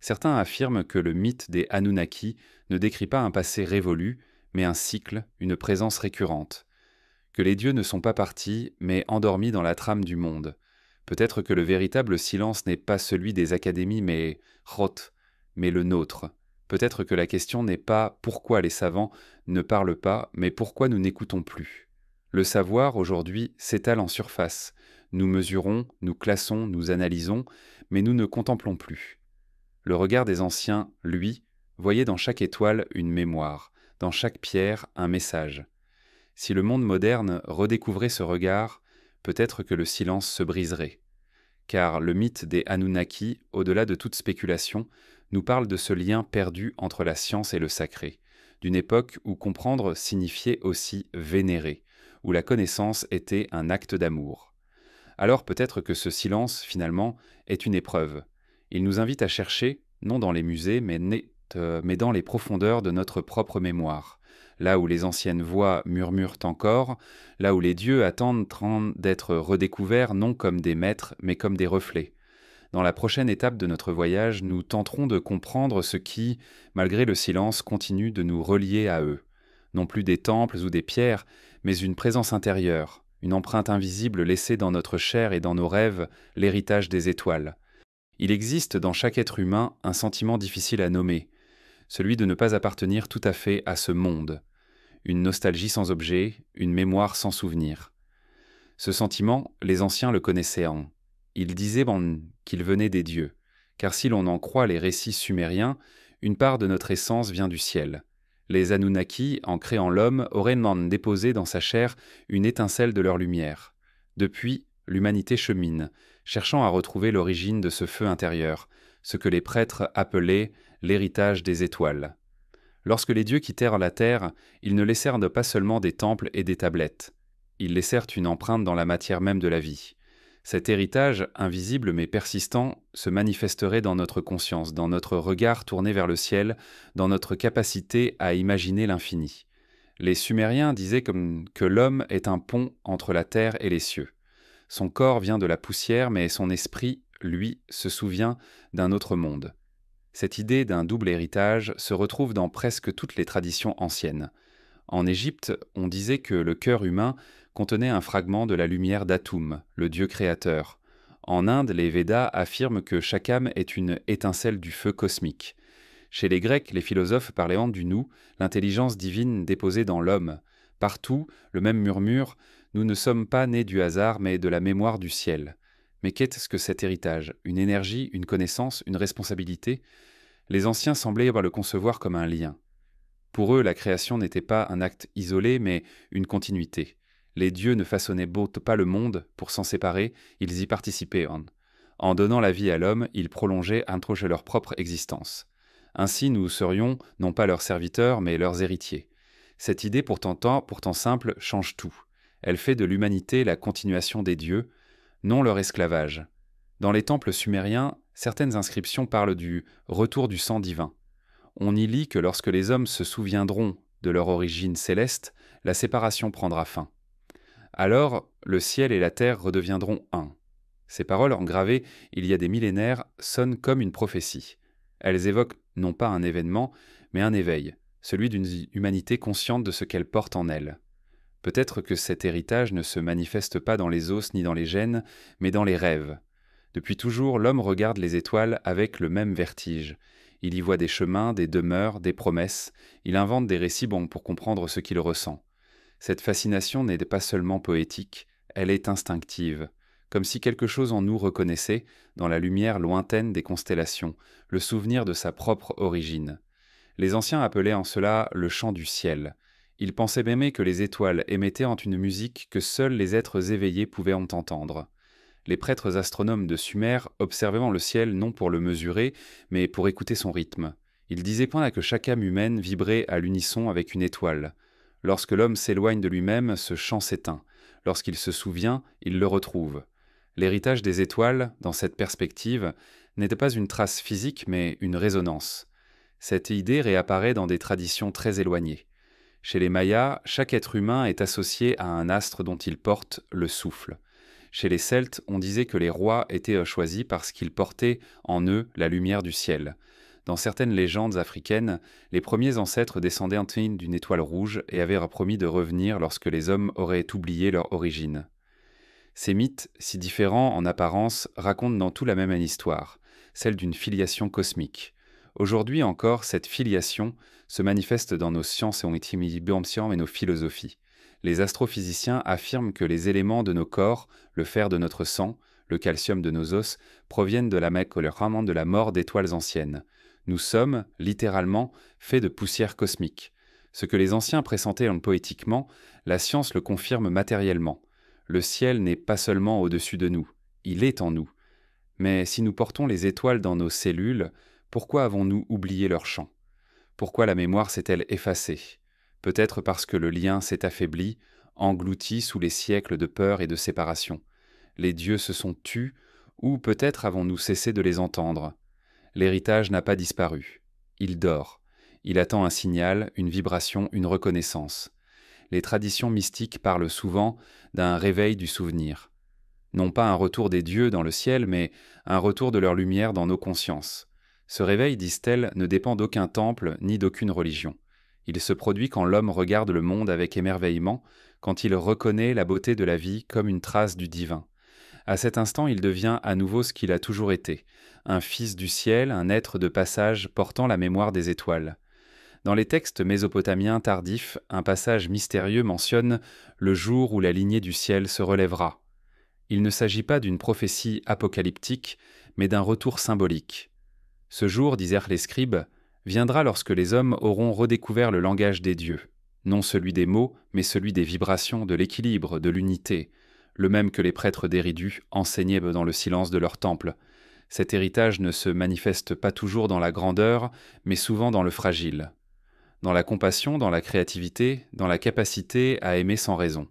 [SPEAKER 1] Certains affirment que le mythe des Anunnaki ne décrit pas un passé révolu, mais un cycle, une présence récurrente. Que les dieux ne sont pas partis, mais endormis dans la trame du monde. Peut-être que le véritable silence n'est pas celui des académies, mais le nôtre. Peut-être que la question n'est pas pourquoi les savants ne parlent pas, mais pourquoi nous n'écoutons plus. Le savoir, aujourd'hui, s'étale en surface. Nous mesurons, nous classons, nous analysons, mais nous ne contemplons plus. Le regard des anciens, lui, voyait dans chaque étoile une mémoire, dans chaque pierre un message. Si le monde moderne redécouvrait ce regard, peut-être que le silence se briserait. Car le mythe des Anunnaki, au-delà de toute spéculation, nous parle de ce lien perdu entre la science et le sacré, d'une époque où comprendre signifiait aussi vénérer, où la connaissance était un acte d'amour. Alors peut-être que ce silence, finalement, est une épreuve. Il nous invite à chercher, non dans les musées, mais dans les profondeurs de notre propre mémoire, là où les anciennes voix murmurent encore, là où les dieux attendent d'être redécouverts non comme des maîtres, mais comme des reflets. Dans la prochaine étape de notre voyage, nous tenterons de comprendre ce qui, malgré le silence, continue de nous relier à eux. Non plus des temples ou des pierres, mais une présence intérieure, une empreinte invisible laissée dans notre chair et dans nos rêves, l'héritage des étoiles. Il existe dans chaque être humain un sentiment difficile à nommer, celui de ne pas appartenir tout à fait à ce monde. Une nostalgie sans objet, une mémoire sans souvenir. Ce sentiment, les anciens le connaissaient en. Ils disaient qu'il venait des dieux, car si l'on en croit les récits sumériens, une part de notre essence vient du ciel. Les Anunnaki, en créant l'homme, auraient déposé dans sa chair une étincelle de leur lumière. Depuis, l'humanité chemine, cherchant à retrouver l'origine de ce feu intérieur, ce que les prêtres appelaient l'héritage des étoiles. Lorsque les dieux quittèrent la terre, ils ne laissèrent pas seulement des temples et des tablettes. Ils laissèrent une empreinte dans la matière même de la vie. Cet héritage, invisible mais persistant, se manifesterait dans notre conscience, dans notre regard tourné vers le ciel, dans notre capacité à imaginer l'infini. Les Sumériens disaient que l'homme est un pont entre la terre et les cieux. Son corps vient de la poussière, mais son esprit, lui, se souvient d'un autre monde. Cette idée d'un double héritage se retrouve dans presque toutes les traditions anciennes. En Égypte, on disait que le cœur humain contenait un fragment de la lumière d'Atum, le dieu créateur. En Inde, les Védas affirment que chaque âme est une étincelle du feu cosmique. Chez les Grecs, les philosophes parlaient du nous, l'intelligence divine déposée dans l'homme. Partout, le même murmure, nous ne sommes pas nés du hasard, mais de la mémoire du ciel. Mais qu'est-ce que cet héritage? Une énergie, une connaissance, une responsabilité? Les anciens semblaient le concevoir comme un lien. Pour eux, la création n'était pas un acte isolé, mais une continuité. Les dieux ne façonnaient pas le monde pour s'en séparer, ils y participaient. En donnant la vie à l'homme, ils prolongeaient leur propre existence. Ainsi, nous serions non pas leurs serviteurs, mais leurs héritiers. Cette idée pourtant simple change tout. Elle fait de l'humanité la continuation des dieux, non leur esclavage. Dans les temples sumériens, certaines inscriptions parlent du retour du sang divin. On y lit que lorsque les hommes se souviendront de leur origine céleste, la séparation prendra fin. Alors, le ciel et la terre redeviendront un. Ces paroles engravées il y a des millénaires sonnent comme une prophétie. Elles évoquent non pas un événement, mais un éveil, celui d'une humanité consciente de ce qu'elle porte en elle. Peut-être que cet héritage ne se manifeste pas dans les os ni dans les gènes, mais dans les rêves. Depuis toujours, l'homme regarde les étoiles avec le même vertige. Il y voit des chemins, des demeures, des promesses. Il invente des récits pour comprendre ce qu'il ressent. Cette fascination n'est pas seulement poétique, elle est instinctive, comme si quelque chose en nous reconnaissait, dans la lumière lointaine des constellations, le souvenir de sa propre origine. Les anciens appelaient en cela le chant du ciel. Ils pensaient même que les étoiles émettaient une musique que seuls les êtres éveillés pouvaient entendre. Les prêtres astronomes de Sumer observaient le ciel non pour le mesurer, mais pour écouter son rythme. Ils disaient que chaque âme humaine vibrait à l'unisson avec une étoile. Lorsque l'homme s'éloigne de lui-même, ce chant s'éteint. Lorsqu'il se souvient, il le retrouve. L'héritage des étoiles, dans cette perspective, n'était pas une trace physique, mais une résonance. Cette idée réapparaît dans des traditions très éloignées. Chez les Mayas, chaque être humain est associé à un astre dont il porte le souffle. Chez les Celtes, on disait que les rois étaient choisis parce qu'ils portaient en eux la lumière du ciel. Dans certaines légendes africaines, les premiers ancêtres descendaient d'une étoile rouge et avaient promis de revenir lorsque les hommes auraient oublié leur origine. Ces mythes, si différents en apparence, racontent dans tout la même histoire, celle d'une filiation cosmique. Aujourd'hui encore, cette filiation se manifeste dans nos sciences et nos philosophies. Les astrophysiciens affirment que les éléments de nos corps, le fer de notre sang, le calcium de nos os, proviennent de la mort d'étoiles anciennes. Nous sommes, littéralement, faits de poussière cosmique. Ce que les anciens pressentaient poétiquement, la science le confirme matériellement. Le ciel n'est pas seulement au-dessus de nous, il est en nous. Mais si nous portons les étoiles dans nos cellules, pourquoi avons-nous oublié leur chant? Pourquoi la mémoire s'est-elle effacée? Peut-être parce que le lien s'est affaibli, englouti sous les siècles de peur et de séparation. Les dieux se sont tus, ou peut-être avons-nous cessé de les entendre. L'héritage n'a pas disparu. Il dort. Il attend un signal, une vibration, une reconnaissance. Les traditions mystiques parlent souvent d'un réveil du souvenir. Non pas un retour des dieux dans le ciel, mais un retour de leur lumière dans nos consciences. Ce réveil, disent-elles, ne dépend d'aucun temple ni d'aucune religion. Il se produit quand l'homme regarde le monde avec émerveillement, quand il reconnaît la beauté de la vie comme une trace du divin. À cet instant, il devient à nouveau ce qu'il a toujours été, un fils du ciel, un être de passage portant la mémoire des étoiles. Dans les textes mésopotamiens tardifs, un passage mystérieux mentionne le jour où la lignée du ciel se relèvera. Il ne s'agit pas d'une prophétie apocalyptique, mais d'un retour symbolique. Ce jour, disèrent les scribes, viendra lorsque les hommes auront redécouvert le langage des dieux, non celui des mots, mais celui des vibrations, de l'équilibre, de l'unité, le même que les prêtres d'Éridu enseignaient dans le silence de leur temple. Cet héritage ne se manifeste pas toujours dans la grandeur, mais souvent dans le fragile, dans la compassion, dans la créativité, dans la capacité à aimer sans raison.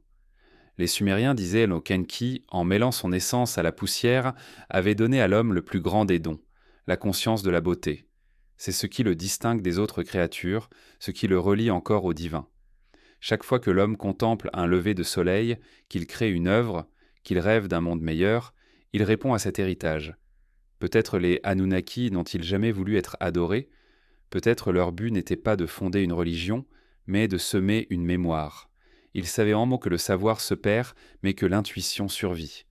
[SPEAKER 1] Les Sumériens disaient qu'Enki, en mêlant son essence à la poussière, avait donné à l'homme le plus grand des dons, la conscience de la beauté. C'est ce qui le distingue des autres créatures, ce qui le relie encore au divin. Chaque fois que l'homme contemple un lever de soleil, qu'il crée une œuvre, qu'il rêve d'un monde meilleur, il répond à cet héritage. Peut-être les Anunnaki n'ont-ils jamais voulu être adorés, peut-être leur but n'était pas de fonder une religion, mais de semer une mémoire. Ils savaient en mots que le savoir se perd, mais que l'intuition survit.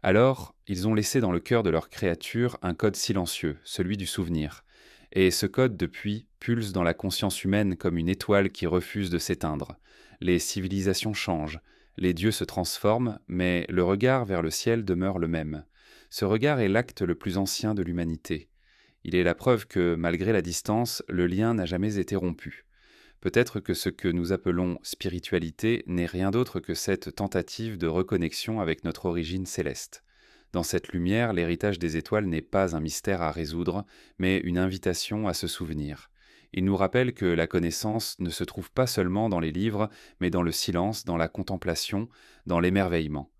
[SPEAKER 1] Alors, ils ont laissé dans le cœur de leur créature un code silencieux, celui du souvenir. Et ce code, depuis, pulse dans la conscience humaine comme une étoile qui refuse de s'éteindre. Les civilisations changent, les dieux se transforment, mais le regard vers le ciel demeure le même. Ce regard est l'acte le plus ancien de l'humanité. Il est la preuve que, malgré la distance, le lien n'a jamais été rompu. Peut-être que ce que nous appelons spiritualité n'est rien d'autre que cette tentative de reconnexion avec notre origine céleste. Dans cette lumière, l'héritage des étoiles n'est pas un mystère à résoudre, mais une invitation à se souvenir. Il nous rappelle que la connaissance ne se trouve pas seulement dans les livres, mais dans le silence, dans la contemplation, dans l'émerveillement.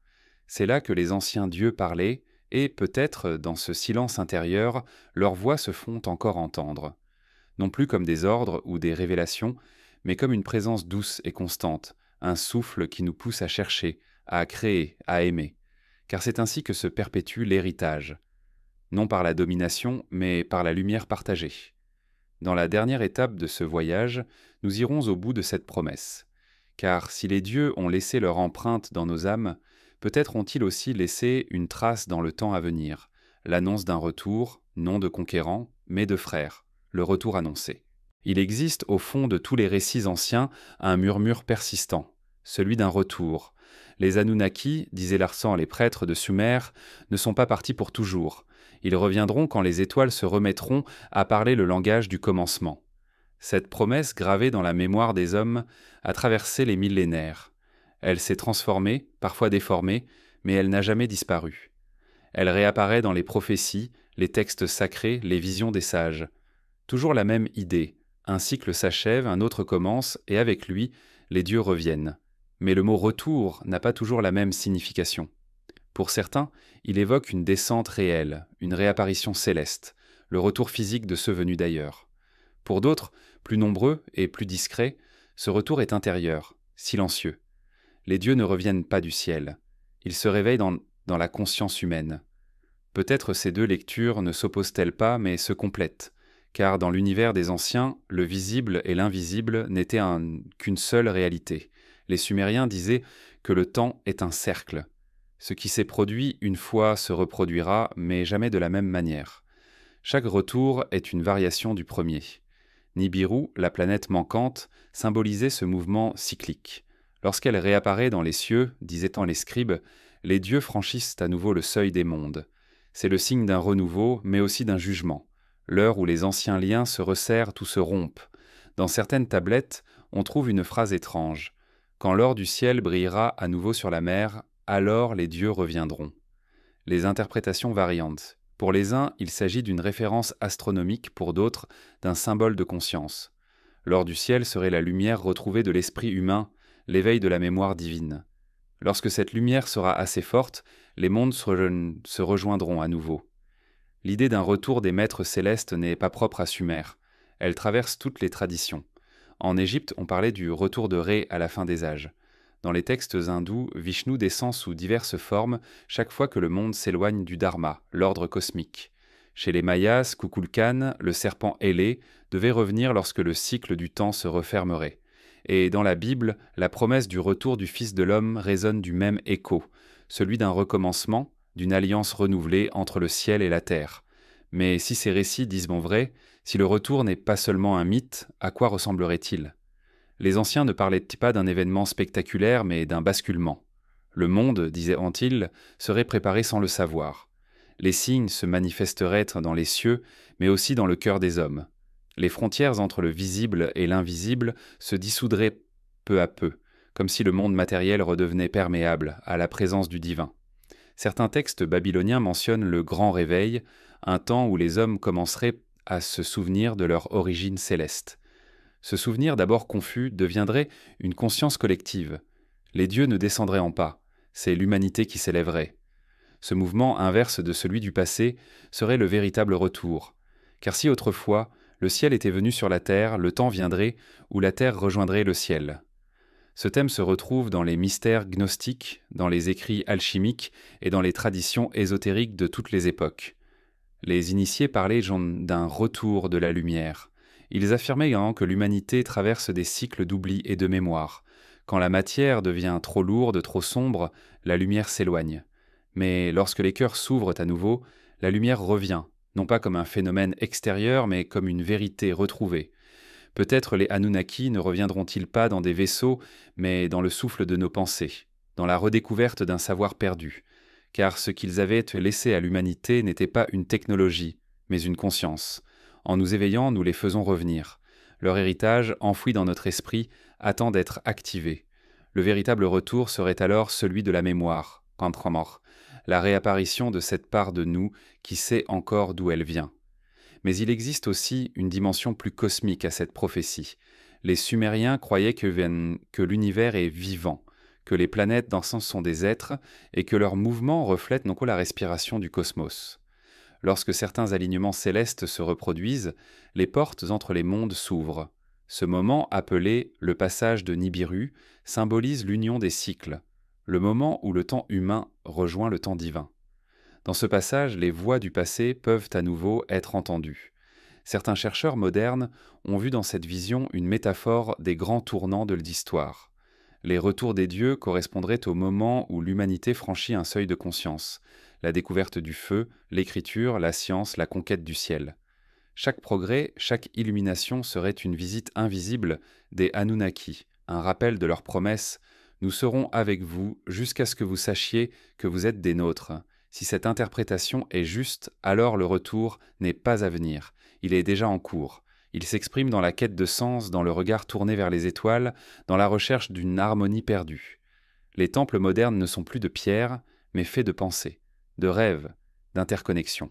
[SPEAKER 1] C'est là que les anciens dieux parlaient, et peut-être, dans ce silence intérieur, leurs voix se font encore entendre. Non plus comme des ordres ou des révélations, mais comme une présence douce et constante, un souffle qui nous pousse à chercher, à créer, à aimer. Car c'est ainsi que se perpétue l'héritage. Non par la domination, mais par la lumière partagée. Dans la dernière étape de ce voyage, nous irons au bout de cette promesse. Car si les dieux ont laissé leur empreinte dans nos âmes, peut-être ont-ils aussi laissé une trace dans le temps à venir, l'annonce d'un retour, non de conquérants, mais de frères, le retour annoncé. Il existe au fond de tous les récits anciens un murmure persistant, celui d'un retour. Les Anunnaki, disaient Larsan, les prêtres de Sumer, ne sont pas partis pour toujours. Ils reviendront quand les étoiles se remettront à parler le langage du commencement. Cette promesse gravée dans la mémoire des hommes a traversé les millénaires. Elle s'est transformée, parfois déformée, mais elle n'a jamais disparu. Elle réapparaît dans les prophéties, les textes sacrés, les visions des sages. Toujours la même idée. Un cycle s'achève, un autre commence, et avec lui, les dieux reviennent. Mais le mot « retour » n'a pas toujours la même signification. Pour certains, il évoque une descente réelle, une réapparition céleste, le retour physique de ceux venus d'ailleurs. Pour d'autres, plus nombreux et plus discrets, ce retour est intérieur, silencieux. Les dieux ne reviennent pas du ciel. Ils se réveillent dans la conscience humaine. Peut-être ces deux lectures ne s'opposent-elles pas, mais se complètent, car dans l'univers des anciens, le visible et l'invisible n'étaient qu'une seule réalité. Les Sumériens disaient que le temps est un cercle. Ce qui s'est produit une fois se reproduira, mais jamais de la même manière. Chaque retour est une variation du premier. Nibiru, la planète manquante, symbolisait ce mouvement cyclique. Lorsqu'elle réapparaît dans les cieux, disaient-en les scribes, les dieux franchissent à nouveau le seuil des mondes. C'est le signe d'un renouveau, mais aussi d'un jugement. L'heure où les anciens liens se resserrent ou se rompent. Dans certaines tablettes, on trouve une phrase étrange. « Quand l'or du ciel brillera à nouveau sur la mer, alors les dieux reviendront. » Les interprétations variantes. Pour les uns, il s'agit d'une référence astronomique, pour d'autres, d'un symbole de conscience. L'or du ciel serait la lumière retrouvée de l'esprit humain, l'éveil de la mémoire divine. Lorsque cette lumière sera assez forte, les mondes se rejoindront à nouveau. L'idée d'un retour des maîtres célestes n'est pas propre à Sumer. Elle traverse toutes les traditions. En Égypte, on parlait du retour de Ré à la fin des âges. Dans les textes hindous, Vishnu descend sous diverses formes chaque fois que le monde s'éloigne du Dharma, l'ordre cosmique. Chez les Mayas, Kukulkan, le serpent ailé, devait revenir lorsque le cycle du temps se refermerait. Et dans la Bible, la promesse du retour du Fils de l'homme résonne du même écho, celui d'un recommencement, d'une alliance renouvelée entre le ciel et la terre. Mais si ces récits disent bon vrai, Si le retour n'est pas seulement un mythe, à quoi ressemblerait-il? Les anciens ne parlaient pas d'un événement spectaculaire, mais d'un basculement. Le monde, disaient-ils, serait préparé sans le savoir. Les signes se manifesteraient dans les cieux, mais aussi dans le cœur des hommes. Les frontières entre le visible et l'invisible se dissoudraient peu à peu, comme si le monde matériel redevenait perméable à la présence du divin. Certains textes babyloniens mentionnent le grand réveil, un temps où les hommes commenceraient à se souvenir de leur origine céleste. Ce souvenir d'abord confus deviendrait une conscience collective. Les dieux ne descendraient en pas, c'est l'humanité qui s'élèverait. Ce mouvement inverse de celui du passé serait le véritable retour. Car si autrefois, le ciel était venu sur la terre, le temps viendrait où la terre rejoindrait le ciel. Ce thème se retrouve dans les mystères gnostiques, dans les écrits alchimiques et dans les traditions ésotériques de toutes les époques. Les initiés parlaient d'un retour de la lumière. Ils affirmaient également que l'humanité traverse des cycles d'oubli et de mémoire. Quand la matière devient trop lourde, trop sombre, la lumière s'éloigne. Mais lorsque les cœurs s'ouvrent à nouveau, la lumière revient, non pas comme un phénomène extérieur, mais comme une vérité retrouvée. Peut-être les Anunnaki ne reviendront-ils pas dans des vaisseaux, mais dans le souffle de nos pensées, dans la redécouverte d'un savoir perdu, car ce qu'ils avaient laissé à l'humanité n'était pas une technologie, mais une conscience. En nous éveillant, nous les faisons revenir. Leur héritage, enfoui dans notre esprit, attend d'être activé. Le véritable retour serait alors celui de la mémoire, Pantramor, la réapparition de cette part de nous qui sait encore d'où elle vient. Mais il existe aussi une dimension plus cosmique à cette prophétie. Les Sumériens croyaient que l'univers est vivant, que les planètes dans ce sens sont des êtres et que leurs mouvements reflètent non pas la respiration du cosmos. Lorsque certains alignements célestes se reproduisent, les portes entre les mondes s'ouvrent. Ce moment, appelé le passage de Nibiru, symbolise l'union des cycles, le moment où le temps humain rejoint le temps divin. Dans ce passage, les voix du passé peuvent à nouveau être entendues. Certains chercheurs modernes ont vu dans cette vision une métaphore des grands tournants de l'histoire. Les retours des dieux correspondraient au moment où l'humanité franchit un seuil de conscience, la découverte du feu, l'écriture, la science, la conquête du ciel. Chaque progrès, chaque illumination serait une visite invisible des Anunnaki, un rappel de leur promesse « Nous serons avec vous jusqu'à ce que vous sachiez que vous êtes des nôtres ». Si cette interprétation est juste, alors le retour n'est pas à venir, il est déjà en cours. Il s'exprime dans la quête de sens, dans le regard tourné vers les étoiles, dans la recherche d'une harmonie perdue. Les temples modernes ne sont plus de pierre, mais faits de pensée, de rêves, d'interconnexion.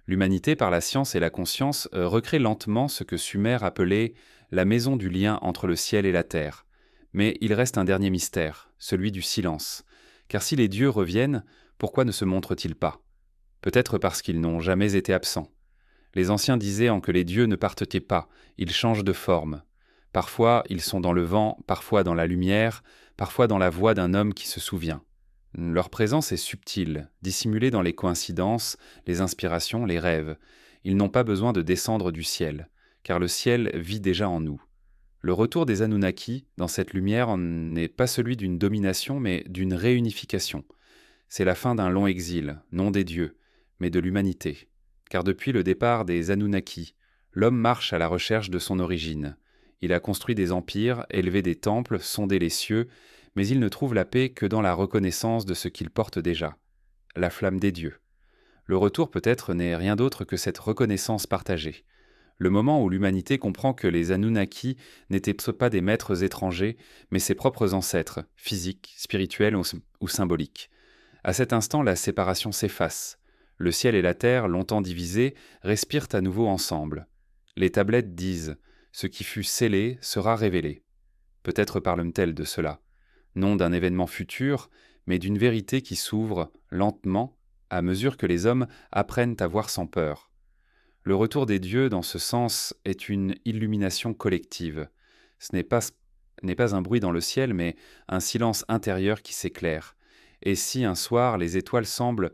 [SPEAKER 1] L'humanité, par la science et la conscience, recrée lentement ce que Sumer appelait la maison du lien entre le ciel et la terre. Mais il reste un dernier mystère, celui du silence. Car si les dieux reviennent, pourquoi ne se montrent-ils pas? Peut-être parce qu'ils n'ont jamais été absents. Les anciens disaient que les dieux ne partent pas, ils changent de forme. Parfois ils sont dans le vent, parfois dans la lumière, parfois dans la voix d'un homme qui se souvient. Leur présence est subtile, dissimulée dans les coïncidences, les inspirations, les rêves. Ils n'ont pas besoin de descendre du ciel, car le ciel vit déjà en nous. Le retour des Anunnaki, dans cette lumière, n'est pas celui d'une domination, mais d'une réunification. C'est la fin d'un long exil, non des dieux, mais de l'humanité. Car depuis le départ des Anunnaki, l'homme marche à la recherche de son origine. Il a construit des empires, élevé des temples, sondé les cieux, mais il ne trouve la paix que dans la reconnaissance de ce qu'il porte déjà, la flamme des dieux. Le retour peut-être n'est rien d'autre que cette reconnaissance partagée. Le moment où l'humanité comprend que les Anunnaki n'étaient pas des maîtres étrangers, mais ses propres ancêtres, physiques, spirituels ou symboliques. À cet instant, la séparation s'efface. Le ciel et la terre, longtemps divisés, respirent à nouveau ensemble. Les tablettes disent « Ce qui fut scellé sera révélé ». Peut-être parlent-elles de cela, non d'un événement futur, mais d'une vérité qui s'ouvre lentement à mesure que les hommes apprennent à voir sans peur. Le retour des dieux, dans ce sens, est une illumination collective. Ce n'est pas un bruit dans le ciel, mais un silence intérieur qui s'éclaire. Et si un soir les étoiles semblent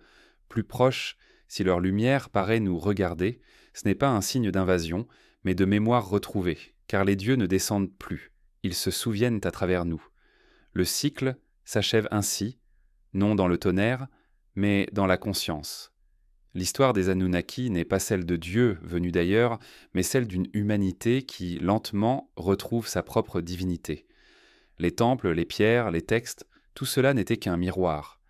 [SPEAKER 1] plus proches, si leur lumière paraît nous regarder, ce n'est pas un signe d'invasion, mais de mémoire retrouvée, car les dieux ne descendent plus, ils se souviennent à travers nous. Le cycle s'achève ainsi, non dans le tonnerre, mais dans la conscience. L'histoire des Anunnaki n'est pas celle de Dieu venu d'ailleurs, mais celle d'une humanité qui, lentement, retrouve sa propre divinité. Les temples, les pierres, les textes, tout cela n'était qu'un miroir.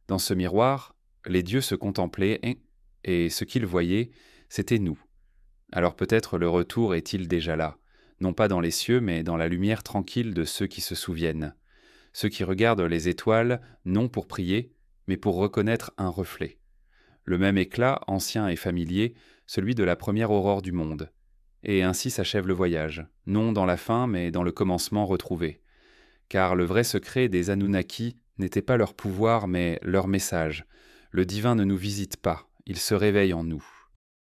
[SPEAKER 1] Dans ce miroir, les dieux se contemplaient et ce qu'ils voyaient, c'était nous. Alors peut-être le retour est-il déjà là, non pas dans les cieux, mais dans la lumière tranquille de ceux qui se souviennent, ceux qui regardent les étoiles non pour prier, mais pour reconnaître un reflet. Le même éclat, ancien et familier, celui de la première aurore du monde. Et ainsi s'achève le voyage, non dans la fin, mais dans le commencement retrouvé. Car le vrai secret des Anunnaki n'était pas leur pouvoir, mais leur message. Le divin ne nous visite pas, il se réveille en nous.